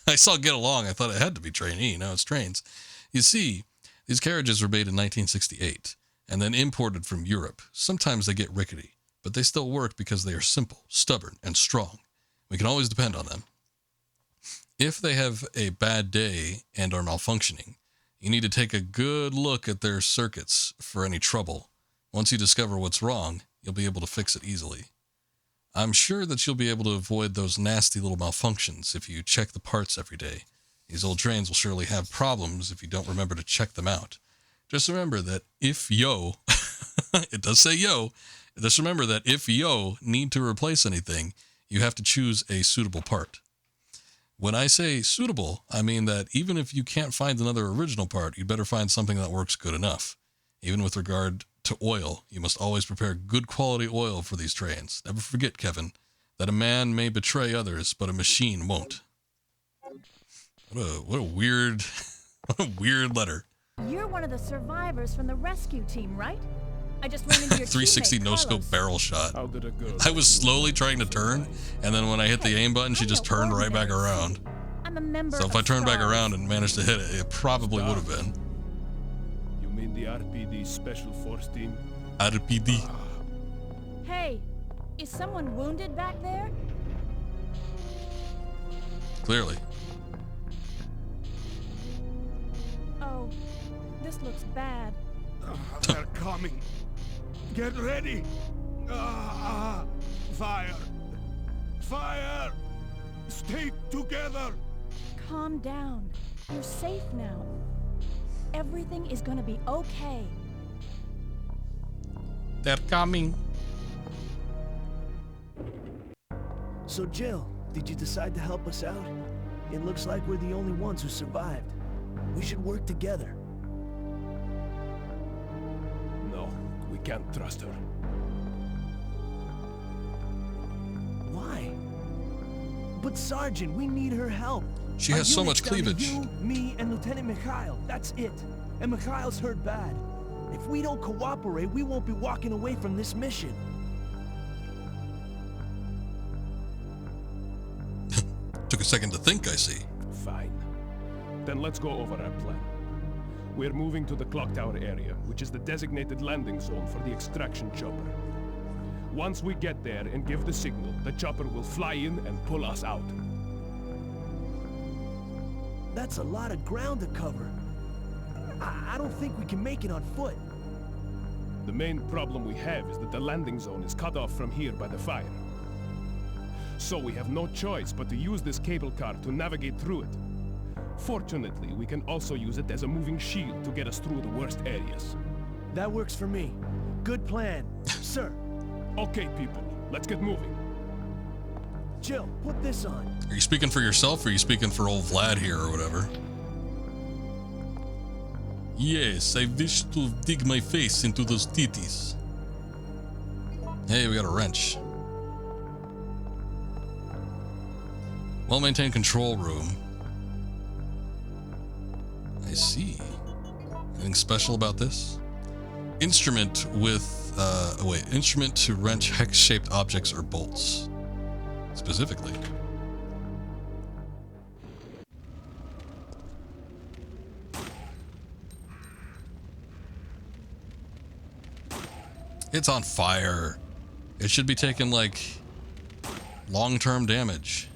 I saw get along. I thought it had to be trainee. No, it's trains. You see, these carriages were made in 1968 and then imported from Europe. Sometimes they get rickety, but they still work because they are simple, stubborn, and strong. We can always depend on them. If they have a bad day and are malfunctioning, you need to take a good look at their circuits for any trouble. Once you discover what's wrong, you'll be able to fix it easily. I'm sure that you'll be able to avoid those nasty little malfunctions if you check the parts every day. These old trains will surely have problems if you don't remember to check them out. Just remember that if yo, it does say yo, just remember that if yo need to replace anything, you have to choose a suitable part. When I say suitable, I mean that even if you can't find another original part, you'd better find something that works good enough. Even with regard to oil, you must always prepare good quality oil for these trains. Never forget, Kevin, that a man may betray others, but a machine won't. What a weird, what a weird letter. You're one of the survivors from the rescue team, right? I just ran into your 360 teammate, no scope Carlos. barrel shot. How did it go? I was slowly trying to turn, and then when I hit the aim button, she just turned right back around. I'm a member So if I of turned back STARS. around and managed to hit it, it probably would have been. You mean the RPD Special Force Team? RPD. Hey, is someone wounded back there? Clearly. Oh, this looks bad. They're coming. Get ready. Fire. Fire. Stay together. Calm down. You're safe now. Everything is gonna be okay. They're coming. So Jill, did you decide to help us out? It looks like we're the only ones who survived. We should work together. No, we can't trust her. Why? But Sergeant, we need her help. She Our has so unit's much down to cleavage. You, me, and Lieutenant Mikhail. That's it. And Mikhail's hurt bad. If we don't cooperate, we won't be walking away from this mission. Took a second to think, I see. Fine. Then let's go over our plan. We're moving to the clock tower area, which is the designated landing zone for the extraction chopper. Once we get there and give the signal, the chopper will fly in and pull us out. That's a lot of ground to cover. I don't think we can make it on foot. The main problem we have is that the landing zone is cut off from here by the fire. So we have no choice but to use this cable car to navigate through it. Fortunately, we can also use it as a moving shield to get us through the worst areas. That works for me. Good plan. Sir. Okay, people, let's get moving. Jill, put this on. Are you speaking for yourself, or are you speaking for old Vlad here, or whatever? Yes, I wish to dig my face into those titties. Hey, we got a wrench. Well-maintained control room. I see. Anything special about this? Instrument with, instrument to wrench hex-shaped objects or bolts. Specifically. It's on fire. It should be taking, like, long-term damage.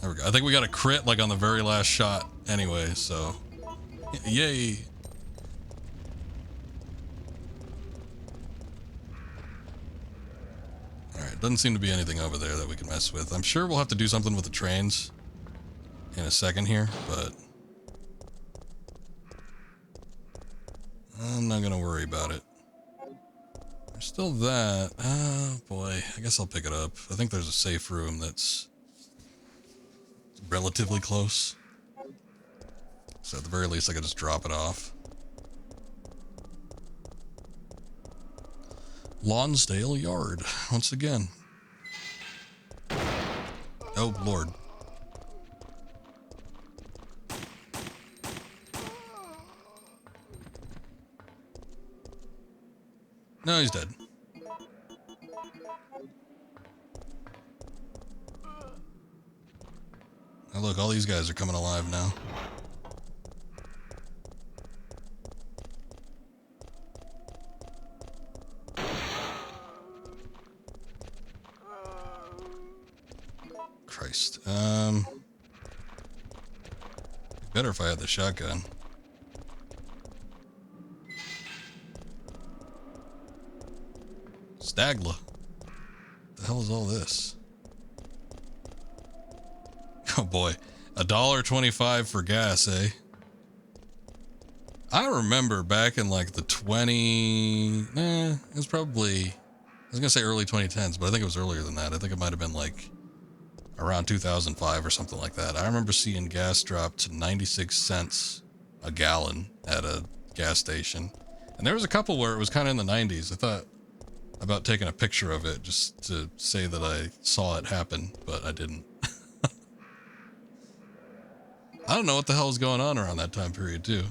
There we go. I think we got a crit, like, on the very last shot anyway, so... Yay! Alright, doesn't seem to be anything over there that we can mess with. I'm sure we'll have to do something with the trains in a second here, but... I'm not gonna worry about it. There's still that. Oh boy, I guess I'll pick it up. I think there's a safe room that's relatively close. So at the very least I could just drop it off. Lonsdale Yard, once again. Oh Lord. No, he's dead. Oh, look, all these guys are coming alive now. Christ. Better if I had the shotgun. Stagla. The hell is all this? Oh boy, $1.25 for gas, eh? I remember back in like the it was probably I was gonna say early 2010s, but I think it was earlier than that. I think it might have been like around 2005 or something like that. I remember seeing gas drop to 96 cents a gallon at a gas station. And there was a couple where it was kind of in the 90s. I thought about taking a picture of it just to say that I saw it happen, but I didn't. I don't know what the hell was going on around that time period too.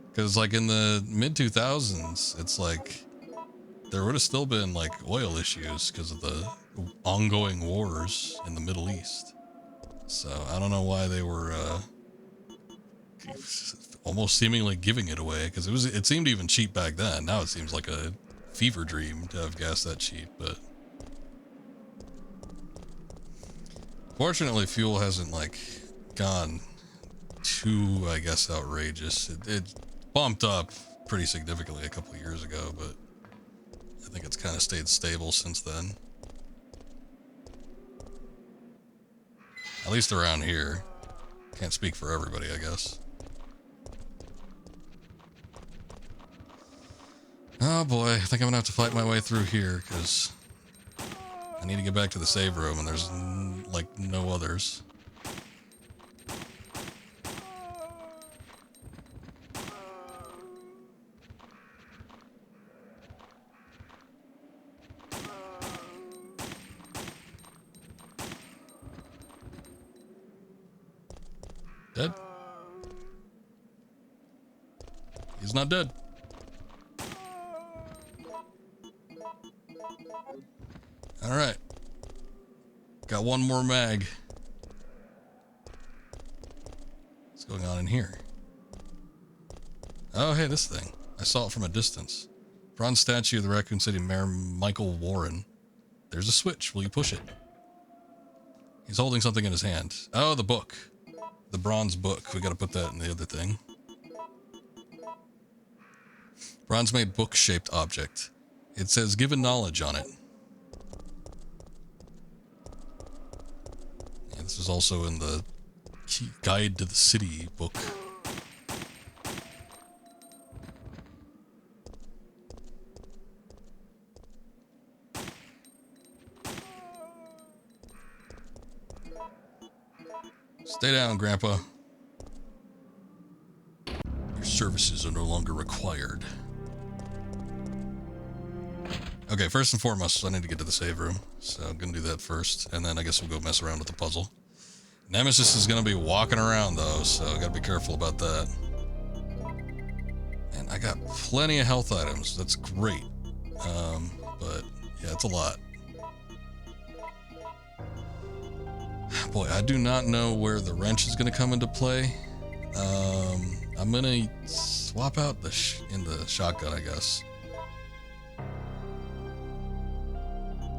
Because like in the mid 2000s, it's like there would have still been like oil issues because of the ongoing wars in the Middle East. So I don't know why they were almost seemingly giving it away, because it seemed even cheap back then. Now it seems like a fever dream to have gas that cheap, but fortunately fuel hasn't like gone too, I guess, outrageous. It bumped up pretty significantly a couple of years ago, but I think it's kind of stayed stable since then. At least around here. Can't speak for everybody, I guess. Oh boy, I think I'm gonna have to fight my way through here, because I need to get back to the save room, and there's like no others. Dead? He's not dead. Alright. Got one more mag. What's going on in here? Oh, hey, this thing. I saw it from a distance. Bronze statue of the Raccoon City Mayor Michael Warren. There's a switch. Will you push it? He's holding something in his hand. Oh, the book. The bronze book. We gotta put that in the other thing. Bronze-made book-shaped object. It says given knowledge on it. And this is also in the Guide to the City book. Stay down, Grandpa. Your services are no longer required. Okay, first and foremost, I need to get to the save room. So I'm gonna do that first, and then I guess we'll go mess around with the puzzle. Nemesis is gonna be walking around though, so I gotta be careful about that. And I got plenty of health items. That's great. But yeah, it's a lot. Boy, I do not know where the wrench is going to come into play. I'm going to swap out in the shotgun, I guess.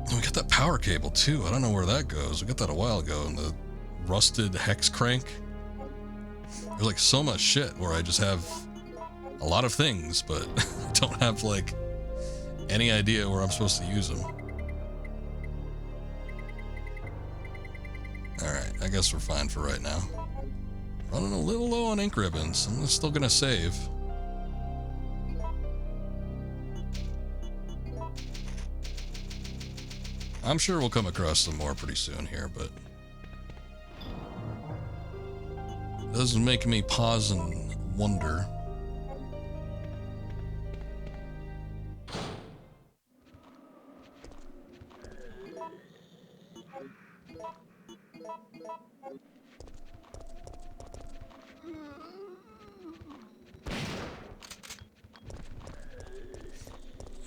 And we got that power cable too. I don't know where that goes. We got that a while ago in the rusted hex crank. There's like so much shit where I just have a lot of things, but I don't have like any idea where I'm supposed to use them. Alright, I guess we're fine for right now. Running a little low on ink ribbons. I'm still gonna save. I'm sure we'll come across some more pretty soon here, but it does make me pause and wonder.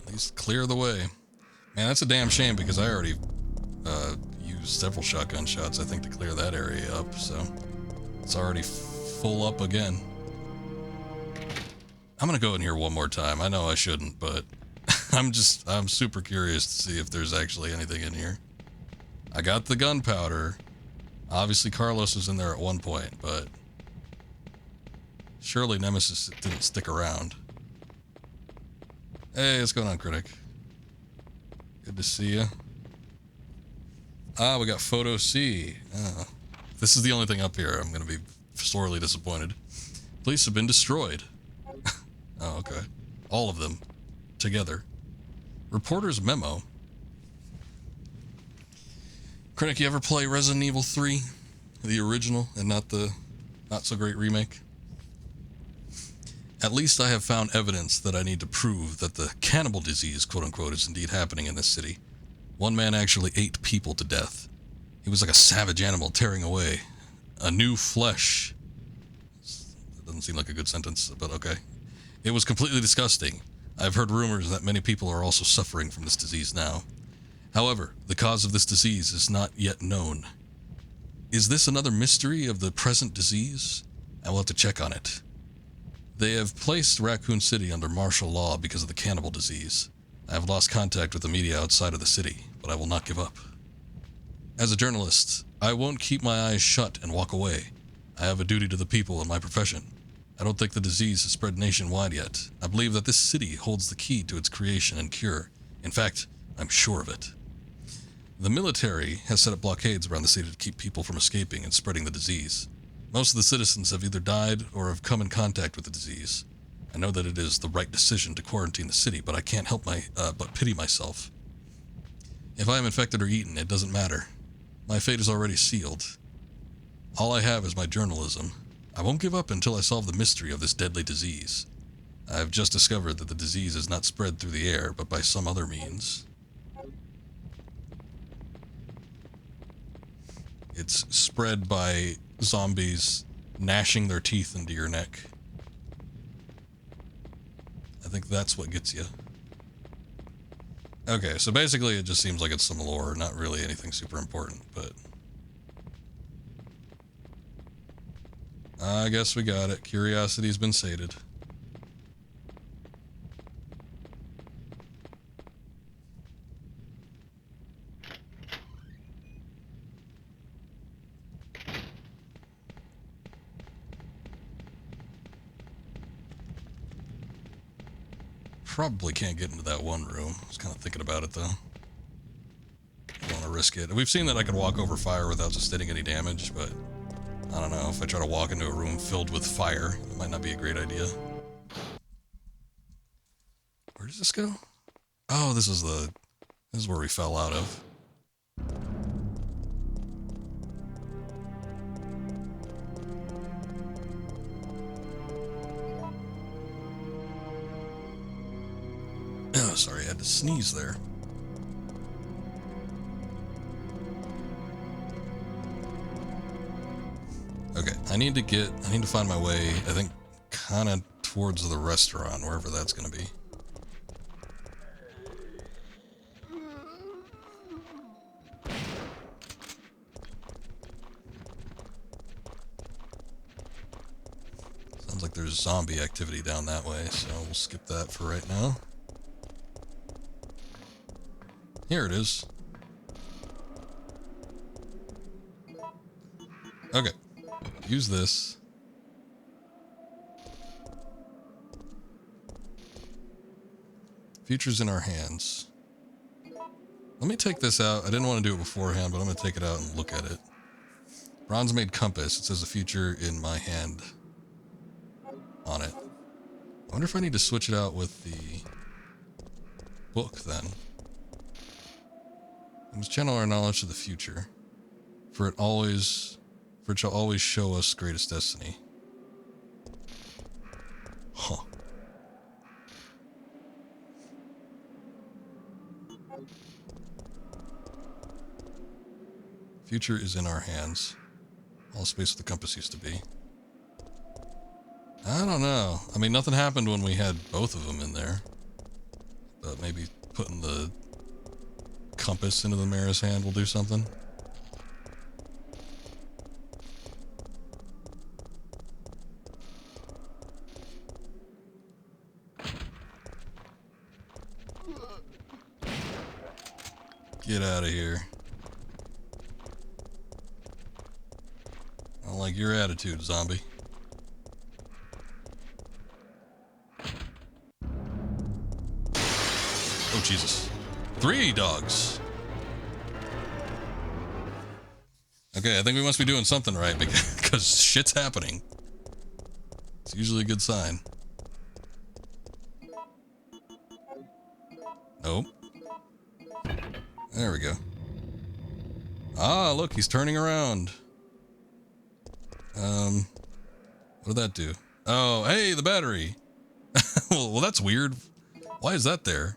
At least clear the way. Man, that's a damn shame because I already used several shotgun shots, I think, to clear that area up, so it's already full up again. I'm gonna go in here one more time. I know I shouldn't, but I'm super curious to see if there's actually anything in here. I got the gunpowder. Obviously Carlos was in there at one point, but surely Nemesis didn't stick around. Hey, what's going on, Critic? Good to see you. Ah, we got Photo C. Oh, this is the only thing up here. I'm going to be sorely disappointed. Police have been destroyed. Oh, okay. All of them. Together. Reporter's memo. Krennic, you ever play Resident Evil 3? The original and not the not-so-great remake? At least I have found evidence that I need to prove that the cannibal disease, quote-unquote, is indeed happening in this city. One man actually ate people to death. He was like a savage animal tearing away. A new flesh. That doesn't seem like a good sentence, but okay. It was completely disgusting. I've heard rumors that many people are also suffering from this disease now. However, the cause of this disease is not yet known. Is this another mystery of the present disease? I will have to check on it. They have placed Raccoon City under martial law because of the cannibal disease. I have lost contact with the media outside of the city, but I will not give up. As a journalist, I won't keep my eyes shut and walk away. I have a duty to the people in my profession. I don't think the disease has spread nationwide yet. I believe that this city holds the key to its creation and cure. In fact, I'm sure of it. The military has set up blockades around the city to keep people from escaping and spreading the disease. Most of the citizens have either died or have come in contact with the disease. I know that it is the right decision to quarantine the city, but I can't help but pity myself. If I am infected or eaten, it doesn't matter. My fate is already sealed. All I have is my journalism. I won't give up until I solve the mystery of this deadly disease. I have just discovered that the disease is not spread through the air, but by some other means. It's spread by zombies gnashing their teeth into your neck. I think that's what gets you. Okay, so basically it just seems like it's some lore, not really anything super important, but... I guess we got it. Curiosity's been sated. Probably can't get into that one room. I was kind of thinking about it, though. Don't want to risk it. We've seen that I can walk over fire without sustaining any damage, but I don't know. If I try to walk into a room filled with fire, it might not be a great idea. Where does this go? Oh, this is where we fell out of. Oh, sorry, I had to sneeze there. Okay, I need to find my way, I think, kind of towards the restaurant, wherever that's going to be. Sounds like there's zombie activity down that way, so we'll skip that for right now. Here it is. Okay. Use this. Future's in our hands. Let me take this out. I didn't want to do it beforehand, but I'm going to take it out and look at it. Bronze-made compass. It says the future in my hand on it. I wonder if I need to switch it out with the book then. We must channel our knowledge to the future, for it shall always show us greatest destiny. Huh. Future is in our hands. All space with the compass used to be. I don't know. I mean, nothing happened when we had both of them in there. But maybe putting the compass into the mayor's hand will do something. Get out of here. I don't like your attitude, zombie. Oh, Jesus. 3 dogs. Okay, I think we must be doing something right because shit's happening. It's usually a good sign. Nope. There we go. Ah, look, he's turning around. What did that do? Oh, hey, the battery. Well, that's weird. Why is that there?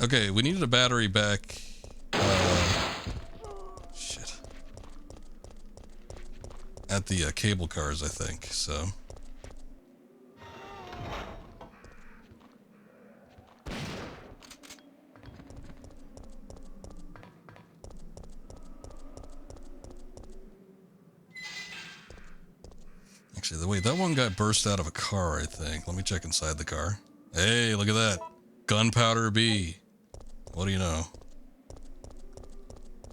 Okay, we needed a battery back. Shit. At the cable cars, I think, so. Actually, wait, that one guy burst out of a car, I think. Let me check inside the car. Hey, look at that. Gunpowder B. What do you know?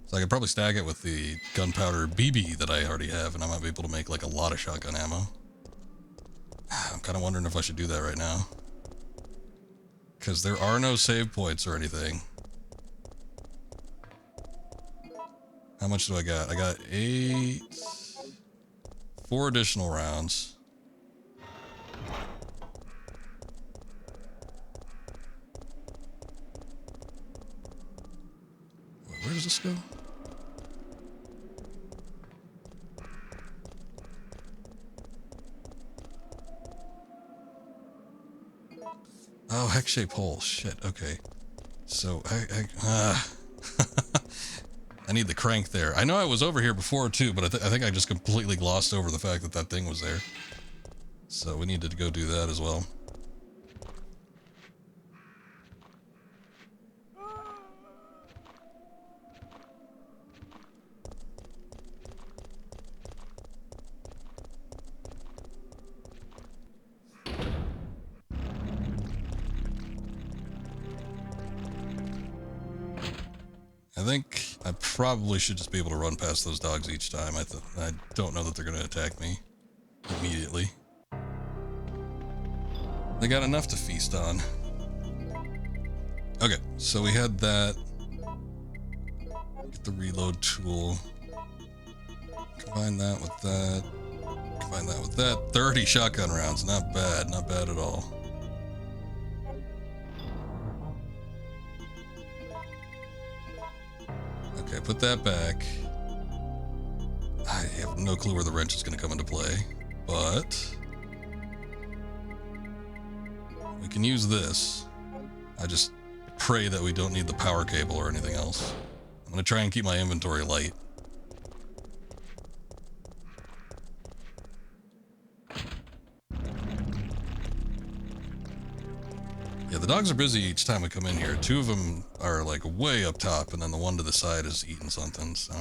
So I could probably stack it with the gunpowder BB that I already have, and I might be able to make like a lot of shotgun ammo. I'm kind of wondering if I should do that right now. Because there are no save points or anything. How much do I got? I got 4 additional rounds. Wait, where does this go? Oh, hex-shaped hole. Shit, okay. So, I need the crank there. I know I was over here before too, but I think I just completely glossed over the fact that that thing was there. So we needed to go do that as well. I think I probably should just be able to run past those dogs each time. I don't know that they're going to attack me immediately. They got enough to feast on. Okay, so we had that. Get the reload tool. Combine that with that. Combine that with that. 30 shotgun rounds. Not bad. Not bad at all. Okay, put that back. I have no clue where the wrench is going to come into play, but we can use this. I just pray that we don't need the power cable or anything else. I'm going to try and keep my inventory light. Yeah, the dogs are busy each time we come in here. 2 of them are like way up top, and then the one to the side is eating something, so.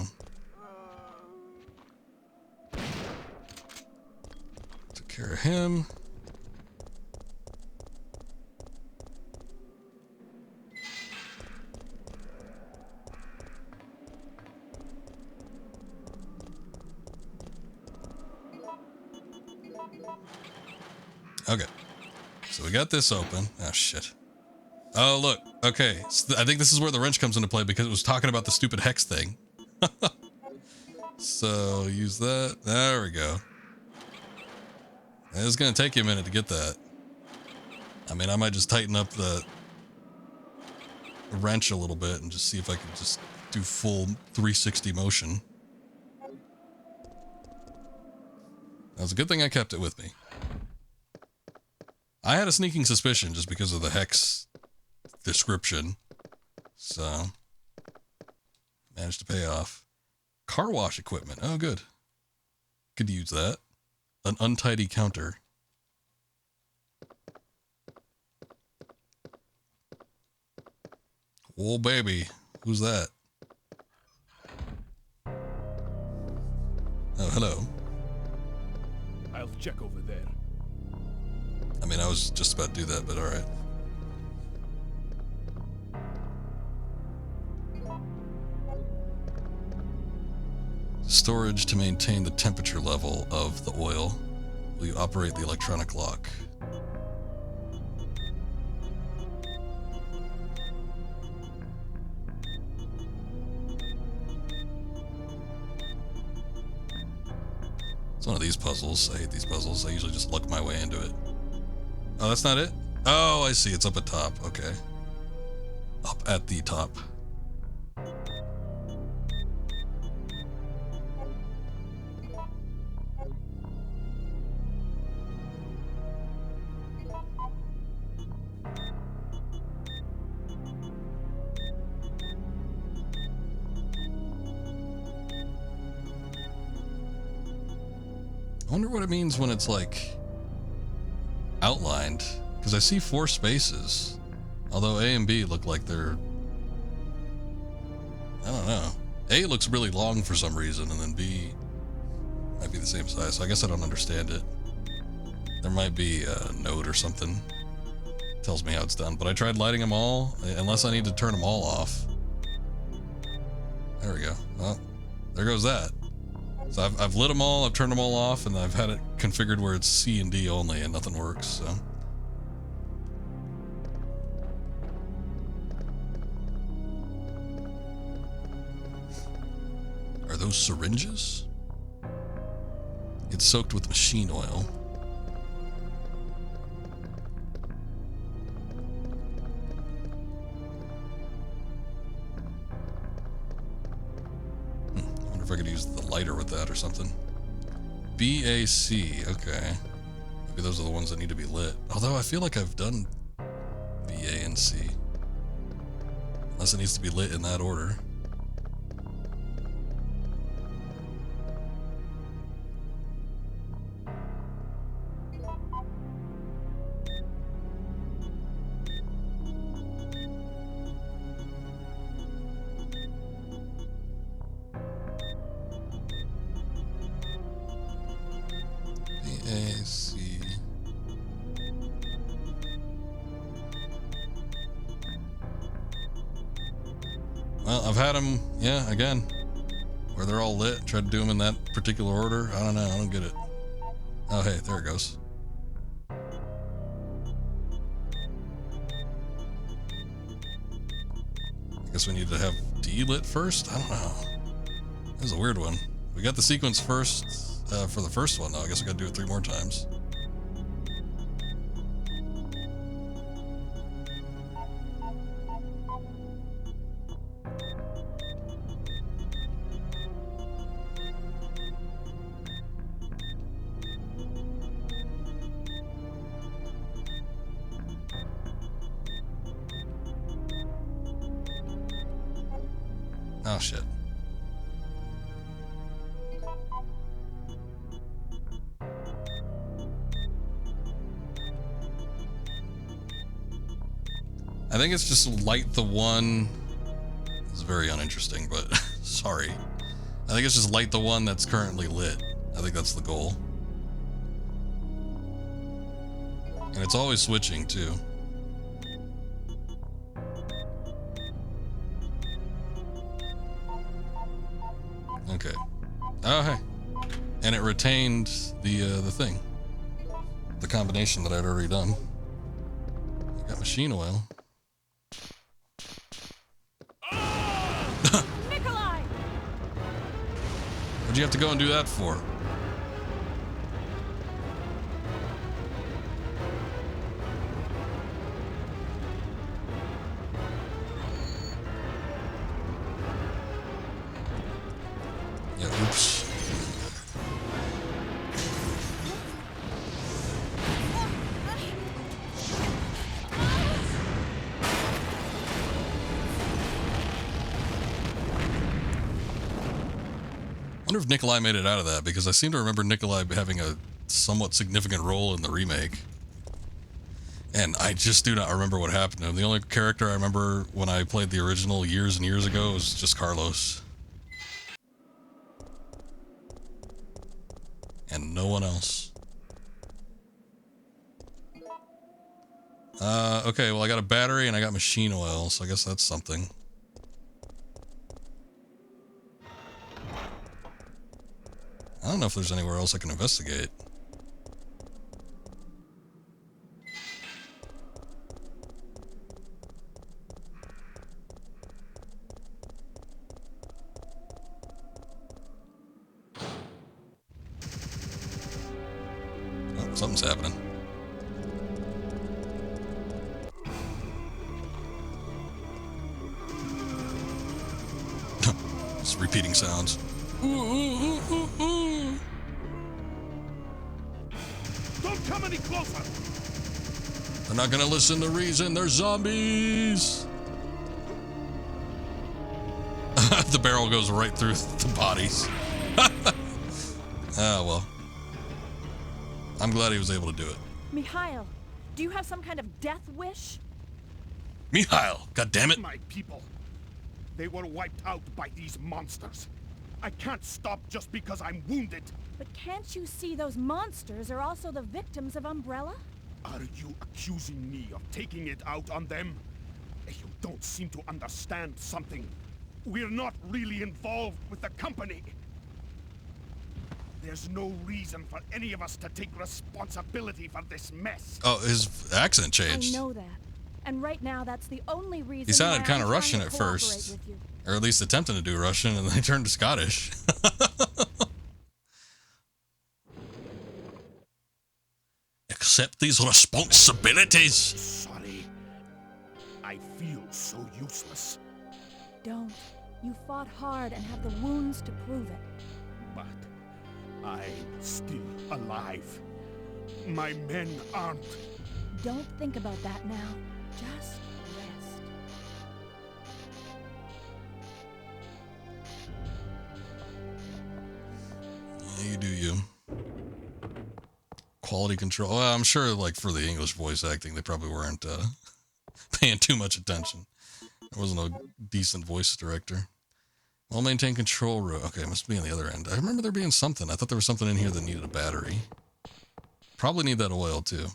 Took care of him. Okay. So we got this open. Oh, shit. Oh, look. Okay. So I think this is where the wrench comes into play because it was talking about the stupid hex thing. So use that. There we go. It's going to take you a minute to get that. I mean, I might just tighten up the wrench a little bit and just see if I can just do full 360 motion. That was a good thing I kept it with me. I had a sneaking suspicion just because of the hex description. So, managed to pay off. Car wash equipment. Oh, good. Could use that. An untidy counter. Oh, baby. Who's that? Oh, hello. I'll check over there. I mean, I was just about to do that, but alright. Storage to maintain the temperature level of the oil. Will you operate the electronic lock? It's one of these puzzles. I hate these puzzles. I usually just luck my way into it. Oh, that's not it? Oh, I see. It's up at top. Okay. Up at the top. I wonder what it means when it's like outlined, because I see 4 spaces, although A and B look like they're, I don't know. A looks really long for some reason, and then B might be the same size, so I guess I don't understand it. There might be a note or something tells me how it's done, but I tried lighting them all, unless I need to turn them all off. There we go. Well, there goes that. So I've lit them all, I've turned them all off, and I've had it configured where it's C and D only, and nothing works, so. Are those syringes? It's soaked with machine oil. I wonder if I could use the lighter with that or something. BAC, okay. Maybe those are the ones that need to be lit. Although I feel like I've done BA and C. Unless it needs to be lit in that order. Well, I've had them, yeah, again, where they're all lit. Tried to do them in that particular order. I don't know, I don't get it. Oh, hey, there it goes. I guess we need to have D lit first? I don't know. This is a weird one. We got the sequence first, for the first one, though. I guess we gotta do it 3 more times. Oh, shit. I think it's just light the one. This is very uninteresting, but sorry. I think it's just light the one that's currently lit. I think that's the goal. And it's always switching, too. Okay. Oh, hey. And it retained the thing. The combination that I'd already done. I got machine oil. Nikolai! What'd you have to go and do that for? Yeah, oops. I wonder if Nikolai made it out of that, because I seem to remember Nikolai having a somewhat significant role in the remake. And I just do not remember what happened to him. The only character I remember when I played the original years and years ago was just Carlos. And no one else. Okay, well I got a battery and I got machine oil, so I guess that's something. I don't know if there's anywhere else I can investigate. Oh, something's happening. Just repeating sounds. Don't come any closer! They're not gonna listen to reason, they're zombies! The barrel goes right through the bodies. Ah, well. I'm glad he was able to do it. Mikhail, do you have some kind of death wish? Mikhail, God damn it! My people. They were wiped out by these monsters. I can't stop just because I'm wounded. But can't you see those monsters are also the victims of Umbrella? Are you accusing me of taking it out on them? You don't seem to understand something. We're not really involved with the company. There's no reason for any of us to take responsibility for this mess. Oh, his accent changed. I know that. And right now, that's the only reason He sounded kind of why I'm Russian trying at to cooperate first. with you. Or at least attempting to do Russian, and then he turned to Scottish. Accept these responsibilities. Sorry. I feel so useless. Don't. You fought hard and have the wounds to prove it. But I'm still alive. My men aren't. Don't think about that now. Just rest. Yeah, you do you. Quality control. Well, I'm sure, like, for the English voice acting, they probably weren't paying too much attention. There wasn't a decent voice director. Well, maintain control room. Okay, it must be on the other end. I remember there being something. I thought there was something in here that needed a battery. Probably need that oil, too.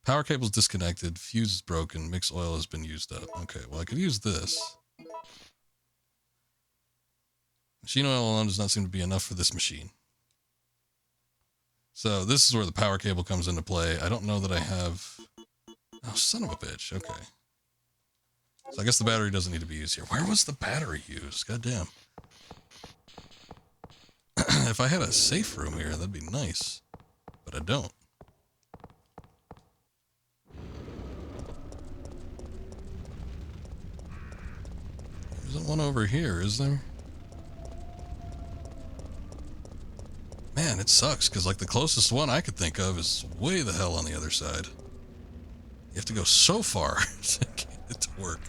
Power cable's disconnected. Fuse is broken. Mix oil has been used up. Okay, well, I could use this. Machine oil alone does not seem to be enough for this machine. So this is where the power cable comes into play. I don't know that I have... Oh, son of a bitch. Okay. So I guess the battery doesn't need to be used here. Where was the battery used? God damn. If I had a safe room here, that'd be nice. But I don't. There isn't one over here, is there? Man, it sucks, because, like, the closest one I could think of is way the hell on the other side. You have to go so far to get it to work.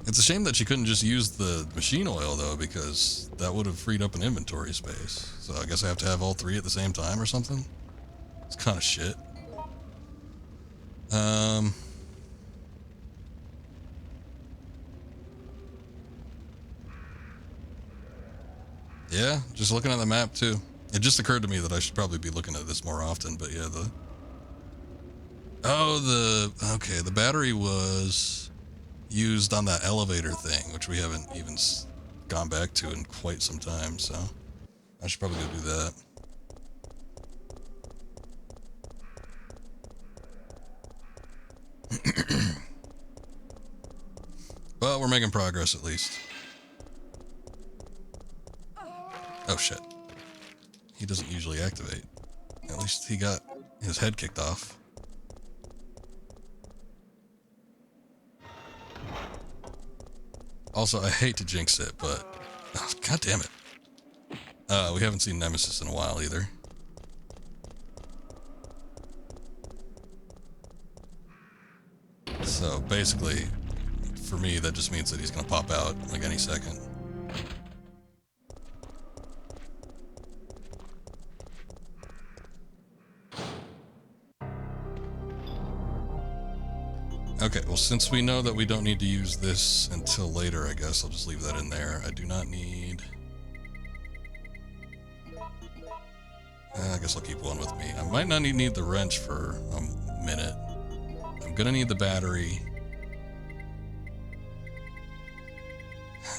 It's a shame that she couldn't just use the machine oil, though, because that would have freed up an inventory space. So I guess I have to have all three at the same time or something? It's kind of shit. Yeah, just looking at the map, too. It just occurred to me that I should probably be looking at this more often, but yeah, okay, the battery was used on that elevator thing, which we haven't even gone back to in quite some time, so I should probably go do that. Well, we're making progress at least. Oh shit. He doesn't usually activate. At least he got his head kicked off. Also, I hate to jinx it, but... Oh, God damn it. We haven't seen Nemesis in a while either. So, basically, for me, that just means that he's gonna pop out, like, any second. Okay, well, since we know that we don't need to use this until later, I guess I'll just leave that in there. I do not need... I guess I'll keep one with me. I might not need the wrench for a minute. I'm gonna need the battery.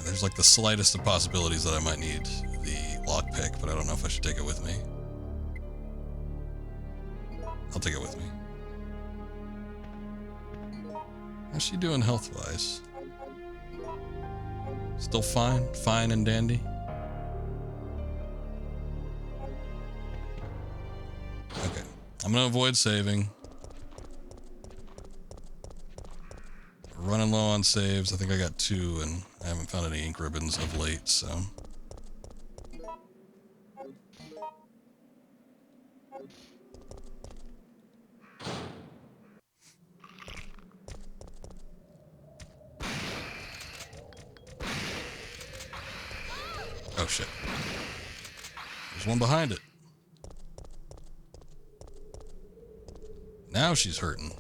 There's like the slightest of possibilities that I might need the lockpick, but I don't know if I should take it with me. I'll take it with me. How's she doing health-wise? Still fine? Fine and dandy? Okay. I'm gonna avoid saving. Running low on saves. I think I got 2, and I haven't found any ink ribbons of late, so... Oh shit. There's one behind it. Now she's hurting.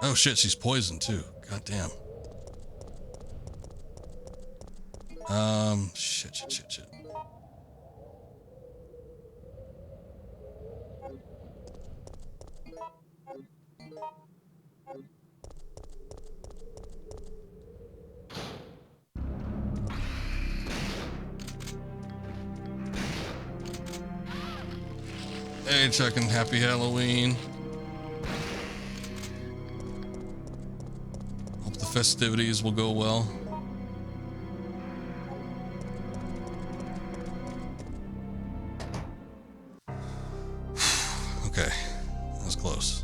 Oh shit, she's poisoned too. God damn. Shit. Hey, Chuck, and happy Halloween. Hope the festivities will go well. Okay, that was close.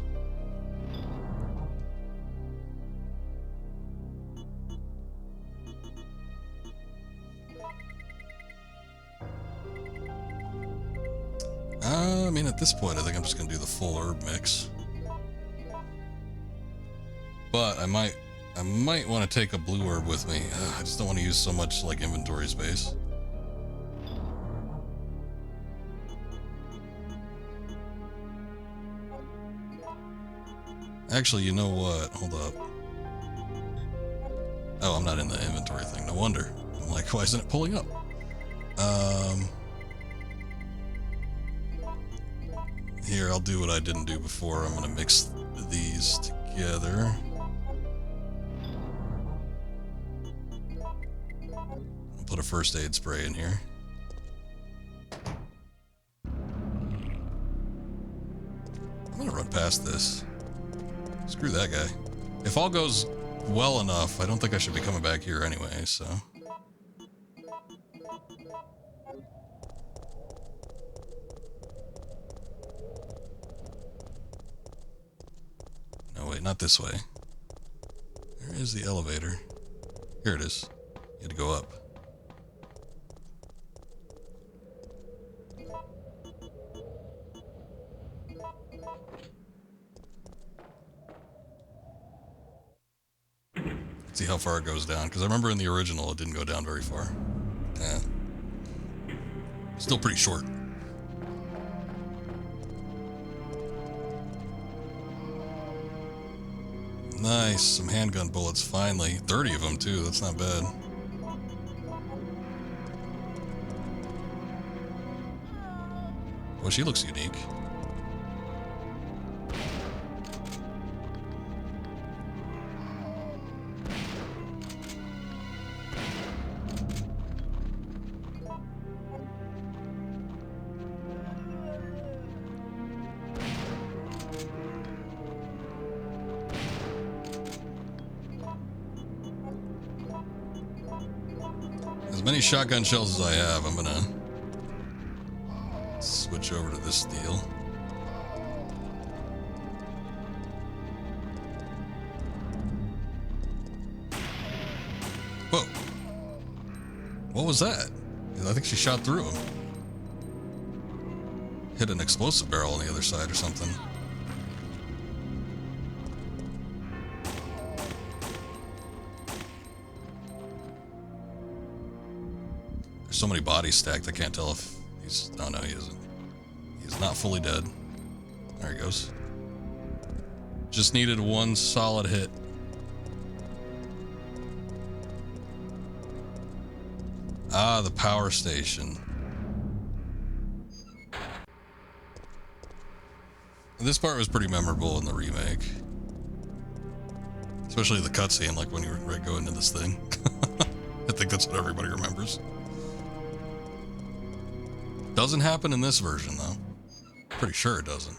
I mean, at this point, I think I'm just gonna do the full herb mix. But I might want to take a blue herb with me. I just don't want to use so much like inventory space. Actually, you know what? Hold up. Oh, I'm not in the inventory thing. No wonder. I'm like, why isn't it pulling up? Here, I'll do what I didn't do before. I'm gonna mix these together. I'll put a first aid spray in here. I'm gonna run past this. Screw that guy. If all goes well enough, I don't think I should be coming back here anyway, so. No, wait, not this way. Where is the elevator? Here it is. You had to go up. See how far it goes down, because I remember in the original it didn't go down very far. Yeah. Still pretty short. Nice, some handgun bullets finally. 30 of them too, that's not bad. Well, she looks unique. As many shotgun shells as I have, I'm gonna switch over to this deal. Whoa. What was that? I think she shot through him. Hit an explosive barrel on the other side or something. So many bodies stacked, I can't tell if he's... Oh, no, he isn't. He's not fully dead. There he goes. Just needed one solid hit. Ah, the power station. This part was pretty memorable in the remake. Especially the cutscene, like when you were going into this thing. I think that's what everybody remembers. Doesn't happen in this version, though. Pretty sure it doesn't.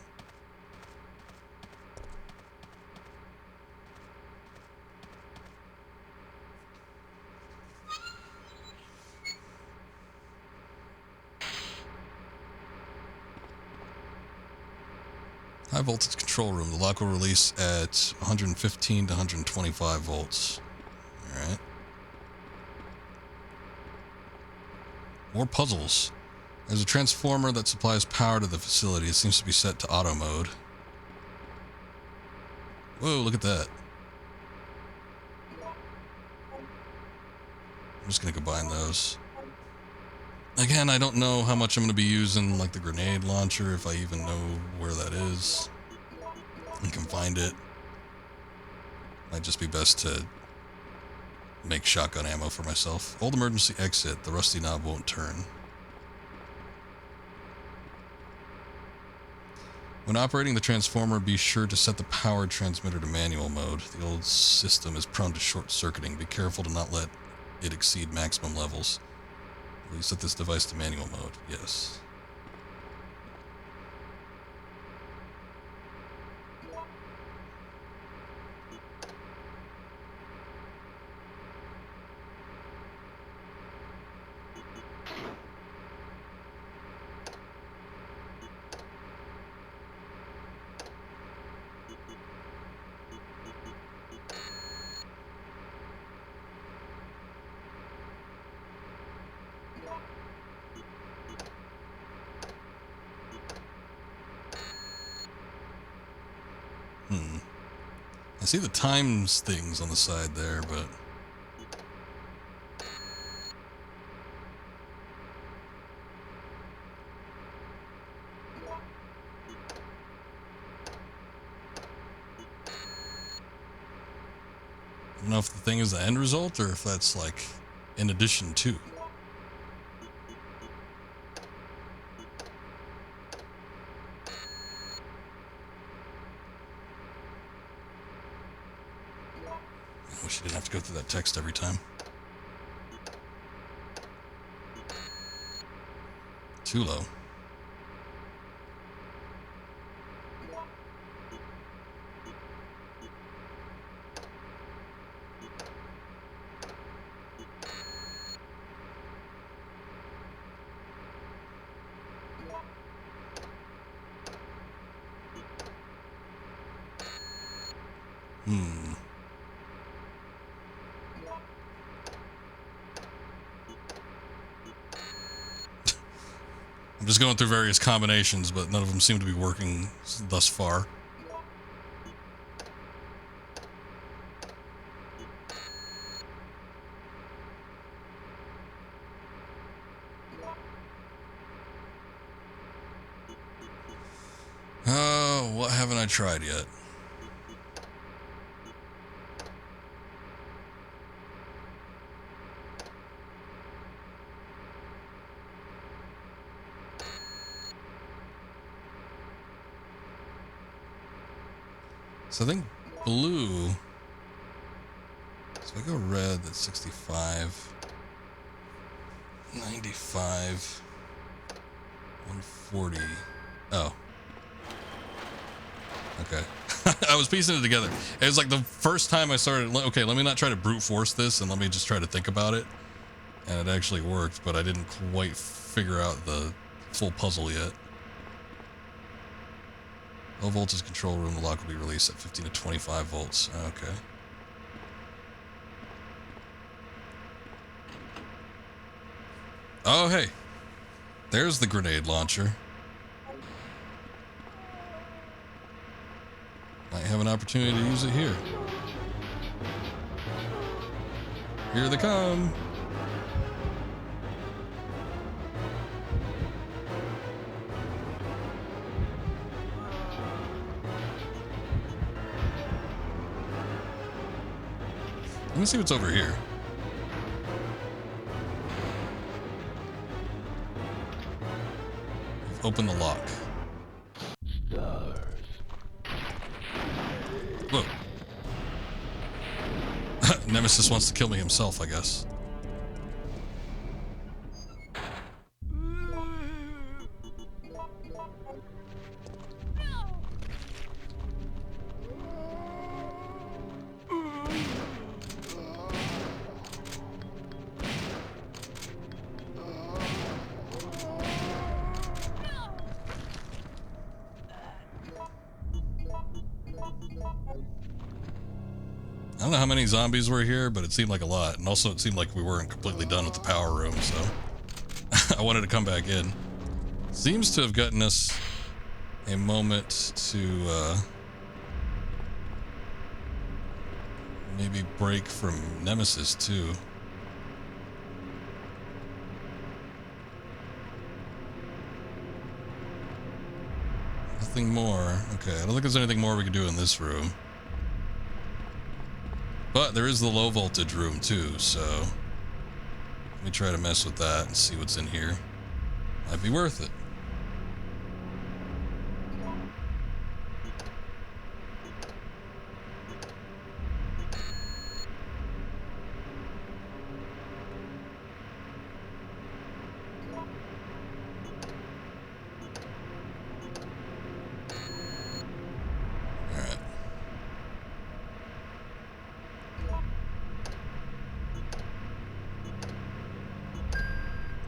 High voltage control room. The lock will release at 115 to 125 volts. Alright. More puzzles. There's a transformer that supplies power to the facility. It seems to be set to auto mode. Whoa, look at that. I'm just gonna combine those. Again, I don't know how much I'm going to be using, like the grenade launcher, if I even know where that is. I can find it. Might just be best to make shotgun ammo for myself. Hold emergency exit. The rusty knob won't turn. When operating the transformer, be sure to set the power transmitter to manual mode. The old system is prone to short-circuiting. Be careful to not let it exceed maximum levels. Will you set this device to manual mode? Yes. I see the times things on the side there, but... I don't know if the thing is the end result or if that's like in addition to. I wish you didn't have to go through that text every time. Too low. I'm just going through various combinations, but none of them seem to be working thus far. Oh, what haven't I tried yet? So I think blue, so I go red, that's 65, 95, 140, oh, okay. I was piecing it together. It was like the first time I started, okay, let me not try to brute force this and let me just try to think about it. And it actually worked, but I didn't quite figure out the full puzzle yet. Low voltage control room, the lock will be released at 15 to 25 volts. Okay. Oh, hey. There's the grenade launcher. Might have an opportunity to use it here. Here they come. Let me see what's over here. Open the lock. Whoa. Nemesis wants to kill me himself, I guess. I don't know how many zombies were here, but it seemed like a lot. And also it seemed like we weren't completely done with the power room, so I wanted to come back in. Seems to have gotten us a moment to maybe break from Nemesis too. nothing more. Okay, I don't think there's anything more we can do in this room. But there is the low voltage room too, so let me try to mess with that and see what's in here. Might be worth it.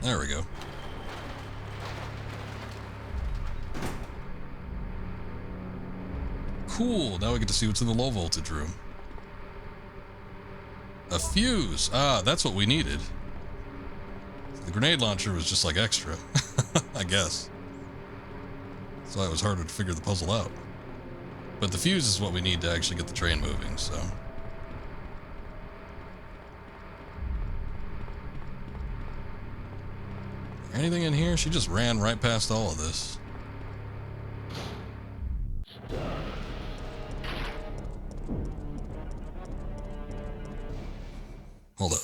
There we go. Cool, now we get to see what's in the low voltage room. A fuse! Ah, that's what we needed. The grenade launcher was just like extra, I guess. That's why it was harder to figure the puzzle out. But the fuse is what we need to actually get the train moving, so... Anything in here? She just ran right past all of this. Hold up.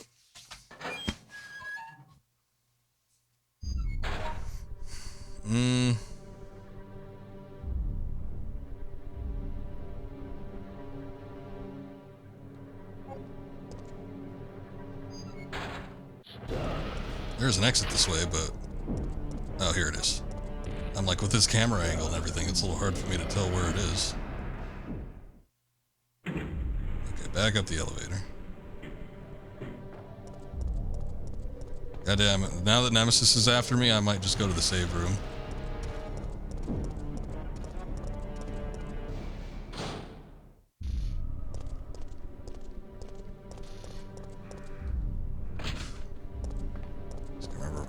There's an exit this way, but... Oh, here it is. I'm like, with this camera angle and everything, it's a little hard for me to tell where it is. Okay, back up the elevator. Goddamn it. Now that Nemesis is after me, I might just go to the save room.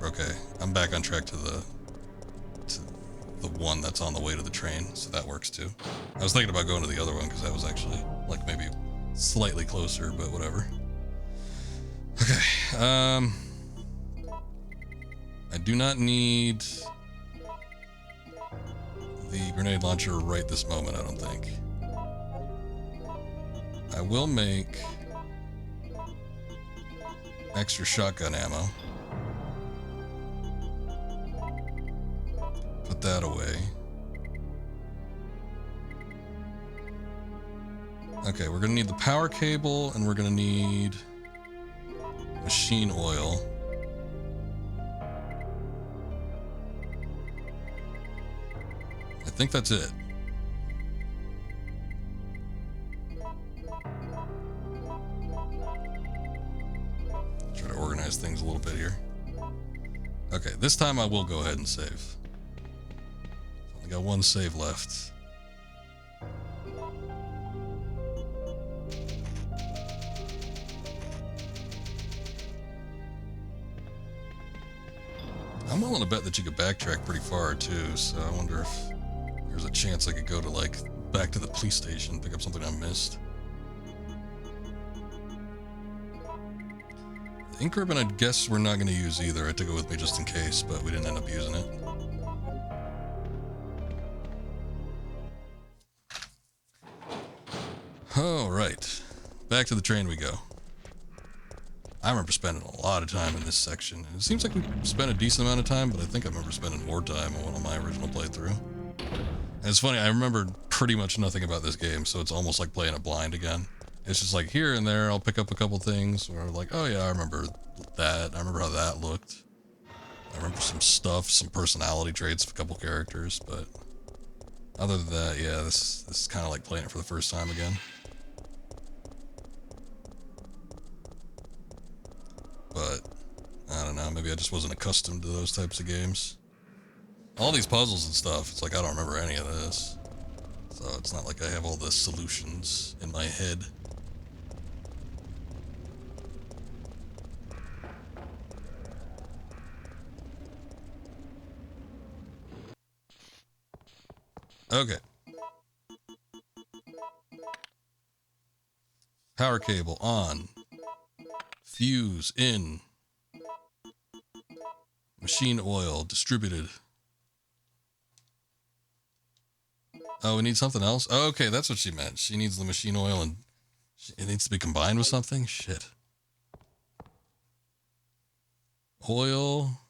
Okay, I'm back on track to the one that's on the way to the train, so that works too. I was thinking about going to the other one because that was actually like maybe slightly closer, but whatever. Okay, I do not need the grenade launcher right this moment, I don't think. I will make extra shotgun ammo. Put that away. Okay, we're gonna need the power cable and we're gonna need machine oil. I think that's it. Try to organize things a little bit here. Okay, this time I will go ahead and save. Only got one save left. I'm willing to bet that you could backtrack pretty far too, so I wonder if there's a chance I could go to like back to the police station, pick up something I missed. The ink ribbon I guess we're not going to use either. I took it with me just in case, but we didn't end up using it. Alright, back to the train we go. I remember spending a lot of time in this section, and it seems like we spent a decent amount of time, but I think I remember spending more time on one of my original playthrough. And it's funny, I remembered pretty much nothing about this game, so it's almost like playing it blind again. It's just like here and there, I'll pick up a couple things, or like, oh yeah, I remember that, I remember how that looked. I remember some stuff, some personality traits of a couple characters, but other than that, yeah, this is kind of like playing it for the first time again. But, I don't know, maybe I just wasn't accustomed to those types of games. All these puzzles and stuff, it's like I don't remember any of this. So it's not like I have all the solutions in my head. Okay. Power cable on. Fuse in. Machine oil distributed. Oh, we need something else? Oh, okay, that's what she meant. She needs the machine oil and it needs to be combined with something? Shit. Oil.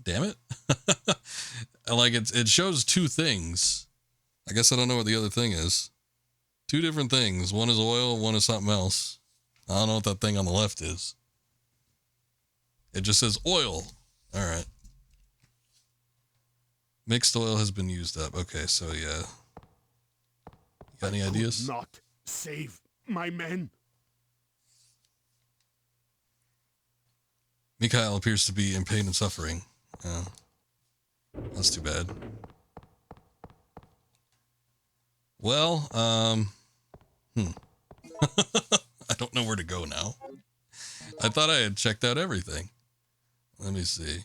Damn it. Like, it shows two things. I guess I don't know what the other thing is. Two different things. One is oil, one is something else. I don't know what that thing on the left is. It just says oil. All right. Mixed oil has been used up. Okay, so yeah. Got any ideas? Not save my men. Mikhail appears to be in pain and suffering. That's too bad. Well, I don't know where to go now. I thought I had checked out everything. Let me see.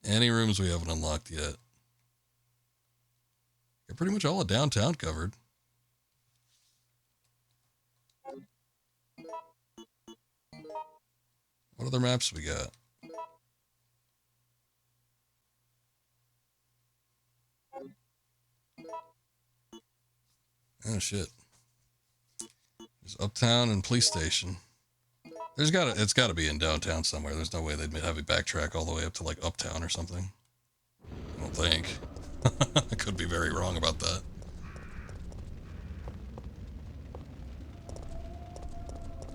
Any rooms we haven't unlocked yet? Got pretty much all of downtown covered. What other maps we got? Oh shit. There's Uptown and Police Station. It's gotta be in downtown somewhere. There's no way they'd have it backtrack all the way up to like Uptown or something. I don't think. I could be very wrong about that.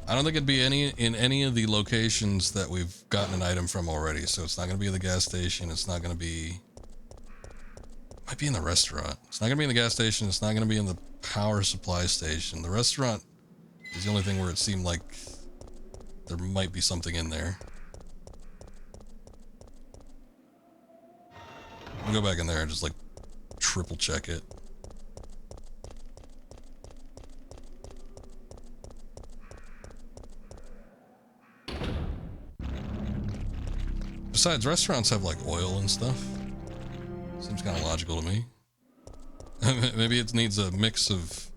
I don't think it'd be in any of the locations that we've gotten an item from already. So it's not going to be at the gas station. It's not going to be... Might be in the restaurant. It's not going to be in the gas station. It's not going to be in the power supply station. The restaurant is the only thing where it seemed like there might be something in there. I'll go back in there and just like triple check it. Besides, restaurants have like oil and stuff. Seems kind of logical to me. Maybe it needs a mix of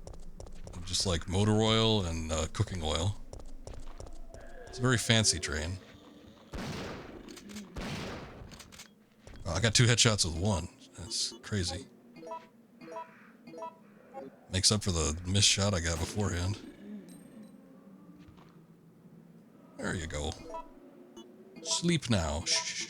just like motor oil and cooking oil. It's a very fancy train. Oh, I got 2 headshots with 1. That's crazy. Makes up for the missed shot I got beforehand. There you go. Sleep now. Shh.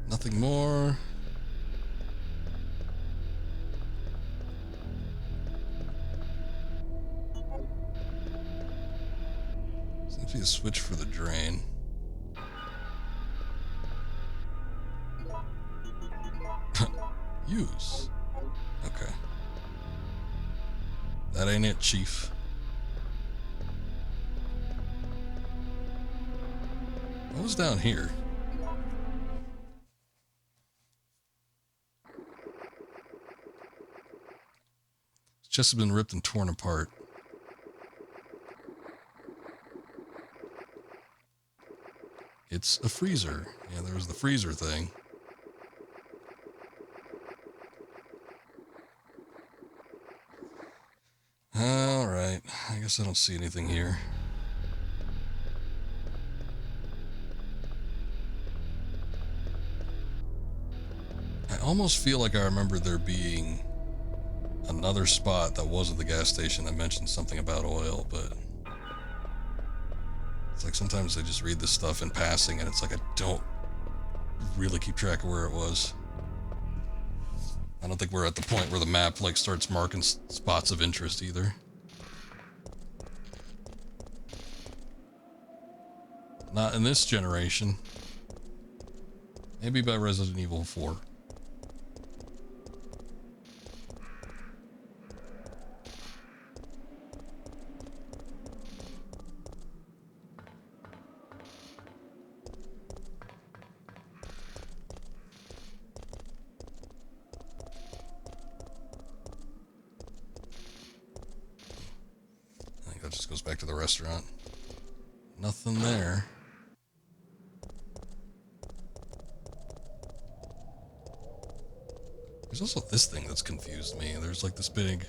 Nothing more. Seems to be a switch for the drain. Use. Okay. That ain't it, Chief. What was down here? It's just been ripped and torn apart. It's a freezer. Yeah, there was the freezer thing. Alright, I guess I don't see anything here. I almost feel like I remember there being another spot that wasn't the gas station that mentioned something about oil, but it's like sometimes I just read this stuff in passing and it's like I don't really keep track of where it was. I don't think we're at the point where the map like starts marking spots of interest either. Not in this generation. Maybe by Resident Evil 4. Just goes back to the restaurant. Nothing there. There's also this thing that's confused me. There's like this big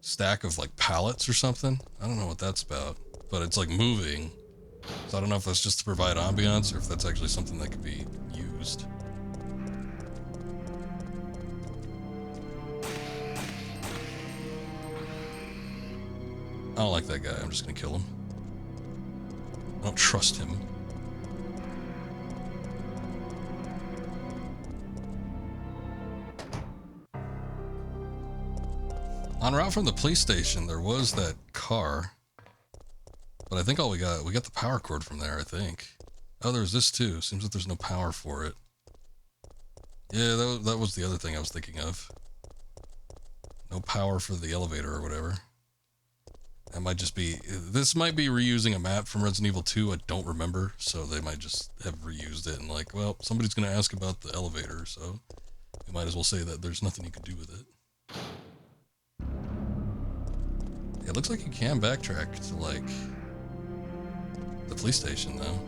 stack of like pallets or something. I don't know what that's about, but it's like moving. So I don't know if that's just to provide ambiance or if that's actually something that could be used. I don't like that guy. I'm just gonna kill him. I don't trust him. En route from the police station, there was that car. But I think all we got the power cord from there, I think. Oh, there's this too. Seems like there's no power for it. Yeah, that was the other thing I was thinking of. No power for the elevator or whatever. That might just be... This might be reusing a map from Resident Evil 2. I don't remember. So they might just have reused it and like, well, somebody's going to ask about the elevator. So we might as well say that there's nothing you can do with it. Yeah, it looks like you can backtrack to like... the police station, though.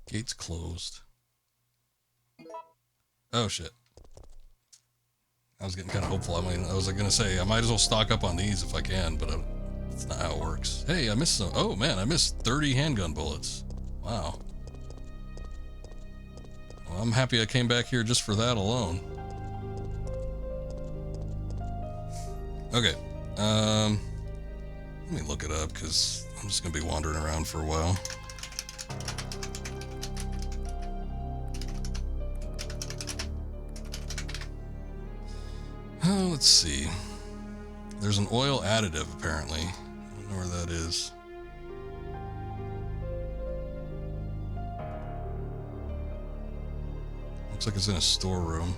Gates closed. Oh, shit. I was getting kind of hopeful. I mean, I was going to say, I might as well stock up on these if I can, but that's not how it works. Hey, I missed some. Oh, man, I missed 30 handgun bullets. Wow. Well, I'm happy I came back here just for that alone. Okay. Let me look it up, because I'm just going to be wandering around for a while. Oh, let's see. There's an oil additive, apparently. I don't know where that is. Looks like it's in a storeroom.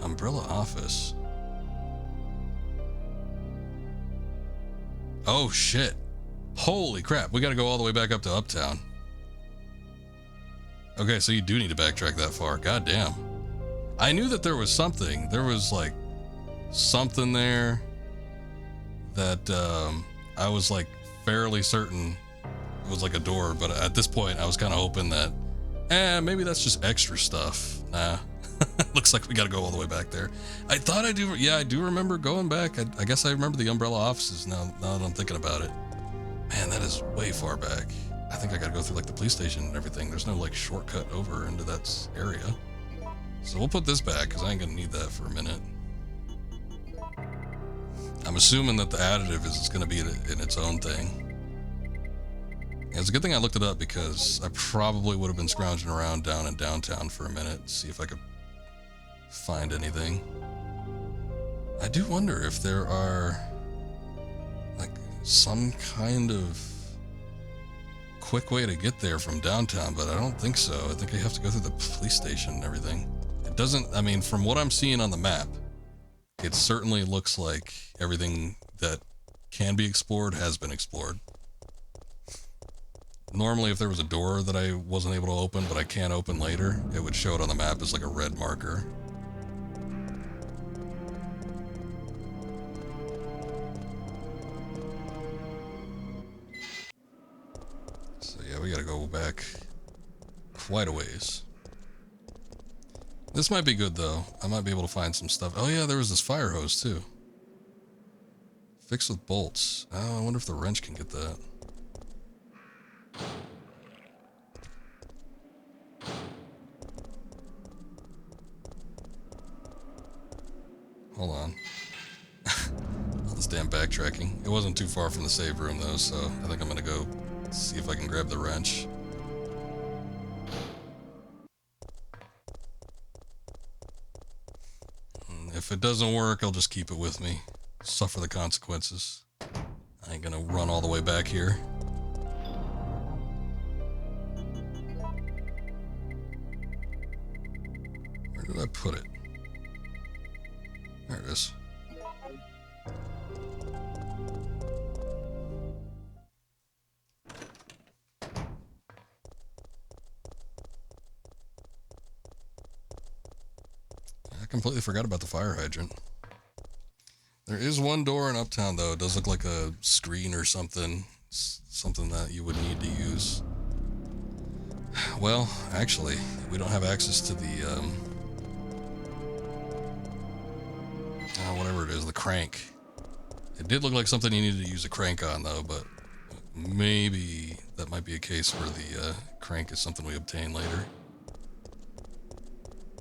Umbrella office. Oh, shit. Holy crap. We gotta go all the way back up to Uptown. Okay, so you do need to backtrack that far. God damn. I knew that there was something. There was like something there that I was like fairly certain it was like a door, but at this point I was kind of hoping that maybe that's just extra stuff. Nah. Looks like we gotta go all the way back there. I thought I do. Yeah, I do remember going back. I guess I remember the Umbrella offices now that I'm thinking about it. Man, that is way far back. I think I gotta go through like the police station and everything. There's no like shortcut over into that area. So we'll put this back because I ain't gonna need that for a minute. I'm assuming that the additive is gonna be in its own thing. And it's a good thing I looked it up because I probably would have been scrounging around down in downtown for a minute to see if I could find anything. I do wonder if there are like some kind of quick way to get there from downtown, but I don't think so. I think I have to go through the police station and everything. It doesn't, I mean, from what I'm seeing on the map, it certainly looks like everything that can be explored has been explored. Normally, if there was a door that I wasn't able to open, but I can open later, it would show it on the map as like a red marker. So yeah, we gotta go back quite a ways. This might be good though. I might be able to find some stuff. Oh yeah, there was this fire hose too. Fixed with bolts. Oh, I wonder if the wrench can get that. Hold on. All this damn backtracking. It wasn't too far from the save room though, so I think I'm gonna go see if I can grab the wrench. If it doesn't work, I'll just keep it with me. Suffer the consequences. I ain't gonna run all the way back here. Where did I put it? There it is. completely forgot about the fire hydrant. There is one door in Uptown, though. It does look like a screen or something. Something that you would need to use. Well, actually, we don't have access to the, whatever it is, the crank. It did look like something you needed to use a crank on, though, but maybe that might be a case where the crank is something we obtain later.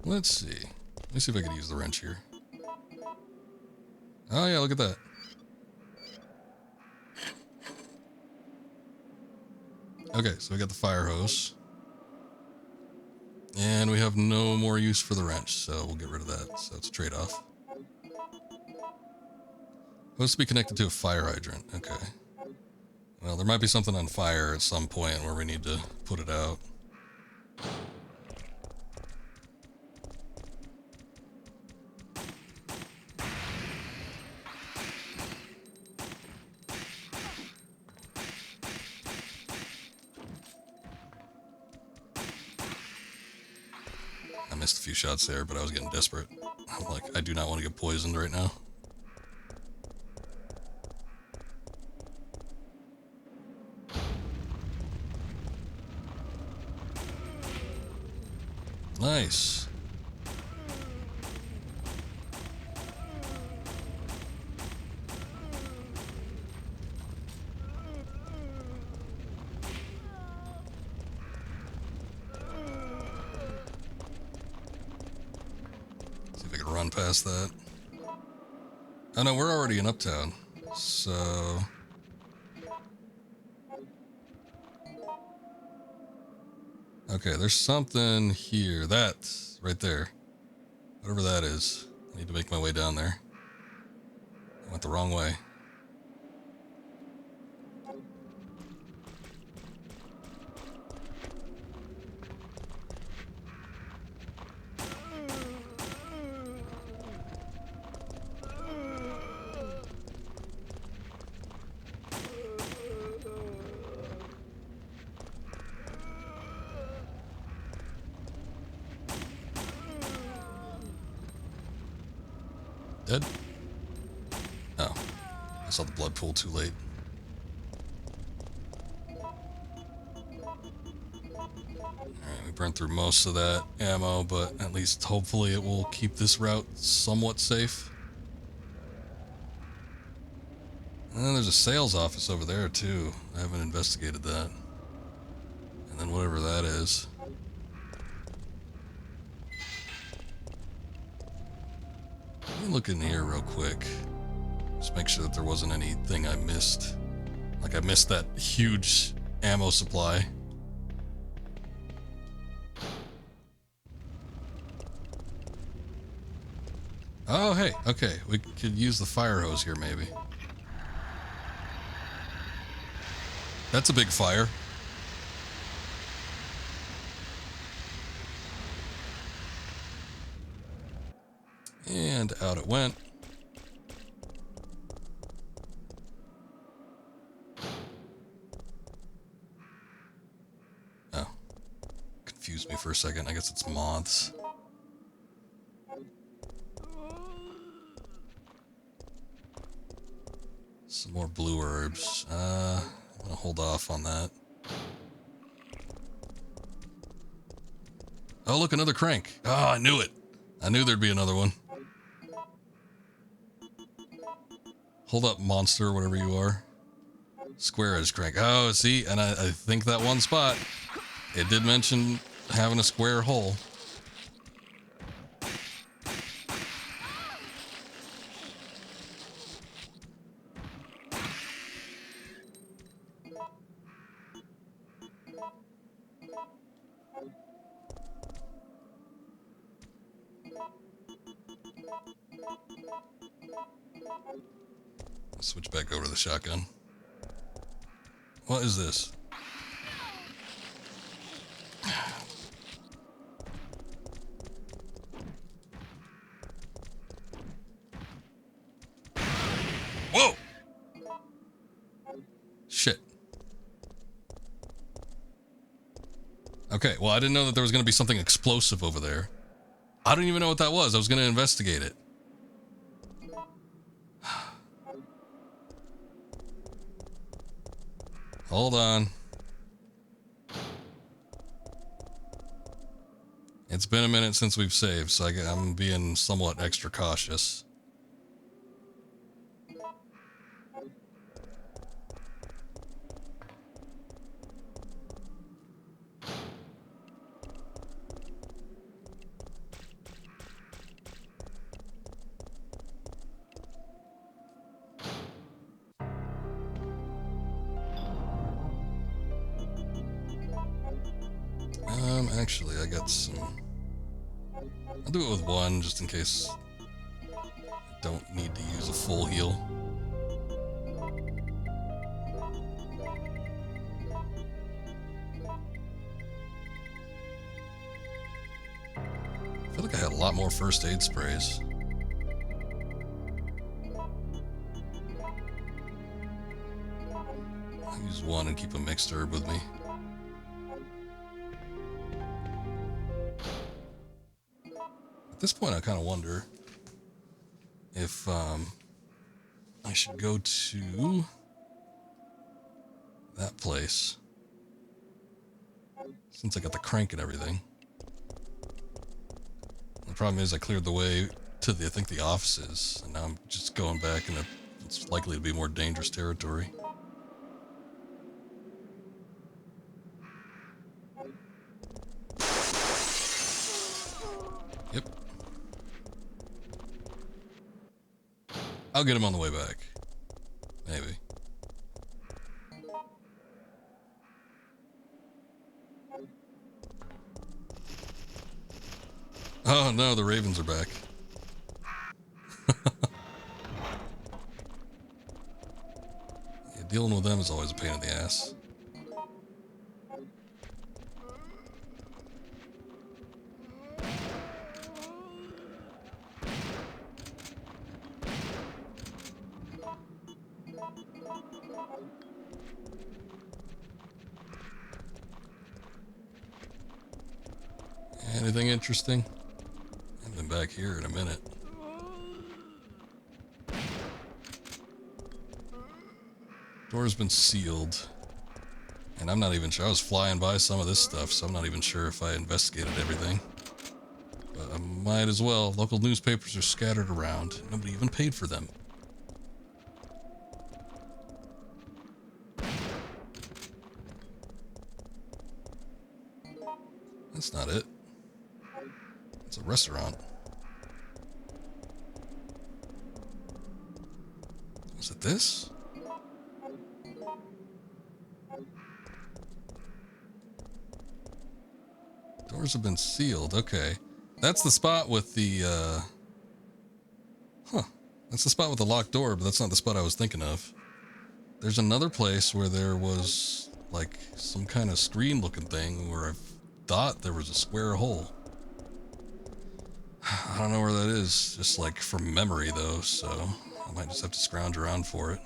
Let's see. Let me see if I can use the wrench here. Oh, yeah, look at that. Okay, so we got the fire hose. And we have no more use for the wrench, so we'll get rid of that. So it's a trade-off. Supposed to be connected to a fire hydrant. Okay. Well, there might be something on fire at some point where we need to put it out. I missed a few shots there, but I was getting desperate. I'm like, I do not want to get poisoned right now. Nice. See if I can run past that. Oh no, we're already in Uptown. So... okay, there's something here. That, right there. Whatever that is. I need to make my way down there. I went the wrong way. Dead? Oh. I saw the blood pool too late. Alright, we burned through most of that ammo, but at least hopefully it will keep this route somewhat safe. And then there's a sales office over there too. I haven't investigated that. And then whatever that is. Let me look in here real quick. Just make sure that there wasn't anything I missed. Like I missed that huge ammo supply. Oh, hey, okay. We could use the fire hose here, maybe. That's a big fire. And out it went. Oh. Confused me for a second. I guess it's moths. Some more blue herbs. I'm gonna hold off on that. Oh, look, another crank. Oh, I knew it. I knew there'd be another one. Hold up, monster, whatever you are. Square edge crank. Oh, see, and I think that one spot, it did mention having a square hole. Switch back over to the shotgun. What is this? Whoa! Shit. Okay, well, I didn't know that there was going to be something explosive over there. I don't even know what that was. I was going to investigate it. Hold on. It's been a minute since we've saved, so I'm being somewhat extra cautious. Actually, I got some... I'll do it with one, just in case I don't need to use a full heal. I feel like I had a lot more first aid sprays. I'll use one and keep a mixed herb with me. At this point, I kind of wonder if I should go to that place, since I got the crank and everything. The problem is I cleared the way to I think the offices, and now I'm just going back in it's likely to be more dangerous territory. Yep. I'll get him on the way back. Maybe. Oh no, the ravens are back. Yeah, dealing with them is always a pain in the ass. Anything interesting? I've been back here in a minute. Door's been sealed. And I'm not even sure. I was flying by some of this stuff, so I'm not even sure if I investigated everything. But I might as well. Local newspapers are scattered around. Nobody even paid for them. That's not it. It's a restaurant. Was it this? Doors have been sealed. Okay. That's the spot with the, That's the spot with the locked door, but that's not the spot I was thinking of. There's another place where there was, like, some kind of screen-looking thing where I thought there was a square hole. I don't know where that is, just like from memory though, so I might just have to scrounge around for it.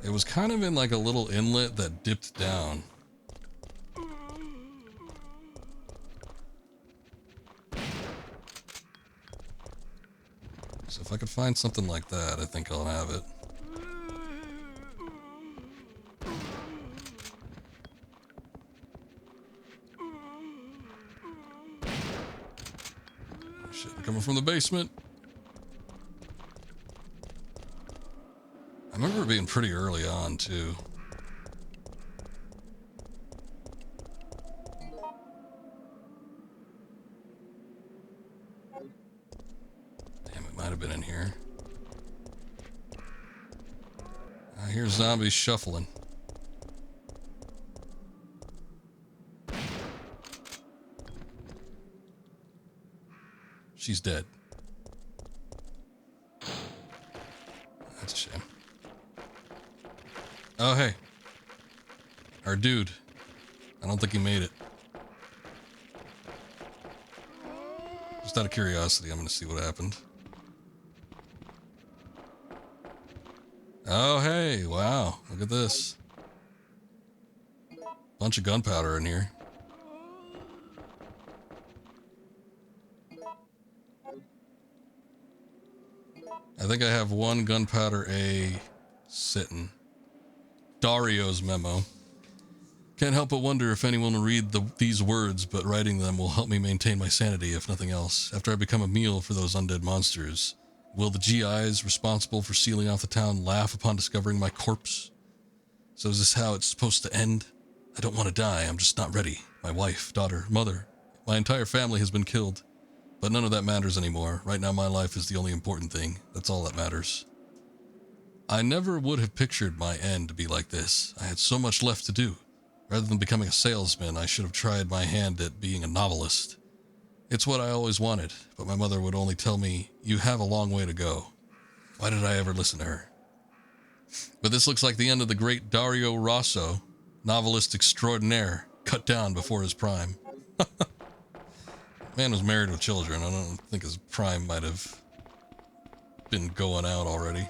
It was kind of in like a little inlet that dipped down. So if I could find something like that, I think I'll have it. Shit, they're coming from the basement. I remember it being pretty early on, too. Damn, it might have been in here. I hear zombies shuffling. She's dead. That's a shame. Oh, hey. Our dude. I don't think he made it. Just out of curiosity, I'm going to see what happened. Oh, hey, wow. Look at this. Bunch of gunpowder in here. I think I have one gunpowder A sitting. Dario's memo. Can't help but wonder if anyone will read these words, but writing them will help me maintain my sanity, if nothing else. After I become a meal for those undead monsters, will the GIs responsible for sealing off the town laugh upon discovering my corpse? So is this how it's supposed to end? I don't want to die, I'm just not ready. My wife, daughter, mother, my entire family has been killed. But none of that matters anymore. Right now my life is the only important thing. That's all that matters. I never would have pictured my end to be like this. I had so much left to do. Rather than becoming a salesman, I should have tried my hand at being a novelist. It's what I always wanted, but my mother would only tell me, you have a long way to go. Why did I ever listen to her? But this looks like the end of the great Dario Rosso, novelist extraordinaire, cut down before his prime. Man was married with children. I don't think his prime might have been going out already.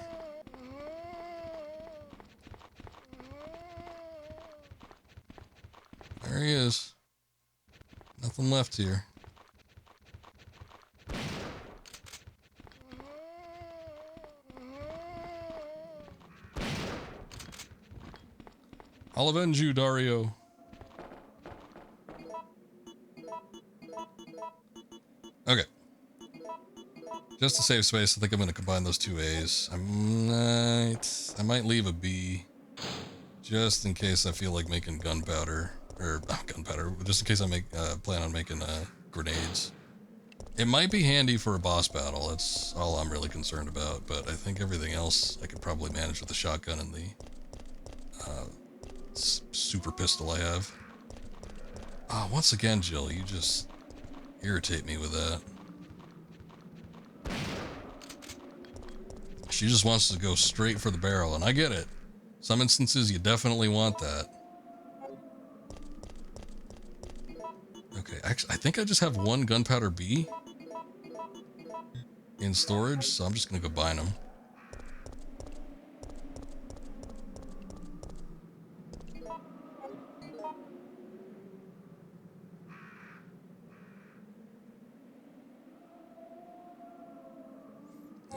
There he is. Nothing left here. I'll avenge you, Dario. Okay. Just to save space, I think I'm going to combine those two A's. I might leave a B just in case I feel like making gunpowder. Or not gunpowder, just in case I plan on making grenades. It might be handy for a boss battle, that's all I'm really concerned about, but I think everything else I could probably manage with the shotgun and the super pistol I have. Once again, Jill, you just irritate me with that. She just wants to go straight for the barrel, and I get it. Some instances you definitely want that. Okay, actually, I think I just have one gunpowder B in storage, so I'm just gonna go buy them.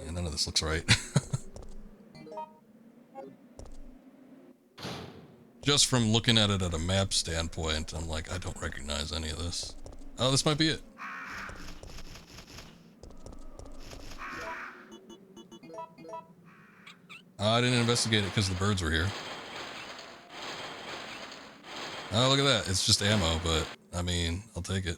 Yeah, none of this looks right. Just from looking at it at a map standpoint, I'm like, I don't recognize any of this. Oh, this might be it. I didn't investigate it because the birds were here. Oh, look at that. It's just ammo, but, I mean, I'll take it.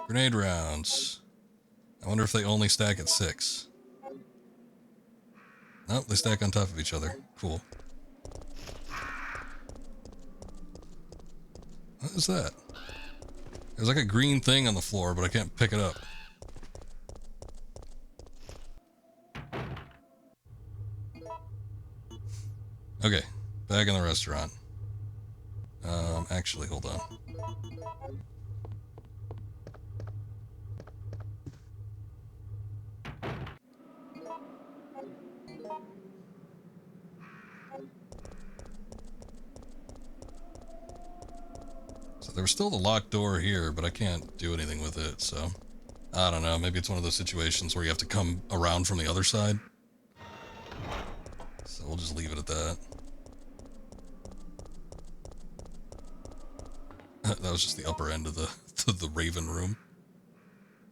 Grenade rounds. I wonder if they only stack at 6. Nope, they stack on top of each other. Cool. What is that? There's like a green thing on the floor, but I can't pick it up. Okay, back in the restaurant. Actually, hold on. So there was still the locked door here, but I can't do anything with it, so... I don't know, maybe it's one of those situations where you have to come around from the other side. So we'll just leave it at that. That was just the upper end of the Raven room.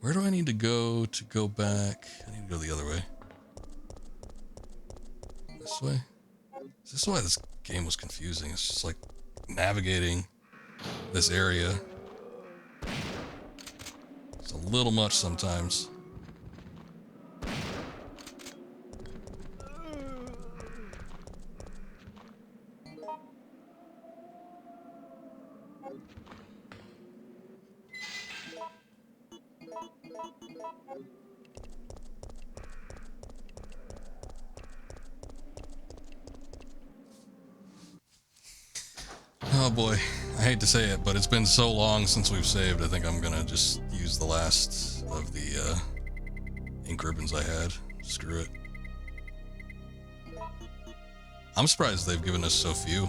Where do I need to go back? I need to go the other way. This way? Is this why this game was confusing? It's just like navigating this area. It's a little much sometimes. Oh boy, I hate to say it, but it's been so long since we've saved. I think I'm gonna just use the last of the ink ribbons I had. Screw it. I'm surprised they've given us so few.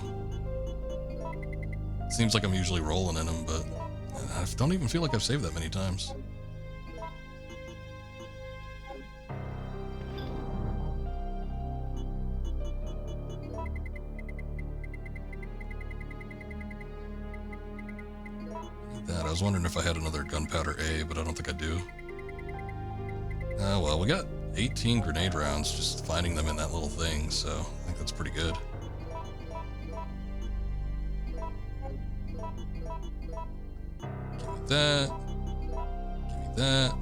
Seems like I'm usually rolling in them, but I don't even feel like I've saved that many times. That, I was wondering if I had another gunpowder A, but I don't think I do. Well, we got 18 grenade rounds just finding them in that little thing, so I think that's pretty good. Give me that. Give me that.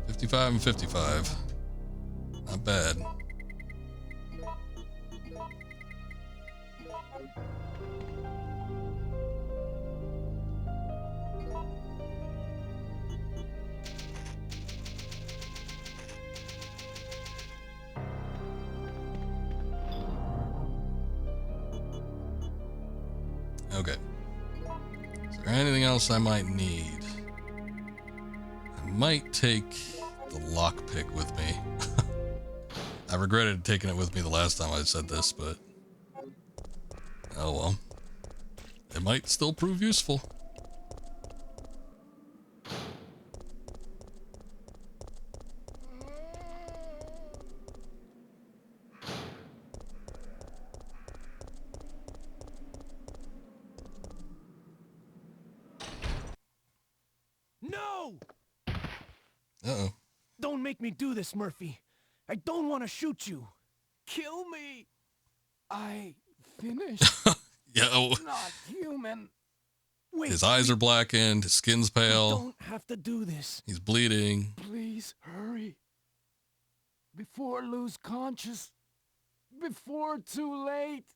55 and 55. Not bad. Okay. Is there anything else I might need? I might take the lockpick with me. I regretted taking it with me the last time I said this, but oh well. It might still prove useful. No! Uh-oh. Don't make me do this, Murphy. I don't want to shoot you. Kill me. I finished. Yeah. Oh. Not human. Wait. His eyes are blackened. His skin's pale. You don't have to do this. He's bleeding. Please hurry. Before lose conscious. Before too late.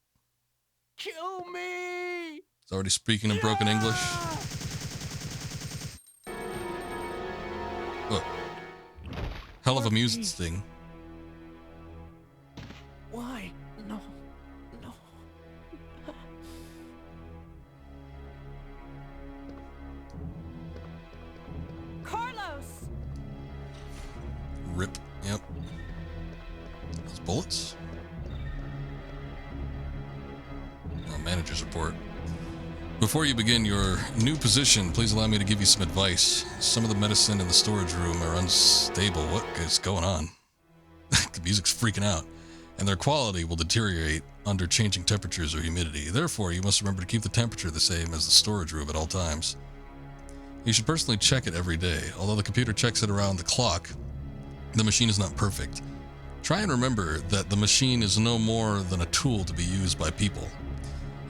Kill me. He's already speaking in broken English. Oh. Hell of a music sting. Why? No. No. Carlos! Rip. Yep. Those bullets. Oh, manager's report. Before you begin your new position, please allow me to give you some advice. Some of the medicine in the storage room are unstable. What is going on? The music's freaking out. And their quality will deteriorate under changing temperatures or humidity. Therefore, you must remember to keep the temperature the same as the storage room at all times. You should personally check it every day. Although the computer checks it around the clock, the machine is not perfect. Try and remember that the machine is no more than a tool to be used by people.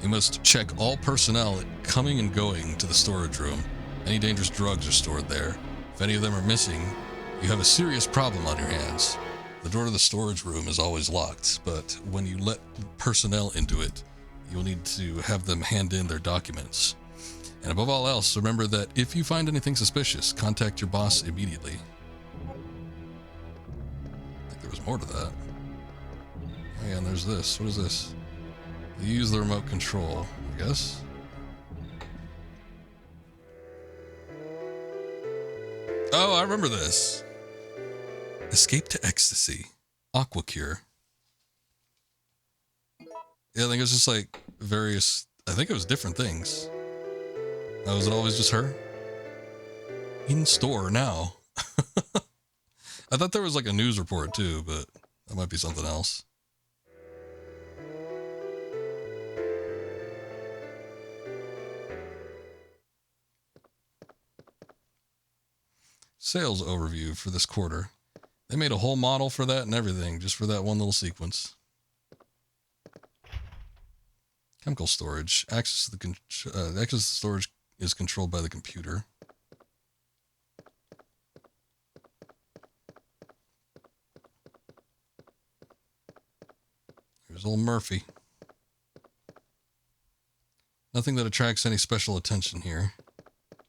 You must check all personnel coming and going to the storage room. Any dangerous drugs are stored there. If any of them are missing, you have a serious problem on your hands. The door to the storage room is always locked, but when you let personnel into it, you'll need to have them hand in their documents. And above all else, remember that if you find anything suspicious, contact your boss immediately. I think there was more to that. Oh yeah, and there's this. What is this? You use the remote control, I guess. Oh, I remember this. Escape to ecstasy. Aqua cure. Yeah, I think it was just like various, I think it was different things. Oh, was it always just her? In store now. I thought there was like a news report too, but that might be something else. Sales overview for this quarter. They made a whole model for that and everything, just for that one little sequence. Chemical storage. Access to the storage is controlled by the computer. There's old Murphy. Nothing that attracts any special attention here.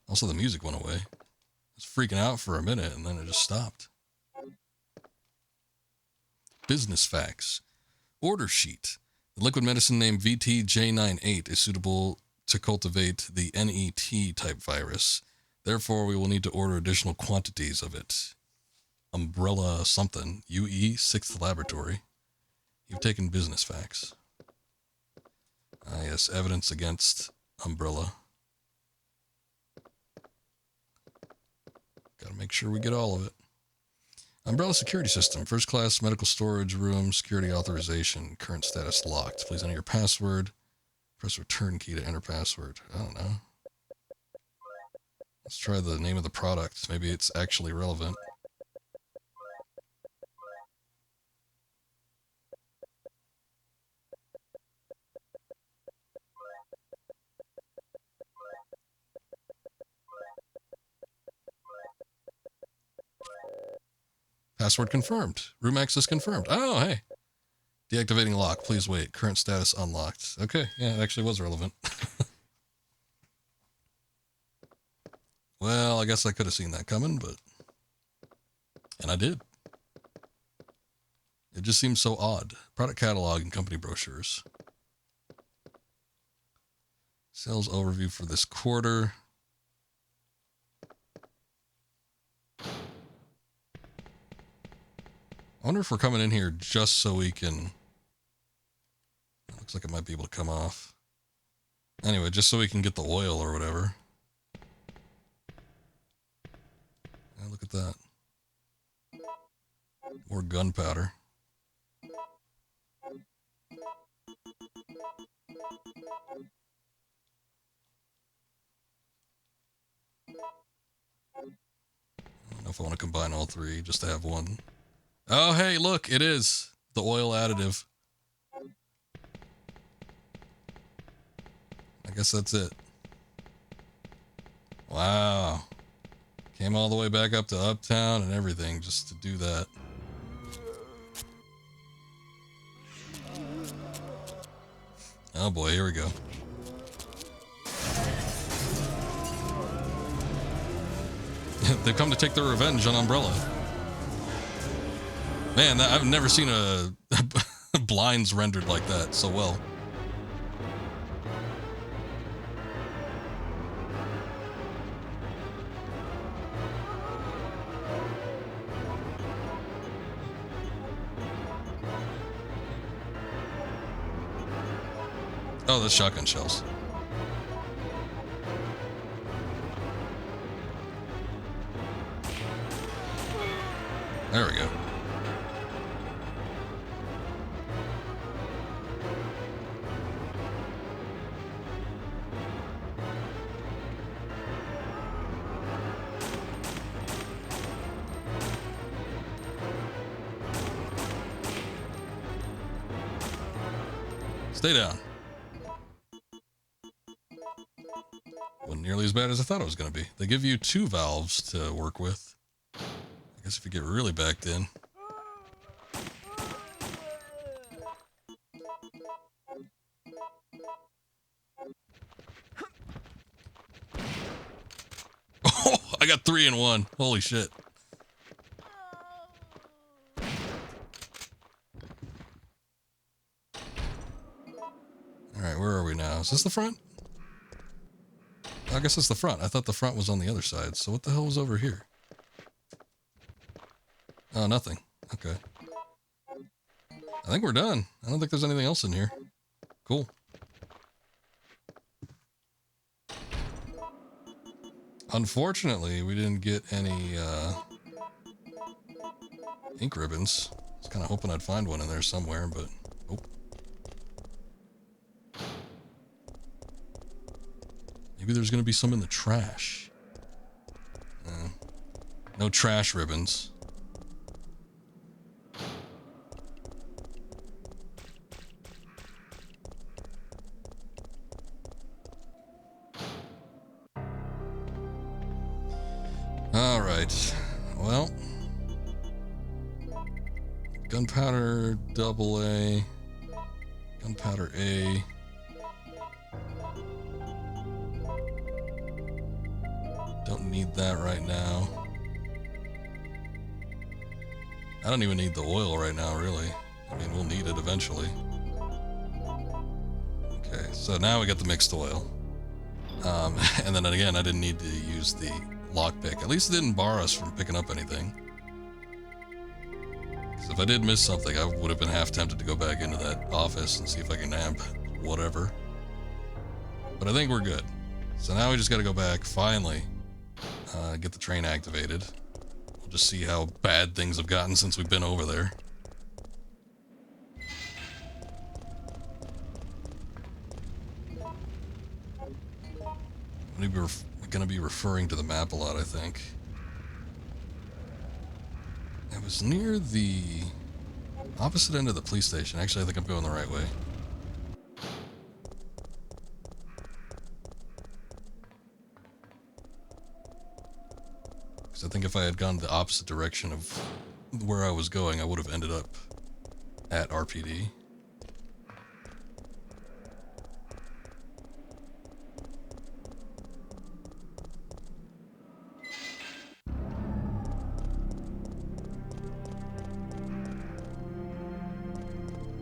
Also, the music went away. I was freaking out for a minute and then it just stopped. Business facts. Order sheet. The liquid medicine named VTJ98 is suitable to cultivate the NET type virus. Therefore, we will need to order additional quantities of it. Umbrella something. UE 6th Laboratory. You've taken business facts. Ah, yes, evidence against Umbrella. Gotta make sure we get all of it. Umbrella security system. First class medical storage room. Security authorization. Current status locked. Please enter your password. Press return key to enter password. I don't know. Let's try the name of the product. Maybe it's actually relevant. Password confirmed. Room access confirmed. Oh, hey. Deactivating lock. Please wait. Current status unlocked. Okay, yeah, it actually was relevant. Well, I guess I could have seen that coming, but... And I did. It just seems so odd. Product catalog and company brochures. Sales overview for this quarter. I wonder if we're coming in here just so we can... It looks like it might be able to come off. Anyway, just so we can get the oil or whatever. Yeah, look at that. More gunpowder. I don't know if I want to combine all three just to have one. Oh, hey, look, it is the oil additive. I guess that's it. Wow. Came all the way back up to Uptown and everything just to do that. Oh boy, here we go. They've come to take their revenge on Umbrella. Man, I've never seen a blinds rendered like that so well. Oh, that's shotgun shells. There we go. Stay down. Wasn't nearly as bad as I thought it was going to be. They give you 2 valves to work with. I guess if you get really backed in. Oh, I got 3 in 1. Holy shit. Alright, where are we now? Is this the front? I guess it's the front. I thought the front was on the other side. So what the hell was over here? Oh, nothing. Okay. I think we're done. I don't think there's anything else in here. Cool. Unfortunately, we didn't get any ink ribbons. I was kind of hoping I'd find one in there somewhere, but... Oh. Maybe there's going to be some in the trash. No trash ribbons. All right. Well, gunpowder AA, gunpowder A. Don't need that right now. I don't even need the oil right now, really. I mean, we'll need it eventually. Okay, so now we got the mixed oil. And then again, I didn't need to use the lockpick. At least it didn't bar us from picking up anything. So if I did miss something, I would have been half tempted to go back into that office and see if I can amp whatever. But I think we're good. So now we just got to go back, finally, get the train activated. We'll just see how bad things have gotten since we've been over there. We're going to be referring to the map a lot, I think. It was near the opposite end of the police station. Actually, I think I'm going the right way. Because I think if I had gone the opposite direction of where I was going, I would have ended up at RPD.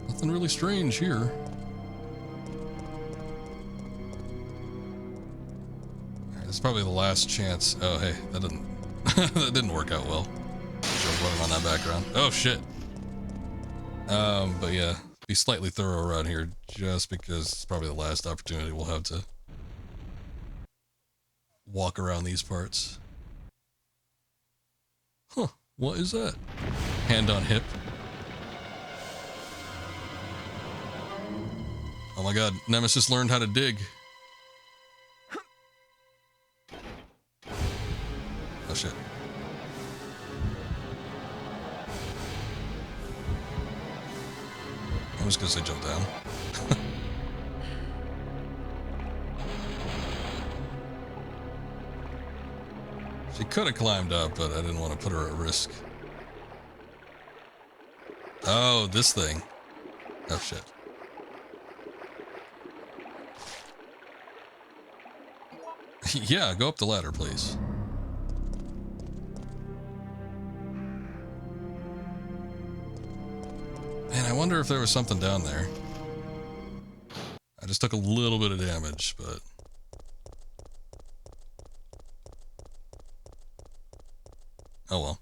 Nothing really strange here. It's probably the last chance. Oh, hey, that didn't work out well. Running on that background. Oh shit. But yeah, be slightly thorough around here, just because it's probably the last opportunity we'll have to walk around these parts. Huh? What is that? Hand on hip. Oh my god, Nemesis learned how to dig. Oh shit. I'm just gonna say jump down. She could have climbed up, but I didn't want to put her at risk. Oh, this thing. Oh shit. Yeah, go up the ladder, please. Man, I wonder if there was something down there. I just took a little bit of damage, but... oh well.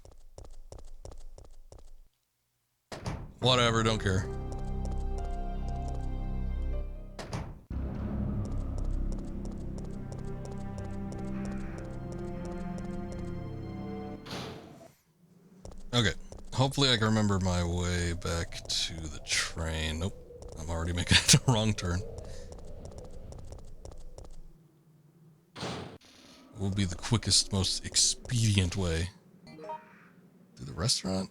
Whatever, don't care. Okay, hopefully I can remember my way back to the train. Nope, I'm already making the wrong turn. What will be the quickest, most expedient way? To the restaurant?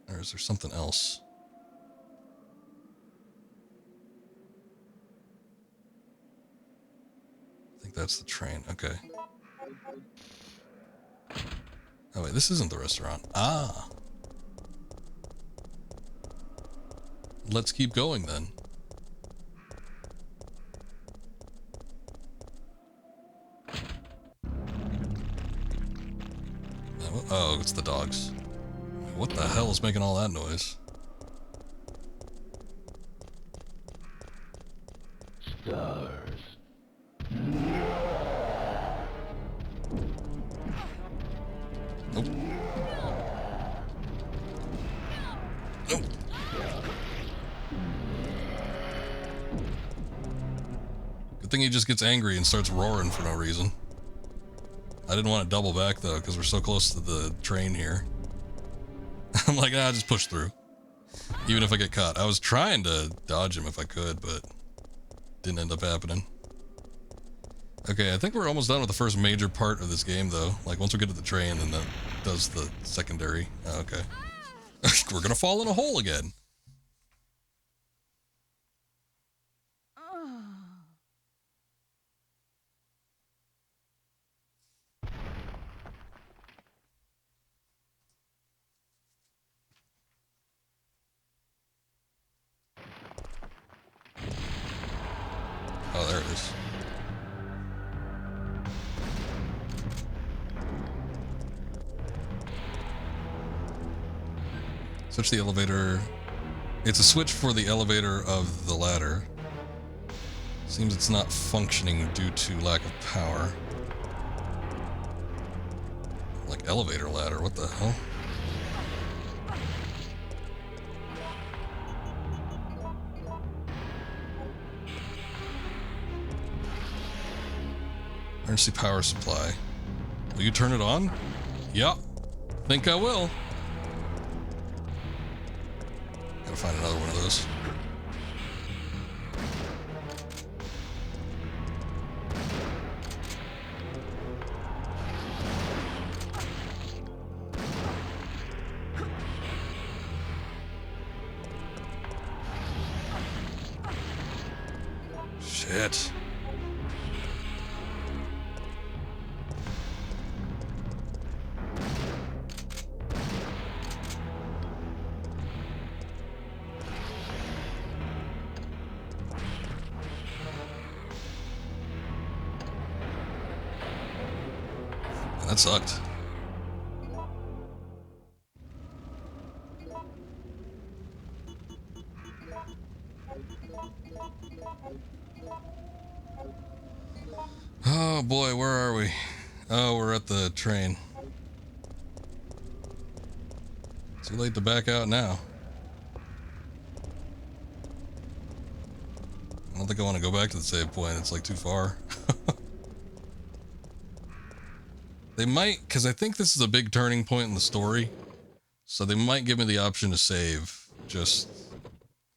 Or is there something else? I think that's the train, okay. Oh wait, this isn't the restaurant. Ah. Let's keep going then. Oh, it's the dogs. What the hell is making all that noise? Stars. Nope. Nope. Good thing he just gets angry and starts roaring for no reason. I didn't want to double back though, because we're so close to the train here. I'm like, ah, just push through. Even if I get caught. I was trying to dodge him if I could, but didn't end up happening. Okay, I think we're almost done with the first major part of this game though. Like once we get to the train, then that does the secondary. Oh, okay. We're gonna fall in a hole again. Oh, there it is. Switch the elevator. It's a switch for the elevator of the ladder. Seems it's not functioning due to lack of power. Like elevator ladder, what the hell? Emergency power supply. Will you turn it on? Yup. Think I will. Gotta find another one of those. Shit. That sucked. Oh boy, where are we? Oh, we're at the train. Too late to back out now. I don't think I want to go back to the save point. It's like too far. They might, because I think this is a big turning point in the story. So they might give me the option to save just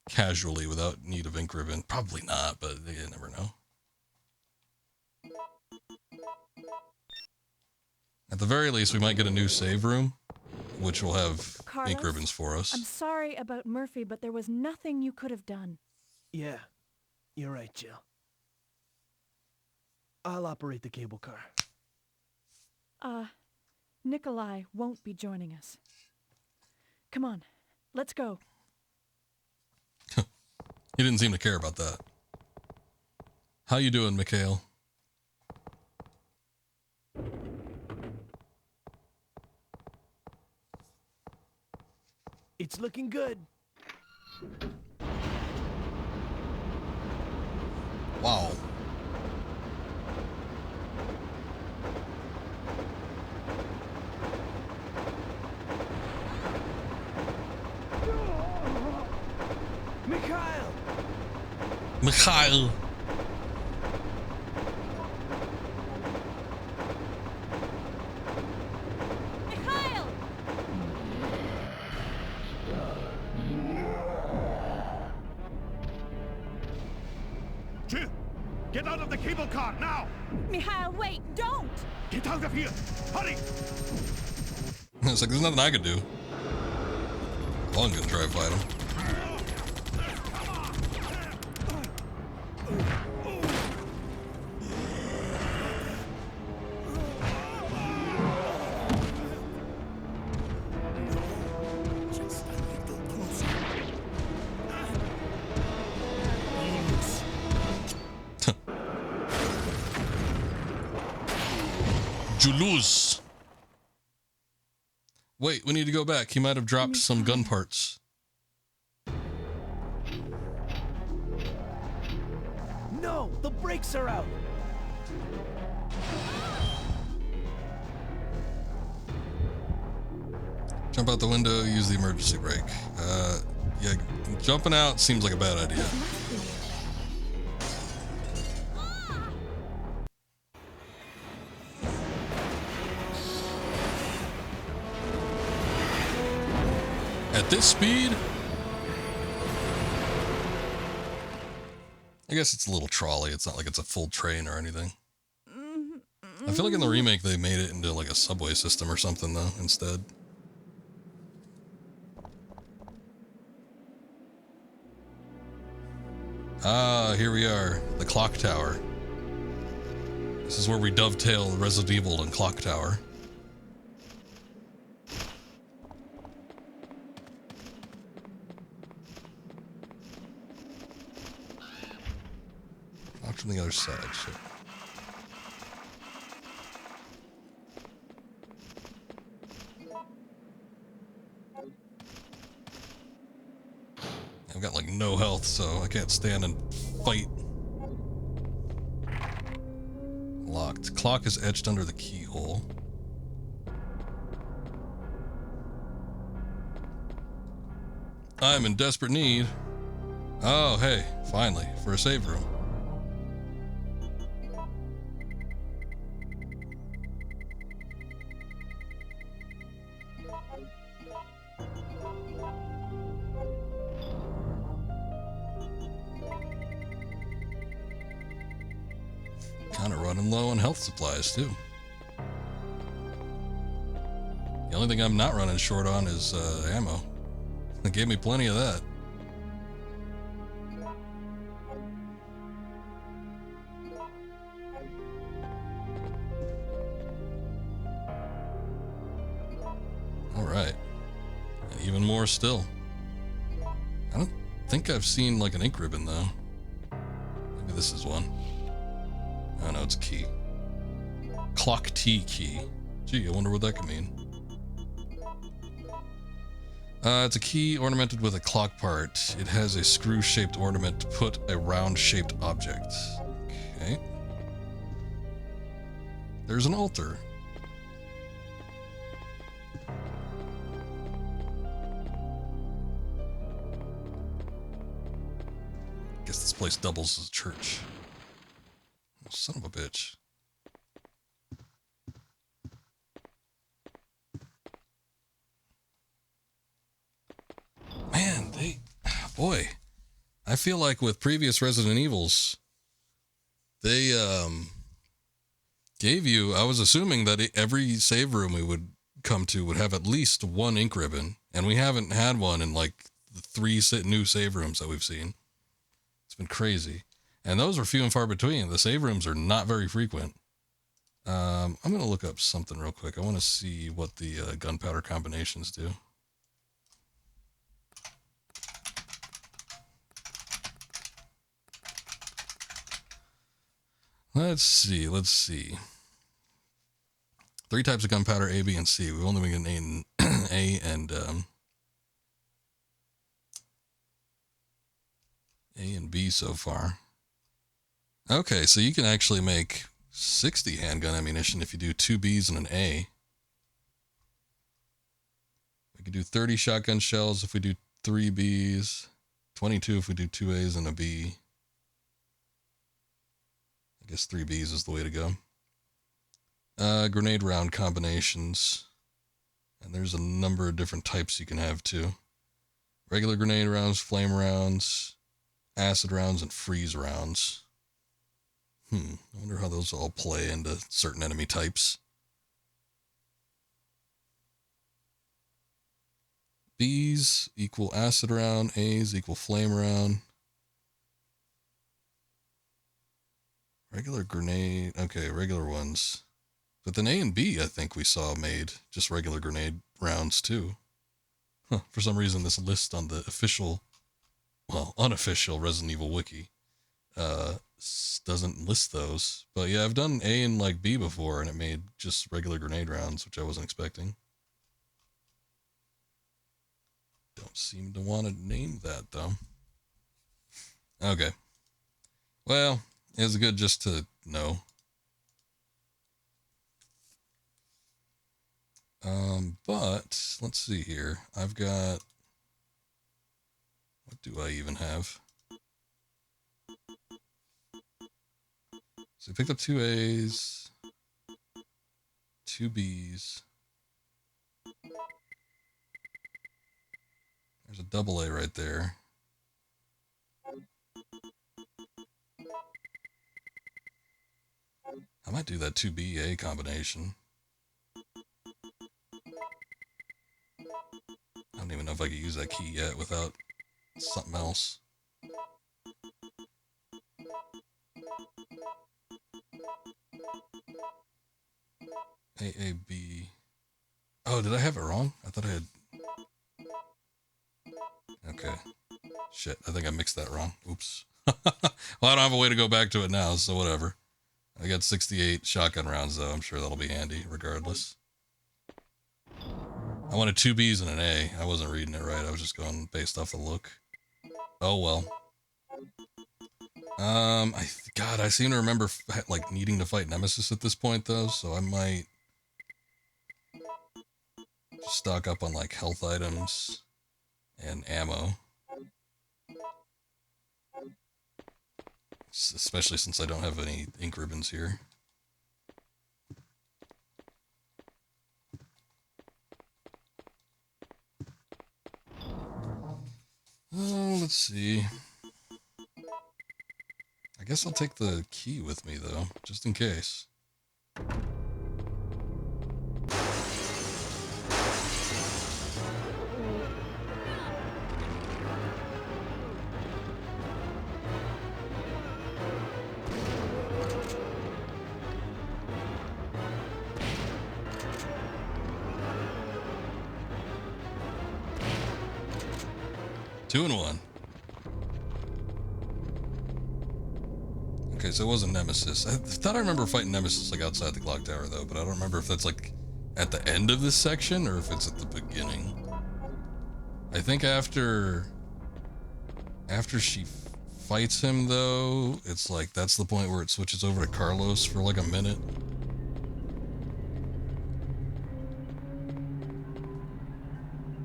casually without need of ink ribbon. Probably not, but you never know. At the very least, we might get a new save room, which will have Carlos, ink ribbons for us. I'm sorry about Murphy, but there was nothing you could have done. Yeah, you're right, Jill. I'll operate the cable car. Nikolai won't be joining us. Come on, let's go. He didn't seem to care about that. How you doing, Mikhail? It's looking good. Wow. Mikhail! Mikhail! Mikhail! Jill, get out of the cable car now! Mikhail, wait, don't! Get out of here! Hurry! It's like, there's nothing I could do. Well, I'm gonna try and fight him. Julus. Wait, we need to go back. He might have dropped some gun parts. No, the brakes are out. Jump out the window, use the emergency brake. Yeah, jumping out seems like a bad idea. At this speed? I guess it's a little trolley. It's not like it's a full train or anything. I feel like in the remake they made it into like a subway system or something though, instead. Ah, here we are. The clock tower. This is where we dovetail Resident Evil and Clock Tower. Out from the other side, shit. I've got like no health, so I can't stand and fight. marked. Clock is etched under the keyhole. I'm in desperate need. Oh, hey, finally, for a save room. Kind of running low on health supplies, too. The only thing I'm not running short on is ammo. They gave me plenty of that. Alright. And even more still. I don't think I've seen like an ink ribbon though. Maybe this is one. Oh no, it's a key. Clock T key. Gee, I wonder what that could mean. It's a key ornamented with a clock part. It has a screw-shaped ornament to put a round-shaped object. Okay. There's an altar. Guess this place doubles as a church. Son of a bitch. Man, boy, I feel like with previous Resident Evils, they gave you, I was assuming that every save room we would come to would have at least one ink ribbon, and we haven't had one in like the 3 new save rooms that we've seen. It's been crazy. And those are few and far between. The save rooms are not very frequent. I'm going to look up something real quick. I want to see what the gunpowder combinations do. Let's see. 3 types of gunpowder, A, B, and C. We've only been getting A and B so far. Okay, so you can actually make 60 handgun ammunition if you do 2 Bs and an A. We could do 30 shotgun shells if we do 3 Bs, 22 if we do 2 As and a B. I guess 3 Bs is the way to go. Grenade round combinations. And there's a number of different types you can have too. Regular grenade rounds, flame rounds, acid rounds, and freeze rounds. I wonder how those all play into certain enemy types. Bs equal acid round, As equal flame round. Regular grenade, okay, regular ones. But then A and B, I think we saw made just regular grenade rounds too. For some reason, this list on the official, well, unofficial Resident Evil wiki doesn't list those. But yeah, I've done A and like B before, and it made just regular grenade rounds, which I wasn't expecting. Don't seem to want to name that though. Okay. Well, it's good just to know. But let's see here. I've got, what do I even have? So I picked up 2 A's, 2 B's. There's a double A right there. I might do that 2BA combination. I don't even know if I could use that key yet without something else. AAB. Oh, did I have it wrong? I thought I had... Okay. Shit, I think I mixed that wrong. Oops. Well, I don't have a way to go back to it now, so whatever. I got 68 shotgun rounds, though. I'm sure that'll be handy, regardless. I wanted 2 Bs and an A. I wasn't reading it right. I was just going based off the look. Oh, well. God, I seem to remember like needing to fight Nemesis at this point though, so I might stock up on like health items and ammo. Especially since I don't have any ink ribbons here. Oh, let's see. I guess I'll take the key with me though, just in case. 2 and 1. Okay, so it wasn't Nemesis. I thought I remember fighting Nemesis like outside the clock tower though, but I don't remember if that's like at the end of this section or if it's at the beginning. I think after she fights him though, it's like that's the point where it switches over to Carlos for like a minute.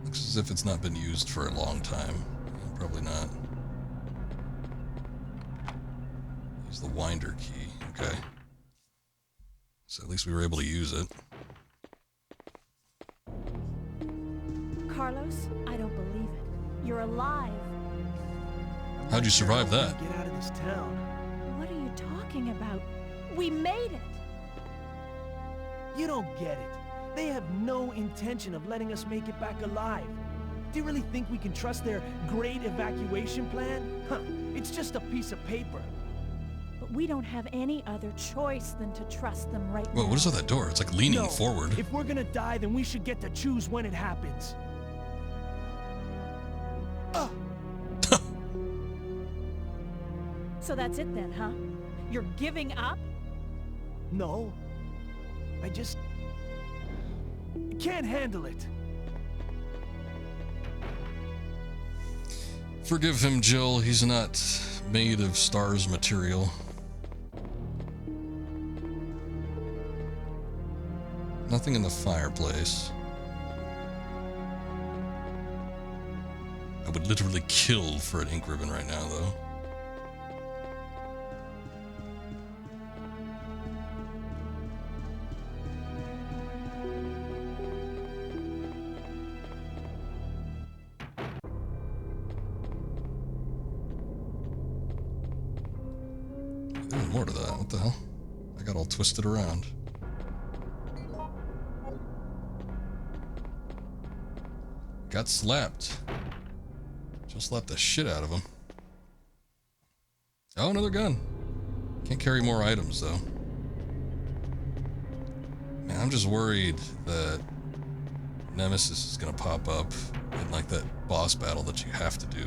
Looks as if it's not been used for a long time. Probably not. Use the winder key. Okay. So at least we were able to use it. Carlos, I don't believe it. You're alive. How'd you survive that? Get out of this town. What are you talking about? We made it. You don't get it. They have no intention of letting us make it back alive. Do you really think we can trust their great evacuation plan? Huh, it's just a piece of paper. But we don't have any other choice than to trust them right now. Whoa, what is with that door? It's like leaning forward. If we're gonna die, then we should get to choose when it happens. So that's it then, huh? You're giving up? No. I just can't handle it. Forgive him, Jill. He's not made of stars material. Nothing in the fireplace. I would literally kill for an ink ribbon right now, though. There's more to that. What the hell? I got all twisted around. Got slapped. Just slapped the shit out of him. Oh, another gun. Can't carry more items, though. Man, I'm just worried that Nemesis is gonna pop up in, like, that boss battle that you have to do.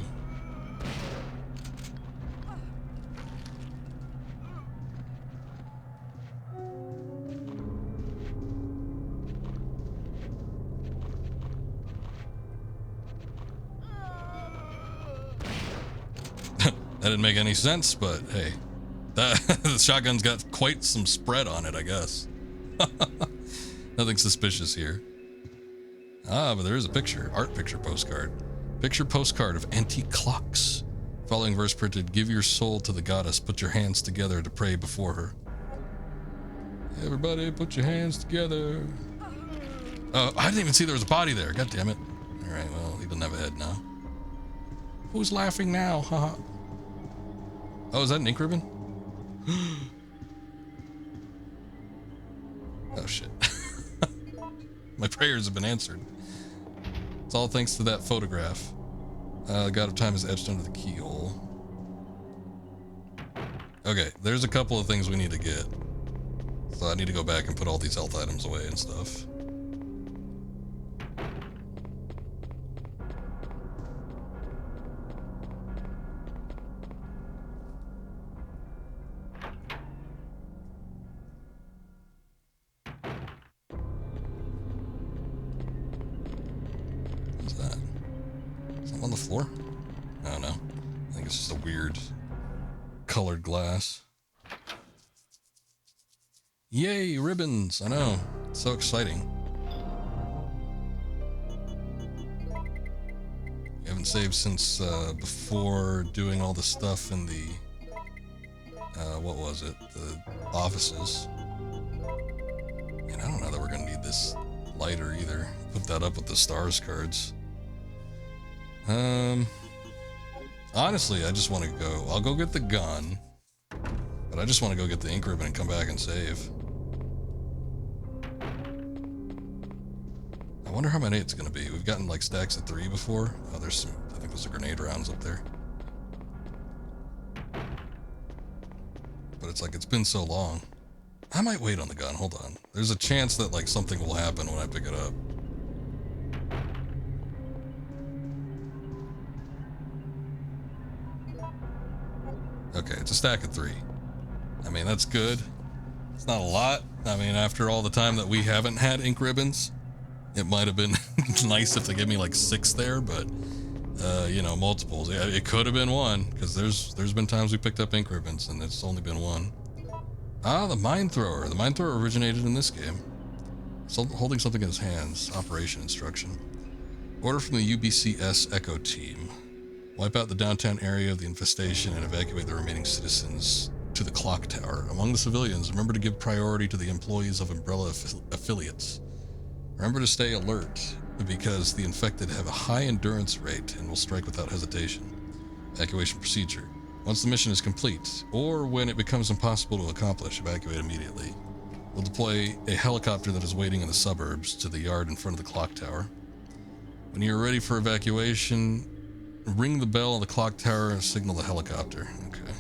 That didn't make any sense, but hey, the shotgun's got quite some spread on it, I guess. Nothing suspicious here. Ah, but there is a picture. Art picture postcard. Picture postcard of antique clocks. Following verse printed, give your soul to the goddess, put your hands together to pray before her. Everybody put your hands together. Oh, I didn't even see there was a body there. God damn it. Alright, well, he doesn't have a head now. Who's laughing now? Haha. Oh, is that an ink ribbon? Oh, shit. My prayers have been answered. It's all thanks to that photograph. The God of Time is etched under the keyhole. Okay, there's a couple of things we need to get. So I need to go back and put all these health items away and stuff. colored glass. Yay, ribbons! I know. It's so exciting. We haven't saved since before doing all the stuff in the... what was it? The offices. And I don't know that we're going to need this lighter either. Put that up with the stars cards. Honestly, I just want to go... I'll go get the gun. But I just want to go get the ink ribbon and come back and save. I wonder how many it's going to be. We've gotten like stacks of 3 before. Oh, there's some... I think those are grenade rounds up there. But it's like it's been so long. I might wait on the gun. Hold on. There's a chance that like something will happen when I pick it up. Okay, it's a stack of 3. I mean, that's good. It's not a lot. I mean, after all the time that we haven't had ink ribbons, it might have been nice if they gave me like 6 there, but you know, multiples. Yeah, it could have been 1, because there's been times we picked up ink ribbons and it's only been 1. Ah, the mine thrower. The mine thrower originated in this game. Holding something in his hands. Operation instruction. Order from the UBCS Echo team. Wipe out the downtown area of the infestation and evacuate the remaining citizens to the clock tower. Among the civilians, remember to give priority to the employees of Umbrella affiliates. Remember to stay alert, because the infected have a high endurance rate and will strike without hesitation. Evacuation procedure. Once the mission is complete, or when it becomes impossible to accomplish, evacuate immediately. We'll deploy a helicopter that is waiting in the suburbs to the yard in front of the clock tower. When you're ready for evacuation, ring the bell on the clock tower and signal the helicopter. Okay.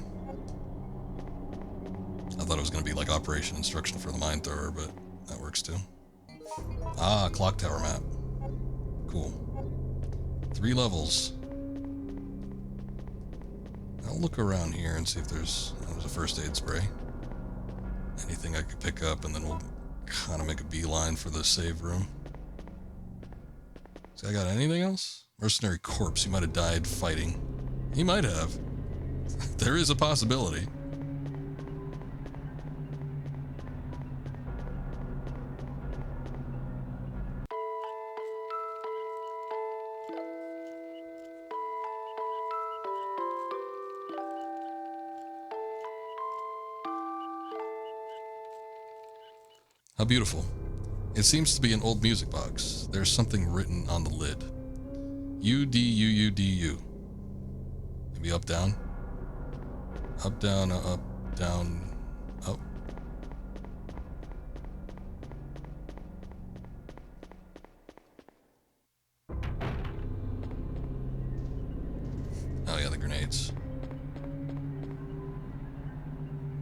I thought it was going to be like operation instruction for the mine thrower, but that works too. Ah, clock tower map. Cool. 3 levels. I'll look around here and see if there's a first aid spray. Anything I could pick up, and then we'll kind of make a beeline for the save room. So I got anything else? Mercenary corpse. He might have died fighting. He might have. There is a possibility. How beautiful. It seems to be an old music box. There's something written on the lid. U-D-U-U-D-U. Maybe up, down? Up, down, up, down, up. Oh yeah, the grenades.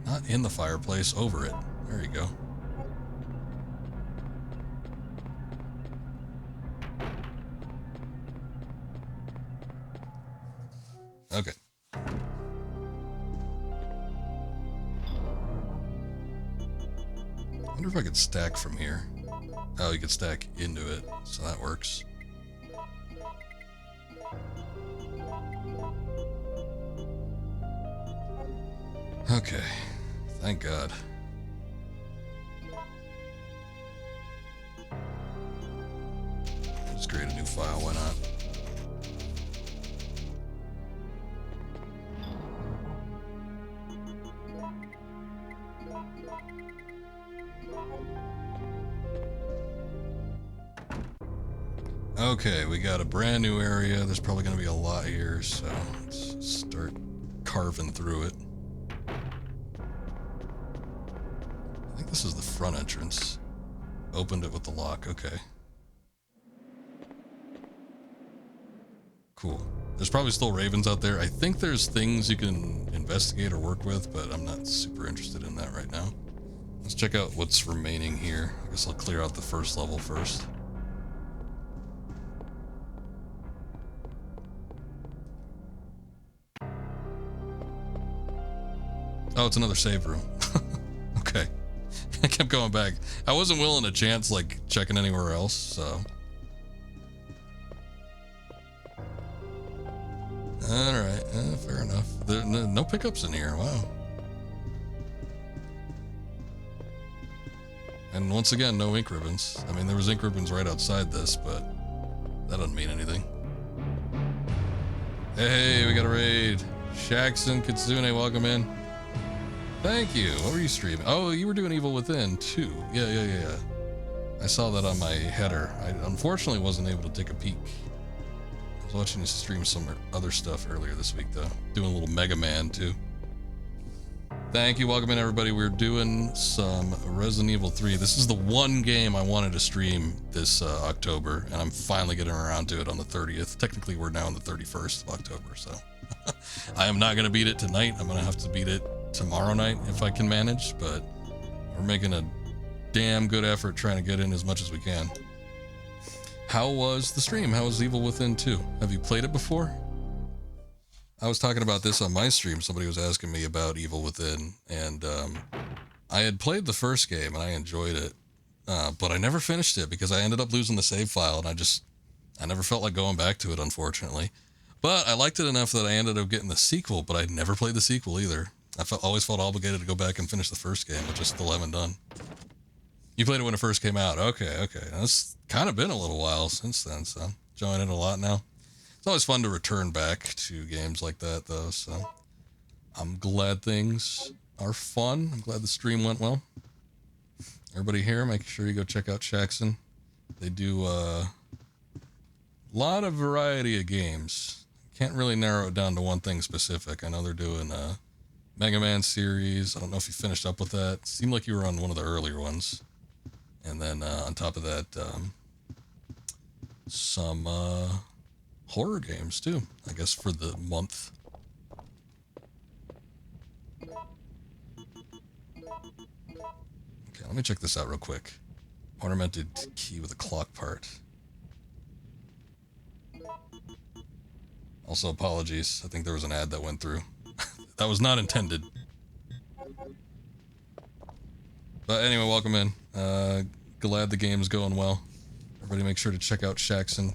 Not in the fireplace, over it. There you go. Okay. I wonder if I could stack from here. Oh, you could stack into it, so that works. Okay. Thank God. Just create a new file, why not? Okay, we got a brand new area. There's probably going to be a lot here, so let's start carving through it. I think this is the front entrance. Opened it with the lock, okay. Cool. There's probably still ravens out there. I think there's things you can investigate or work with, but I'm not super interested in that right now. Let's check out what's remaining here. I guess I'll clear out the first level first. Oh, it's another save room. Okay. I kept going back. I wasn't willing to chance, like, checking anywhere else, so. Alright. Fair enough. There no pickups in here. Wow. And once again, no ink ribbons. I mean, there was ink ribbons right outside this, but that doesn't mean anything. Hey, we got a raid. Shaxon Kitsune, welcome in. Thank you. What were you streaming? Oh, you were doing Evil Within too. Yeah. I saw that on my header. I unfortunately wasn't able to take a peek. I was watching you stream some other stuff earlier this week though. Doing a little Mega Man too. Thank you. Welcome in everybody. We're doing some Resident Evil 3. This is the one game I wanted to stream this October, and I'm finally getting around to it on the 30th. Technically, we're now on the 31st of October, so I am not going to beat it tonight. I'm going to have to beat it tomorrow night if I can manage, but we're making a damn good effort trying to get in as much as we can. How was the stream? How was Evil Within 2? Have you played it before? I was talking about this on my stream. Somebody was asking me about Evil Within, and I had played the first game and I enjoyed it, but I never finished it because I ended up losing the save file, and I never felt like going back to it, unfortunately. But I liked it enough that I ended up getting the sequel, but I'd never played the sequel either. Always felt obligated to go back and finish the first game, which I still haven't done. You played it when it first came out. Okay. Now, it's kind of been a little while since then, so I'm enjoying it a lot now. It's always fun to return back to games like that, though, so I'm glad things are fun. I'm glad the stream went well. Everybody here, make sure you go check out Shaxon. They do a lot of variety of games. Can't really narrow it down to one thing specific. I know they're doing a Mega Man series. I don't know if you finished up with that. Seemed like you were on one of the earlier ones. And then on top of that, some horror games too, I guess, for the month. Okay, let me check this out real quick. Ornamented key with a clock part. Also, apologies. I think there was an ad that went through. That was not intended. But anyway, welcome in. Glad the game's going well. Everybody make sure to check out Shaxon.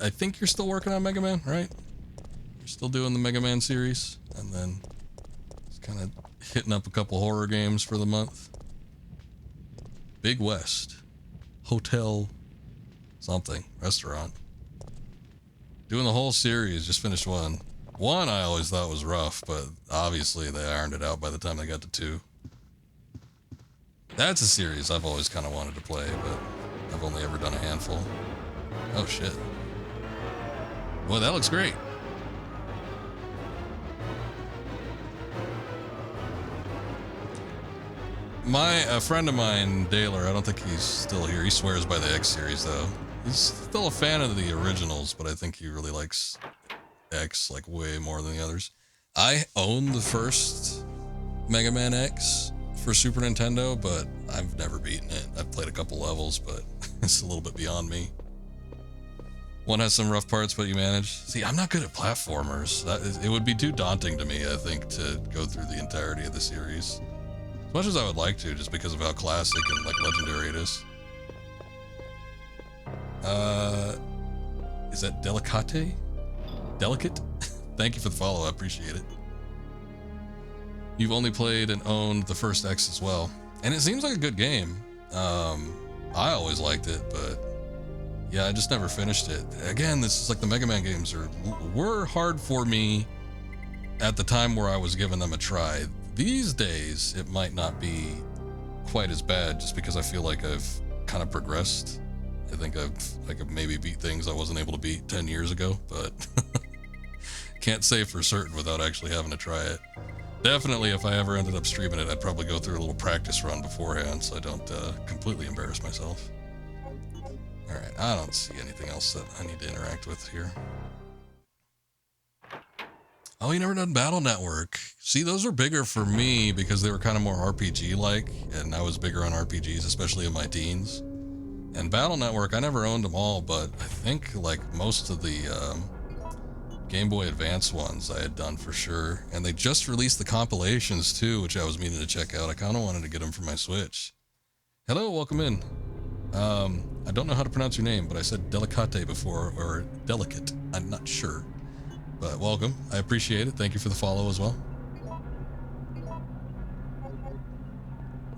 I think you're still working on Mega Man, right? You're still doing the Mega Man series, and then just kind of hitting up a couple horror games for the month. Big West. Hotel something. Restaurant. Doing the whole series, just finished one. One I always thought was rough, but obviously they ironed it out by the time they got to 2. That's a series I've always kind of wanted to play, but I've only ever done a handful. Oh shit. Well, that looks great. A friend of mine, Daler, I don't think he's still here. He swears by the X series, though. He's still a fan of the originals, but I think he really likes X, like, way more than the others. I own the first Mega Man X for Super Nintendo, but I've never beaten it. I've played a couple levels, but it's a little bit beyond me. One has some rough parts, but you manage. See, I'm not good at platformers. It would be too daunting to me, I think, to go through the entirety of the series. As much as I would like to, just because of how classic and, like, legendary it is. Is that Delicate? Delicate? Thank you for the follow, I appreciate it. You've only played and owned the first X as well. And it seems like a good game. I always liked it, but yeah, I just never finished it. Again, this is like the Mega Man games were hard for me at the time where I was giving them a try. These days, it might not be quite as bad just because I feel like I've kind of progressed. I think I could maybe beat things I wasn't able to beat 10 years ago, but can't say for certain without actually having to try it. Definitely, if I ever ended up streaming it, I'd probably go through a little practice run beforehand so I don't completely embarrass myself. Alright, I don't see anything else that I need to interact with here. Oh, you never done Battle Network. See, those were bigger for me because they were kind of more RPG-like, and I was bigger on RPGs, especially in my teens. And Battle Network, I never owned them all, but I think, like, most of the Game Boy Advance ones I had done for sure. And they just released the compilations, too, which I was meaning to check out. I kind of wanted to get them for my Switch. Hello, welcome in. I don't know how to pronounce your name, but I said Delicate before, or Delicate. I'm not sure. But welcome. I appreciate it. Thank you for the follow as well.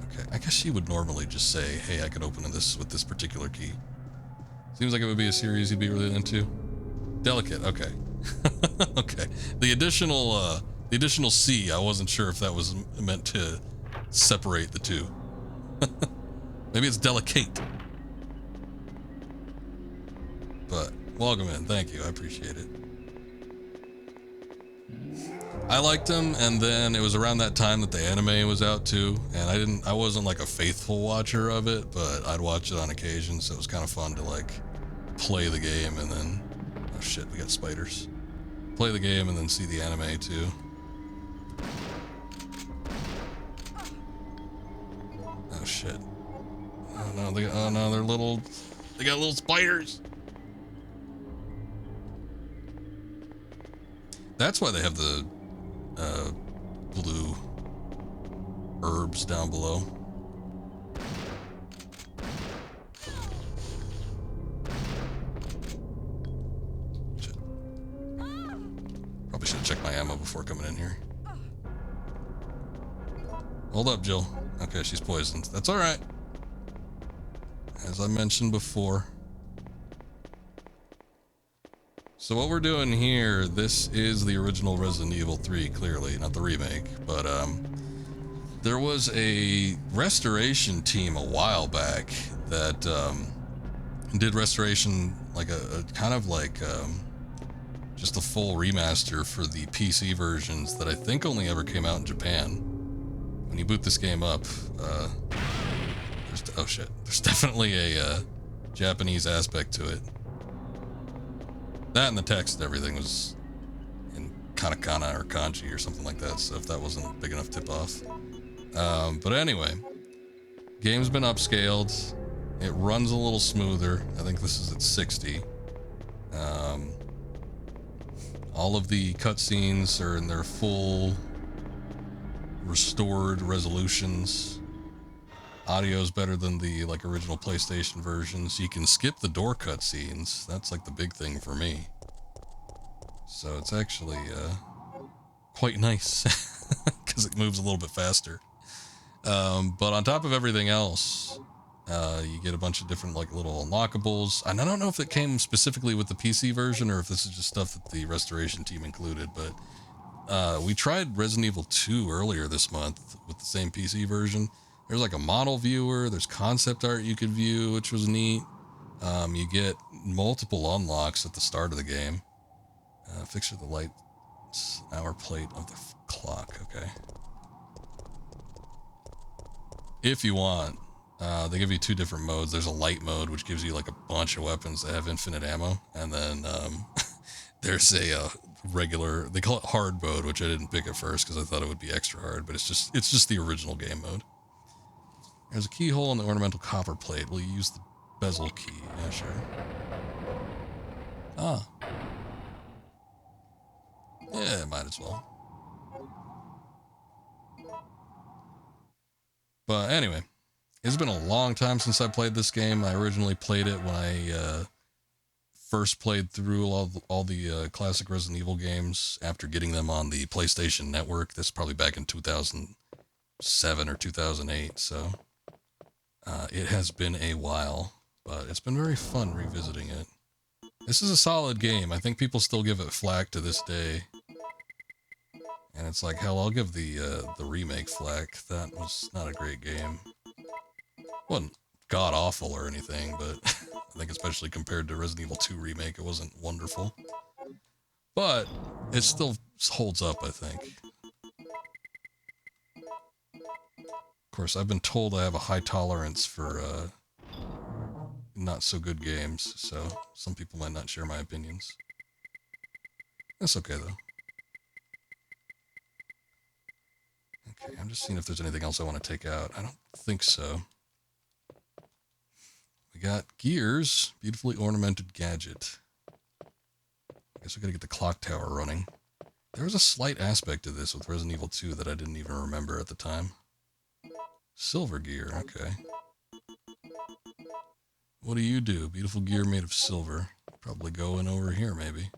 Okay, I guess she would normally just say, hey, I could open this with this particular key. Seems like it would be a series you'd be really into. Delicate, okay. Okay. The additional C, I wasn't sure if that was meant to separate the two. Maybe it's delicate. But welcome in, thank you, I appreciate it. I liked them, and then it was around that time that the anime was out too, and I wasn't like a faithful watcher of it, but I'd watch it on occasion, so it was kind of fun to like play the game and then, oh shit, we got spiders. Play the game and then see the anime too. Oh shit. Oh no, they got little spiders. That's why they have the blue herbs down below. Shit. Probably should have checked my ammo before coming in here. Hold up, Jill. Okay, she's poisoned. That's alright. As I mentioned before. So what we're doing here, this is the original Resident Evil 3, clearly, not the remake, but there was a restoration team a while back that did restoration, like a kind of like just a full remaster for the PC versions that I think only ever came out in Japan. When you boot this game up, there's definitely a Japanese aspect to it. That and the text and everything was in katakana or kanji or something like that, so if that wasn't a big enough tip-off. But anyway, game's been upscaled. It runs a little smoother. I think this is at 60. All of the cutscenes are in their full restored resolutions. Audio's better than the like original PlayStation versions. You can skip the door cutscenes. That's like the big thing for me. So it's actually quite nice because it moves a little bit faster. But on top of everything else, you get a bunch of different like little unlockables. And I don't know if it came specifically with the PC version or if this is just stuff that the restoration team included, but we tried Resident Evil 2 earlier this month with the same PC version. There's like a model viewer, there's concept art you could view, which was neat. You get multiple unlocks at the start of the game. Fixture the light hour plate of the clock, okay. If you want, they give you two different modes. There's a light mode, which gives you like a bunch of weapons that have infinite ammo. And then there's a regular, they call it hard mode, which I didn't pick at first because I thought it would be extra hard, but it's just the original game mode. There's a keyhole in the ornamental copper plate. Will you use the bezel key? Yeah, sure. Ah. Yeah, might as well. But anyway, it's been a long time since I played this game. I originally played it when I first played through all the classic Resident Evil games after getting them on the PlayStation Network. This is probably back in 2007 or 2008, so... it has been a while, but it's been very fun revisiting it. This is a solid game. I think people still give it flack to this day. And it's like, hell, I'll give the remake flack. That was not a great game. Wasn't god-awful or anything, but I think especially compared to Resident Evil 2 Remake, it wasn't wonderful. But it still holds up, I think. Of course, I've been told I have a high tolerance for not so good games, so some people might not share my opinions. That's okay, though. Okay, I'm just seeing if there's anything else I want to take out. I don't think so. We got gears, beautifully ornamented gadget. I guess we gotta get the clock tower running. There was a slight aspect to this with Resident Evil 2 that I didn't even remember at the time. Silver gear, okay. What do you do? Beautiful gear made of silver. Probably going over here, maybe.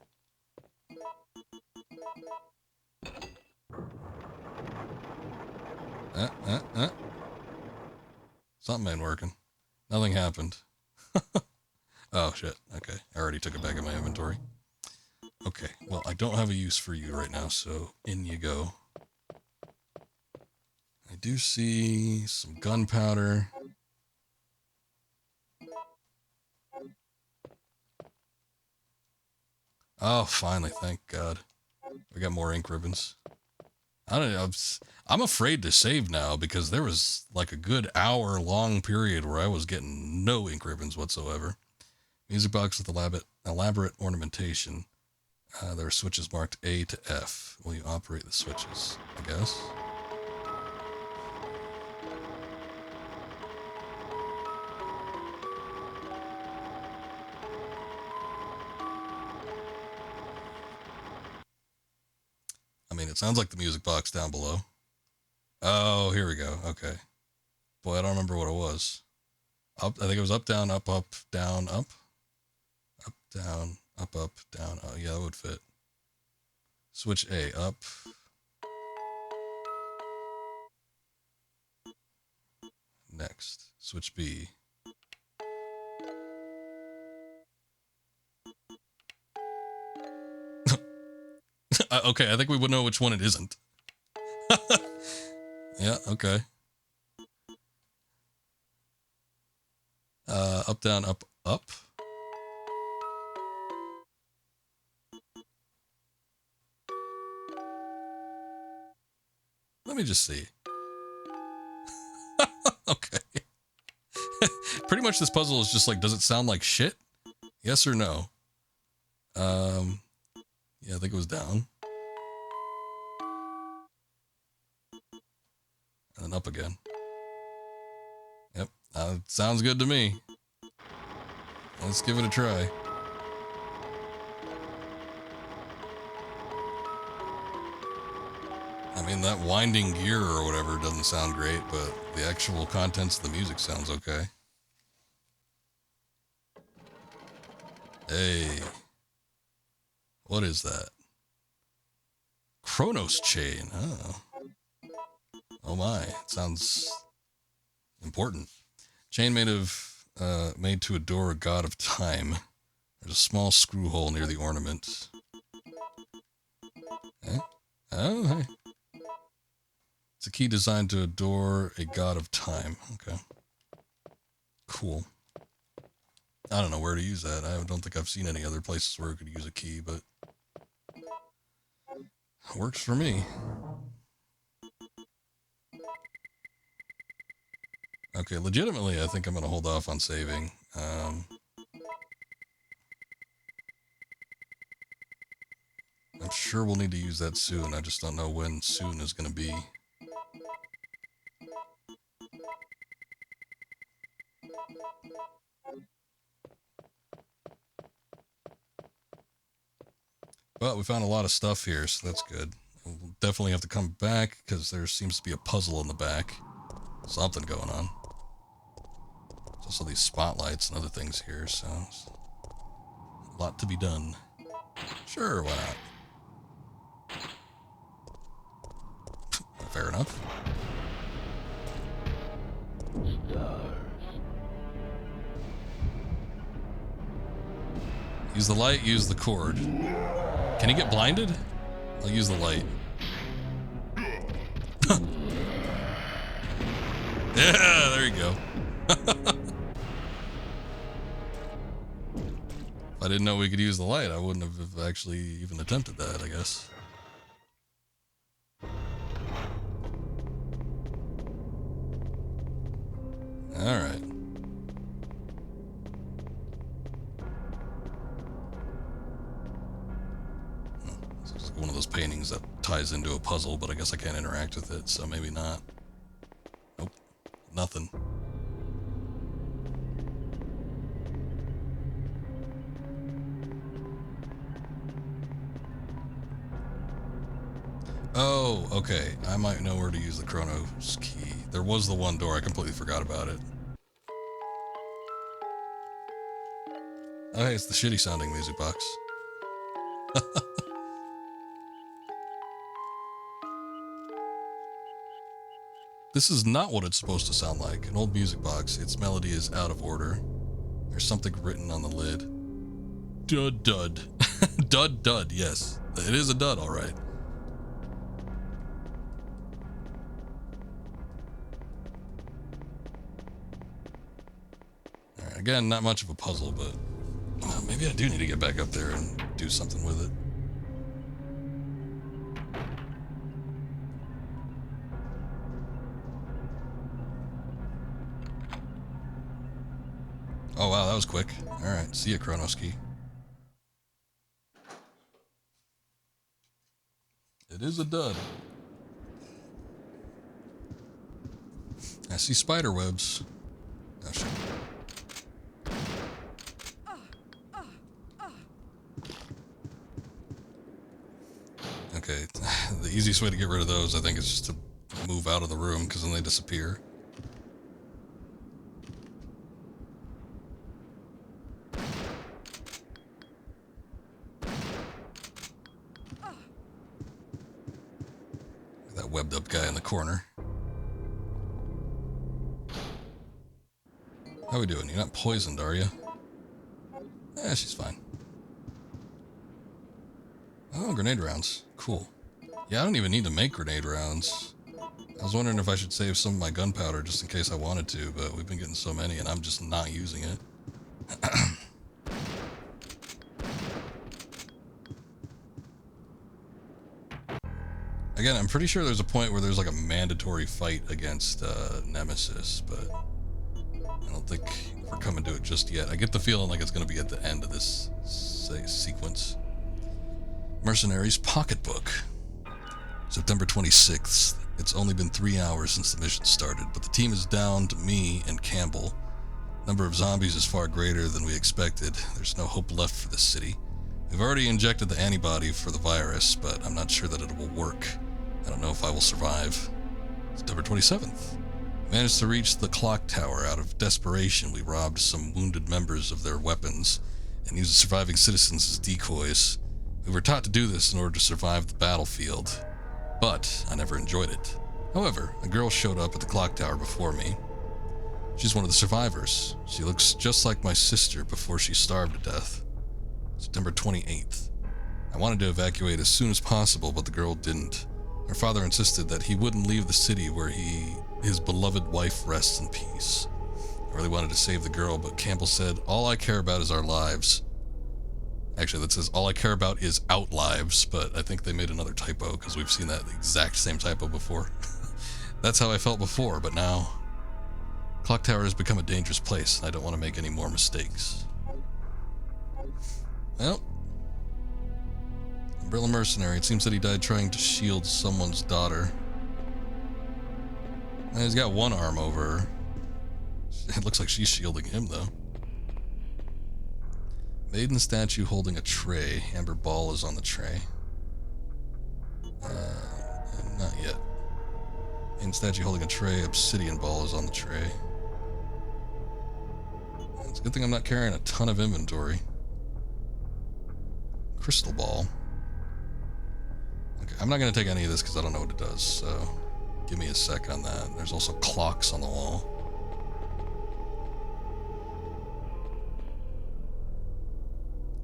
Something ain't working. Nothing happened. Oh, shit. Okay. I already took it back in my inventory. Okay. Well, I don't have a use for you right now, so in you go. I do see some gunpowder. Oh, finally. Thank God. We got more ink ribbons. I don't know. I'm afraid to save now because there was like a good hour-long period where I was getting no ink ribbons whatsoever. Music box with elaborate ornamentation. There are switches marked A to F. Will you operate the switches? I guess. I mean, it sounds like the music box down below. Oh, here we go. Okay. Boy, I don't remember what it was. Up. I think it was up, down, up, down, up. Up, down, up, down. Oh, yeah, that would fit. Switch A, up. Next. Switch B. Okay, I think we would know which one it isn't. Yeah, okay. Up, down, up, up. Let me just see. Okay. Pretty much this puzzle is just like, does it sound like shit? Yes or no? Yeah, I think it was down. And then up again. Yep, sounds good to me. Let's give it a try. I mean, that winding gear or whatever doesn't sound great, but the actual contents of the music sounds okay. Hey. What is that? Chronos chain. Oh. Oh my. It sounds important. Chain made to adore a god of time. There's a small screw hole near the ornament. Eh? Oh, hey. It's a key designed to adore a god of time. Okay. Cool. I don't know where to use that. I don't think I've seen any other places where I could use a key, but it works for me. Okay, legitimately, I think I'm going to hold off on saving. I'm sure we'll need to use that soon. I just don't know when soon is going to be. But we found a lot of stuff here, so that's good. We'll definitely have to come back because there seems to be a puzzle in the back. Something going on. There's also these spotlights and other things here, so a lot to be done. Sure, why not? Fair enough. Use the light, use the cord. Can he get blinded? I'll use the light. Yeah, there you go. If I didn't know we could use the light, I wouldn't have actually even attempted that, I guess. Alright. It's one of those paintings that ties into a puzzle, but I guess I can't interact with it, so maybe not. Nope. Nothing. Oh, okay. I might know where to use the Chronos key. There was the one door. I completely forgot about it. Oh, hey, it's the shitty sounding music box. This is not what it's supposed to sound like. An old music box. Its melody is out of order. There's something written on the lid. Dud dud. Dud dud, yes. It is a dud, alright. Alright, again, not much of a puzzle, but maybe I do need to get back up there and do something with it. Oh wow, that was quick. Alright, see ya, Chronoski. It is a dud. I see spider webs. Oh shit. Okay, the easiest way to get rid of those, I think, is just to move out of the room, because then they disappear. That webbed up guy in the corner. How we doing? You're not poisoned, are you? Eh, she's fine. Oh, grenade rounds. Cool. Yeah, I don't even need to make grenade rounds. I was wondering if I should save some of my gunpowder just in case I wanted to, but we've been getting so many and I'm just not using it. Again, I'm pretty sure there's a point where there's like a mandatory fight against Nemesis, but I don't think we're coming to it just yet. I get the feeling like it's going to be at the end of this sequence. Mercenary's Pocketbook. September 26th. It's only been 3 hours since the mission started, but the team is down to me and Campbell. Number of zombies is far greater than we expected. There's no hope left for this city. We've already injected the antibody for the virus, but I'm not sure that it will work. I don't know if I will survive. September 27th. Managed to reach the clock tower. Out of desperation, we robbed some wounded members of their weapons and used the surviving citizens as decoys. We were taught to do this in order to survive the battlefield, but I never enjoyed it. However, a girl showed up at the clock tower before me. She's one of the survivors. She looks just like my sister before she starved to death. September 28th. I wanted to evacuate as soon as possible, but the girl didn't. Her father insisted that he wouldn't leave the city where his beloved wife rests in peace. I really wanted to save the girl, but Campbell said, all I care about is our lives. Actually, that says all I care about is out lives, but I think they made another typo because we've seen that exact same typo before. That's how I felt before, but now Clock Tower has become a dangerous place, and I don't want to make any more mistakes. Well, Umbrella Mercenary. It seems that he died trying to shield someone's daughter. And he's got one arm over her. It looks like she's shielding him, though. Maiden statue holding a tray. Amber ball is on the tray. Not yet. Maiden statue holding a tray. Obsidian ball is on the tray. It's a good thing I'm not carrying a ton of inventory. Crystal ball. Okay, I'm not going to take any of this because I don't know what it does, so give me a sec on that. There's also clocks on the wall.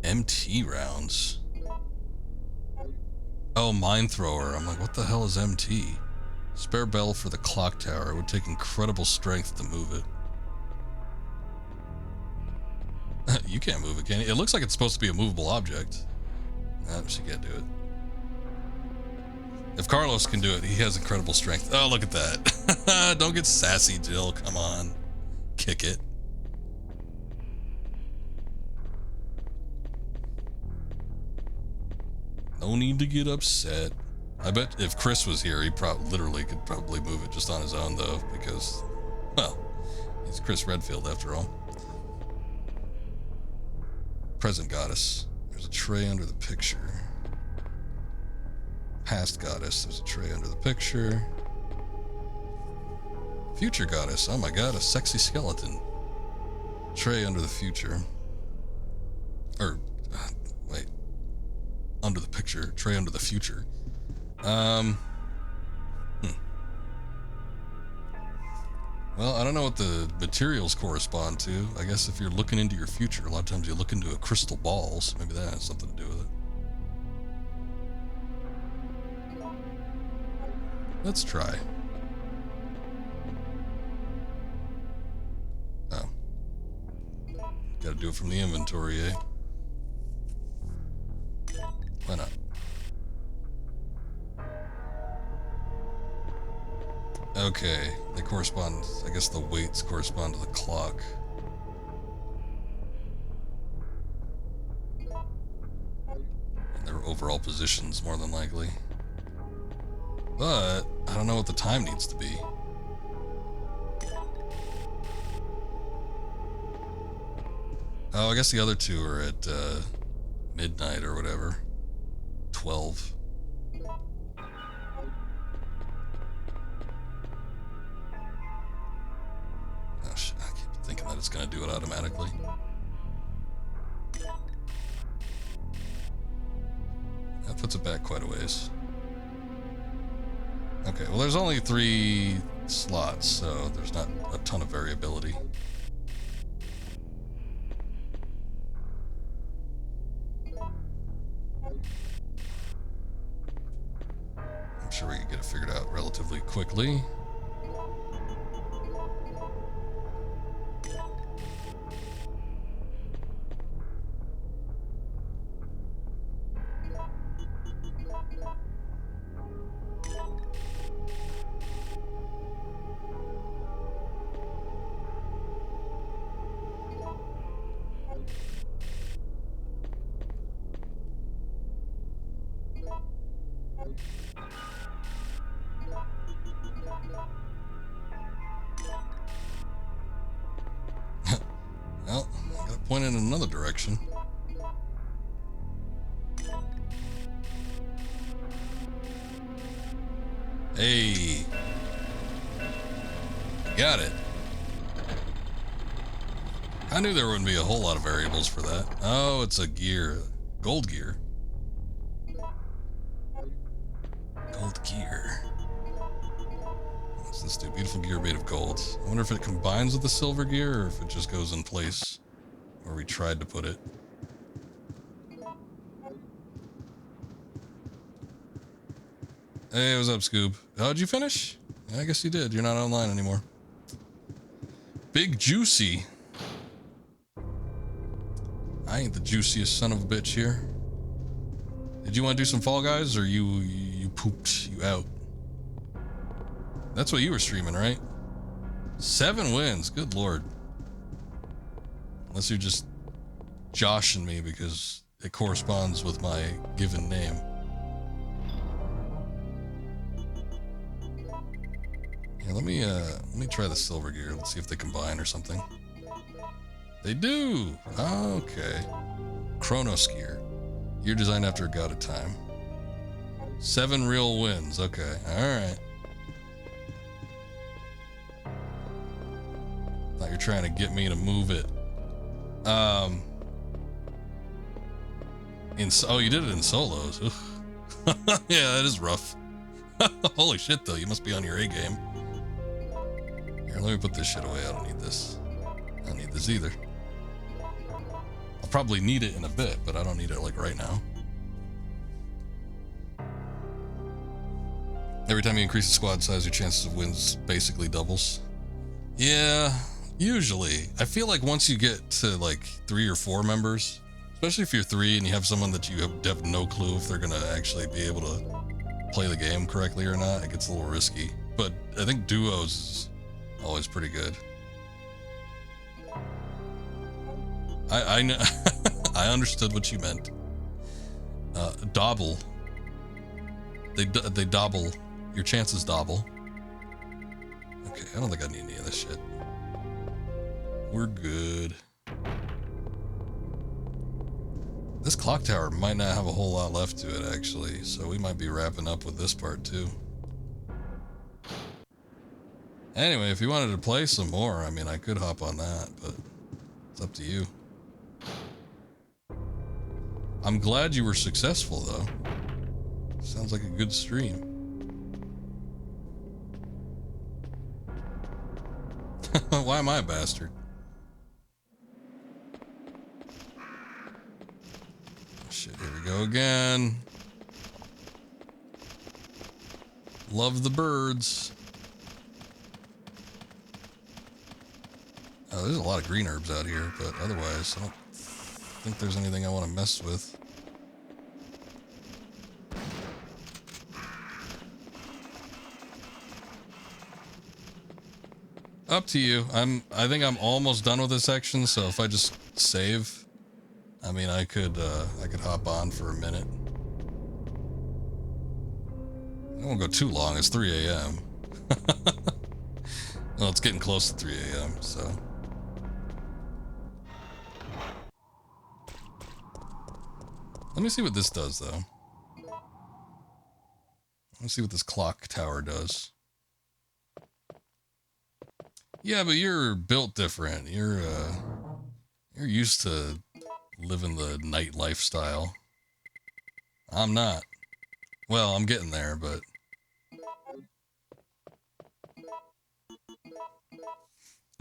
MT rounds. Oh, mine thrower. I'm like, what the hell is MT? Spare bell for the clock tower. It would take incredible strength to move it. You can't move it, can you? It looks like it's supposed to be a movable object. Nah, she can't do it. If Carlos can do it, he has incredible strength. Oh, look at that. Don't get sassy, Jill. Come on. Kick it. No need to get upset. I bet if Chris was here, he literally could probably move it just on his own, though, because, well, he's Chris Redfield after all. Present goddess. There's a tray under the picture. Past goddess. There's a tray under the picture. Future goddess. Oh my god, a sexy skeleton. Tray under the future. Or, wait. Under the picture. Tray under the future. Well, I don't know what the materials correspond to. I guess if you're looking into your future, a lot of times you look into a crystal ball, so maybe that has something to do with it. Let's try. Oh. Gotta do it from the inventory, eh? Why not? Okay, they correspond, I guess the weights correspond to the clock. And their overall positions, more than likely. But, I don't know what the time needs to be. Oh, I guess the other two are at midnight or whatever. 12. Oh shit, I keep thinking that it's gonna do it automatically. That puts it back quite a ways. Okay, well there's only 3 slots, so there's not a ton of variability. I'm sure we can get it figured out relatively quickly. Well, I gotta point in another direction. Hey. Got it. I knew there wouldn't be a whole lot of variables for that. Oh, it's a gear. Gold gear. Gold gear. What's this do? Beautiful gear made of gold. I wonder if it combines with the silver gear or if it just goes in place where we tried to put it. Hey, what's up, Scoob? Oh, did you finish? Yeah, I guess you did. You're not online anymore. Big Juicy. I ain't the juiciest son of a bitch here. Did you want to do some Fall Guys, or you pooped you out? That's what you were streaming, right? 7 wins. Good lord. Unless you're just joshing me because it corresponds with my given name. Yeah, let me try the silver gear. Let's see if they combine or something. They do. Okay. Chronos gear. Gear designed after a god of time. 7 real wins. Okay. All right. Thought you're trying to get me to move it. Oh, you did it in solos. Yeah, that is rough. Holy shit, though. You must be on your A game. Here, let me put this shit away. I don't need this. I don't need this either. I'll probably need it in a bit, but I don't need it like right now. Every time you increase the squad size, your chances of wins basically doubles. Yeah, usually. I feel like once you get to like 3 or 4 members, especially if you're 3 and you have someone that you have no clue if they're gonna actually be able to play the game correctly or not, it gets a little risky. But I think duos is always pretty good. I know. I understood what you meant. Dobble. They dobble. Your chances dobble. Okay, I don't think I need any of this shit. We're good. This clock tower might not have a whole lot left to it, actually, so we might be wrapping up with this part, too. Anyway, if you wanted to play some more, I mean, I could hop on that, but it's up to you. I'm glad you were successful, though. Sounds like a good stream. Why am I a bastard? Shit, here we go again. Love the birds. Oh, there's a lot of green herbs out here, but otherwise, I don't think there's anything I want to mess with. Up to you. I think I'm almost done with this section, so if I just save, I mean, I could hop on for a minute. I won't go too long. It's 3 a.m. Well, it's getting close to 3 a.m., so. Let me see what this does, though. Let's see what this clock tower does. Yeah, but you're built different. You're used to living the night lifestyle. I'm not. Well, I'm getting there, but...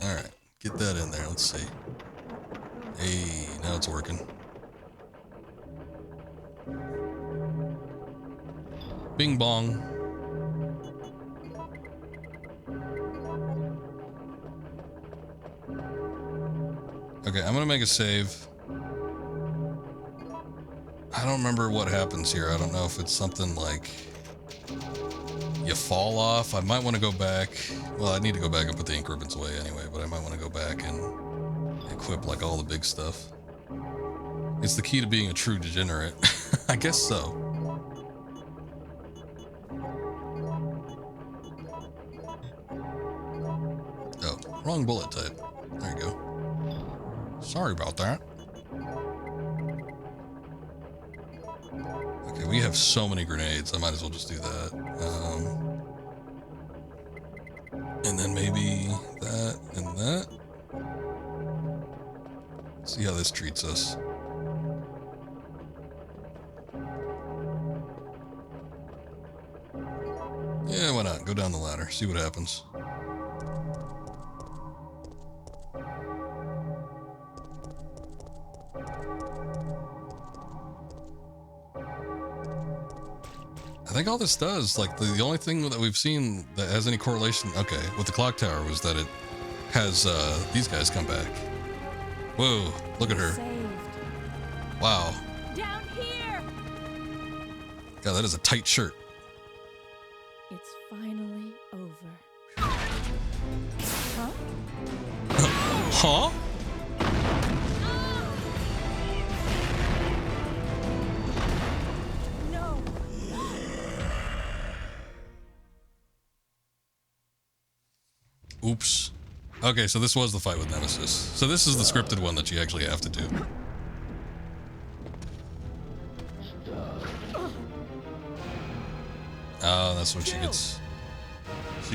Alright, get that in there. Let's see. Hey, now it's working. Bing bong. Okay, I'm gonna make a save. I don't remember what happens here. I don't know if it's something like you fall off. I might want to go back. Well, I need to go back and put the ink ribbons away anyway, but I might want to go back and equip like all the big stuff. It's the key to being a true degenerate. I guess so. Oh, wrong bullet type. There you go. Sorry about that. Okay, we have so many grenades. I might as well just do that. And then maybe that and that. See how this treats us. Yeah, why not? Go down the ladder. See what happens. I think all this does, like, the only thing that we've seen that has any correlation, okay, with the clock tower was that it has, these guys come back. Whoa, look at her. Saved. Wow. Down here! God, that is a tight shirt. It's finally over. Huh? Huh? No! Oops. Okay, so this was the fight with Nemesis. So this is the scripted one that you actually have to do. Oh, that's when she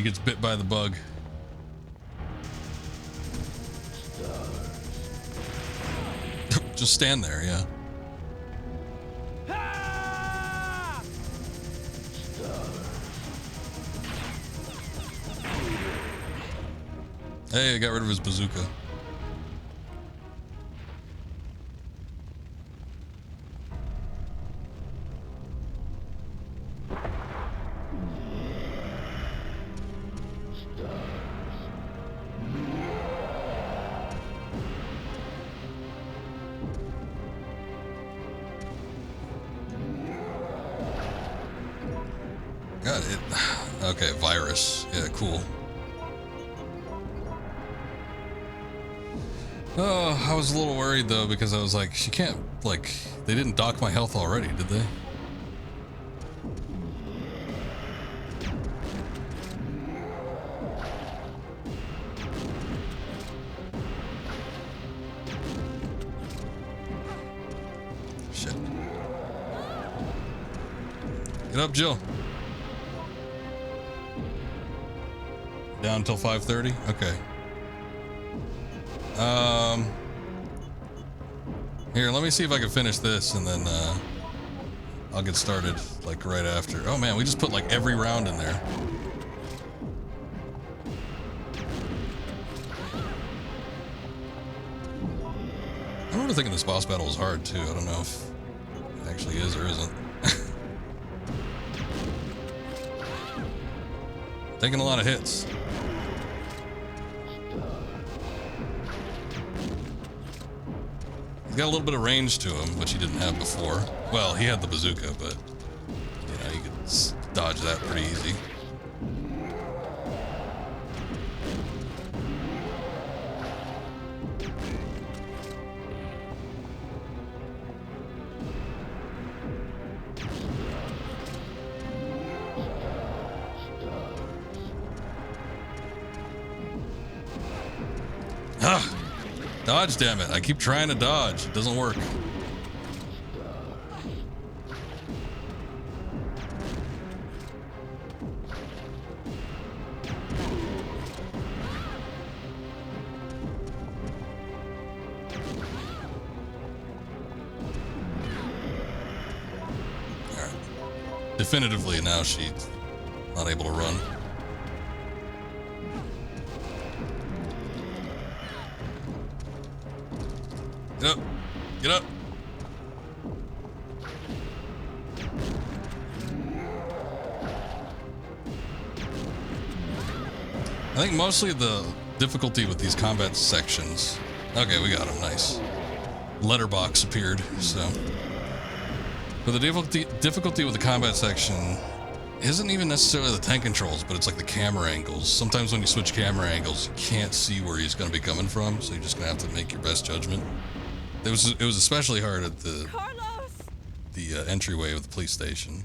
gets bit by the bug. Just stand there, yeah. Hey, I got rid of his bazooka. Got it. Okay, virus. Yeah, cool. Oh, I was a little worried though, because I was like, she can't, like, they didn't dock my health already, did they? Shit. Get up, Jill. Down until 5:30? Okay. Here, let me see if I can finish this, and then, I'll get started, like, right after. Oh, man, we just put, like, every round in there. remember thinking this boss battle was hard too. I don't know if it actually is or isn't. Taking a lot of hits. He's got a little bit of range to him, which he didn't have before. Well, he had the bazooka, but you know, you could dodge that pretty easy. Ah! Dodge, damn it. I keep trying to dodge. It doesn't work. Alright. Definitively now she's not able to run. Get up! Get up! I think mostly the difficulty with these combat sections. Okay, we got him. Nice. Letterbox appeared, so. But the difficulty with the combat section isn't even necessarily the tank controls, but it's like the camera angles. Sometimes when you switch camera angles, you can't see where he's going to be coming from, so you're just going to have to make your best judgment. It was especially hard at the entryway of the police station.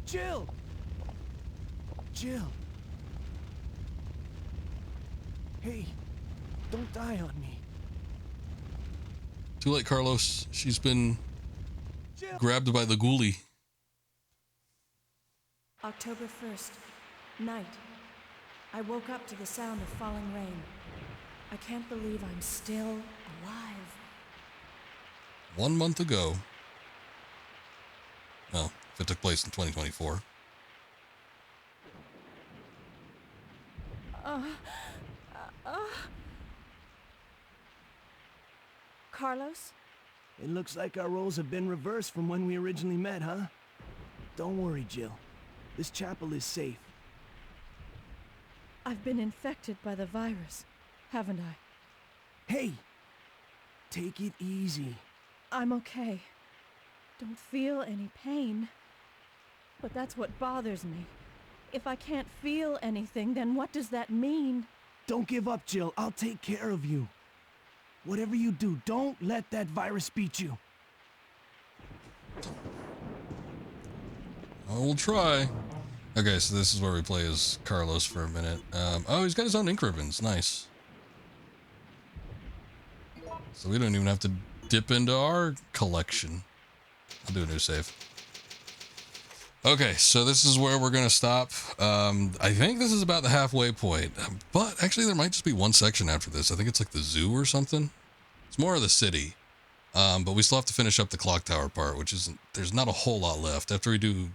Jill! Jill! Hey, don't die on me. Too late, Carlos. She's been grabbed by the ghoulie. October 1st, night. I woke up to the sound of falling rain. I can't believe I'm still alive. 1 month ago. Well, if it took place in 2024. Carlos? It looks like our roles have been reversed from when we originally met, huh? Don't worry, Jill. This chapel is safe. I've been infected by the virus, haven't I? Hey! Take it easy. I'm okay. Don't feel any pain. But that's what bothers me. If I can't feel anything, then what does that mean? Don't give up, Jill. I'll take care of you. Whatever you do, don't let that virus beat you. I will try. Okay, so this is where we play as Carlos for a minute. Oh, he's got his own ink ribbons. Nice. So we don't even have to dip into our collection. I'll do a new save. Okay, so this is where we're gonna stop. I think this is about the halfway point, but actually there might just be one section after this. I think it's like the zoo or something. It's more of the city, but we still have to finish up the clock tower part, which isn't, there's not a whole lot left. After we do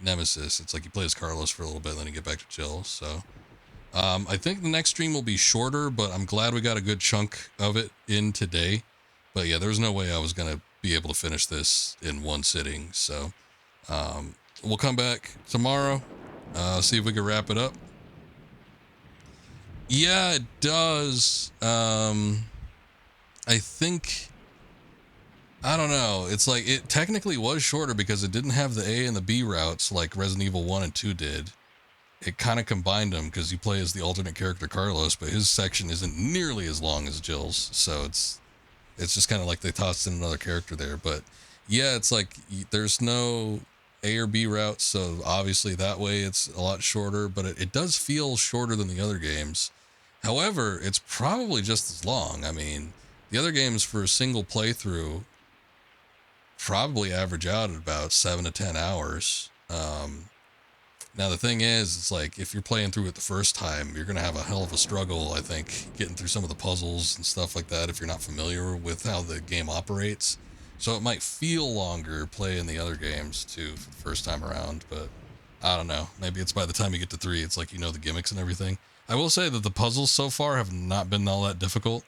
Nemesis, it's like you play as Carlos for a little bit, and then you get back to Jill. So I think the next stream will be shorter, but I'm glad we got a good chunk of it in today. But yeah, there was no way I was gonna be able to finish this in one sitting, so we'll come back tomorrow, see if we can wrap it up. Yeah, it does. I think, I don't know. It's like, it technically was shorter because it didn't have the A and the B routes like Resident Evil 1 and 2 did. It kind of combined them because you play as the alternate character Carlos, but his section isn't nearly as long as Jill's. So it's just kind of like they tossed in another character there. But yeah, it's like there's no A or B routes, so obviously that way it's a lot shorter, but it does feel shorter than the other games. However, it's probably just as long. I mean, the other games for a single playthrough probably average out at about 7 to 10 hours. Now the thing is, it's like if you're playing through it the first time, you're going to have a hell of a struggle, I think, getting through some of the puzzles and stuff like that if you're not familiar with how the game operates. So it might feel longer playing the other games too for the first time around, but I don't know. Maybe it's by the time you get to 3, it's like, you know, the gimmicks and everything. I will say that the puzzles so far have not been all that difficult.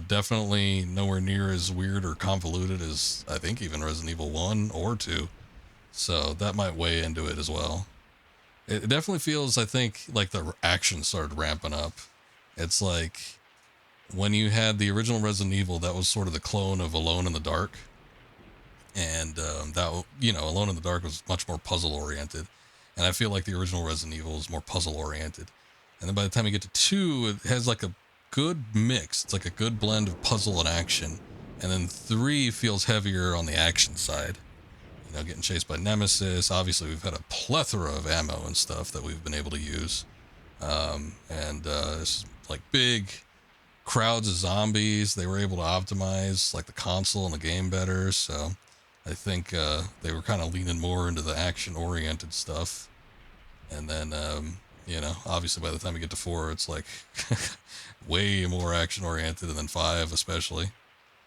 Definitely nowhere near as weird or convoluted as I think even Resident Evil 1 or 2. So that might weigh into it as well. It definitely feels, I think, like the action started ramping up. It's like when you had the original Resident Evil, that was sort of the clone of Alone in the Dark. And that, you know, Alone in the Dark was much more puzzle oriented. And I feel like the original Resident Evil is more puzzle oriented. And then by the time you get to 2, it has like a good mix. It's like a good blend of puzzle and action. And then 3 feels heavier on the action side. You know, getting chased by Nemesis. Obviously, we've had a plethora of ammo and stuff that we've been able to use. It's like big crowds of zombies. They were able to optimize like the console and the game better. So I think they were kind of leaning more into the action-oriented stuff. And then, you know, obviously by the time you get to 4, it's like way more action-oriented, and then 5 especially.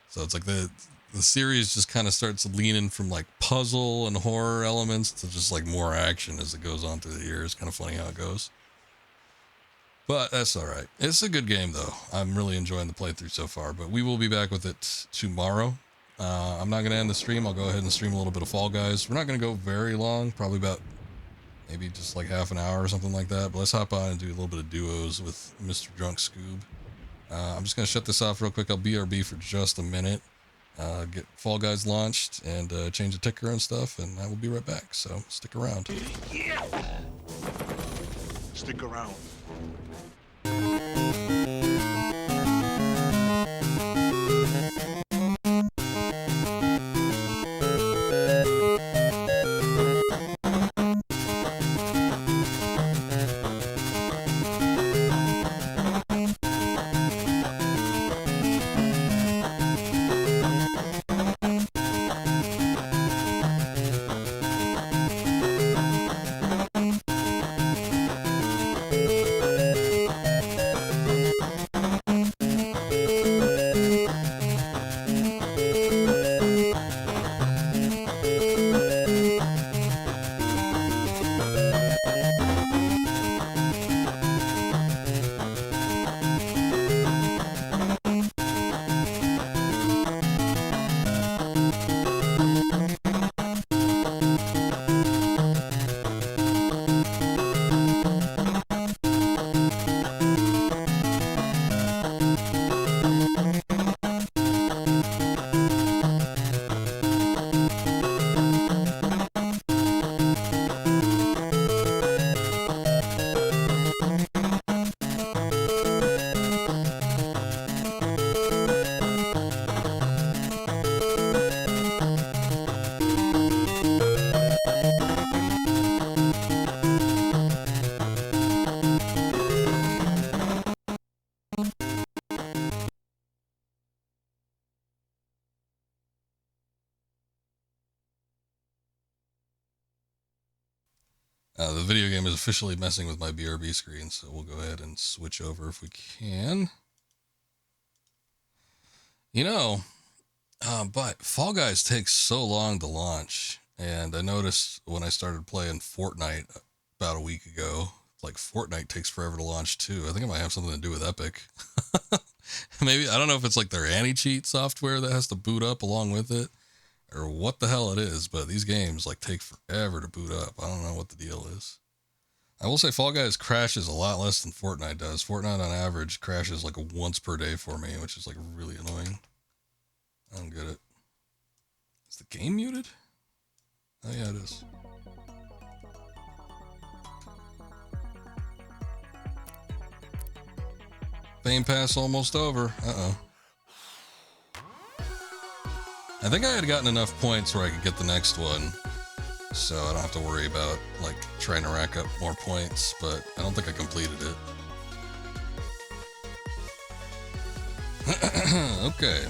So it's like the series just kind of starts leaning from like puzzle and horror elements to just like more action as it goes on through the years. Kind of funny how it goes. But that's all right. It's a good game though. I'm really enjoying the playthrough so far, but we will be back with it tomorrow. I'm not going to end the stream. I'll go ahead and stream a little bit of Fall Guys. We're not going to go very long, probably about maybe just like half an hour or something like that. But let's hop on and do a little bit of duos with Mr. Drunk Scoob. I'm just going to shut this off real quick. I'll BRB for just a minute. Get Fall Guys launched and change the ticker and stuff, and I will be right back. So stick around. Yeah. Stick around. The video game is officially messing with my BRB screen, so we'll go ahead and switch over if we can. You know, but Fall Guys takes so long to launch, and I noticed when I started playing Fortnite about a week ago, like Fortnite takes forever to launch too. I think it might have something to do with Epic. Maybe, I don't know if it's like their anti-cheat software that has to boot up along with it, or what the hell it is, but these games like take forever to boot up. I don't know what the deal is. I will say Fall Guys crashes a lot less than Fortnite does. Fortnite on average crashes like once per day for me, which is like really annoying. I don't get it. Is the game muted? Oh yeah, it is. Fame pass almost over. Uh-oh. I think I had gotten enough points where I could get the next one, so I don't have to worry about like trying to rack up more points, but I don't think I completed it. Okay.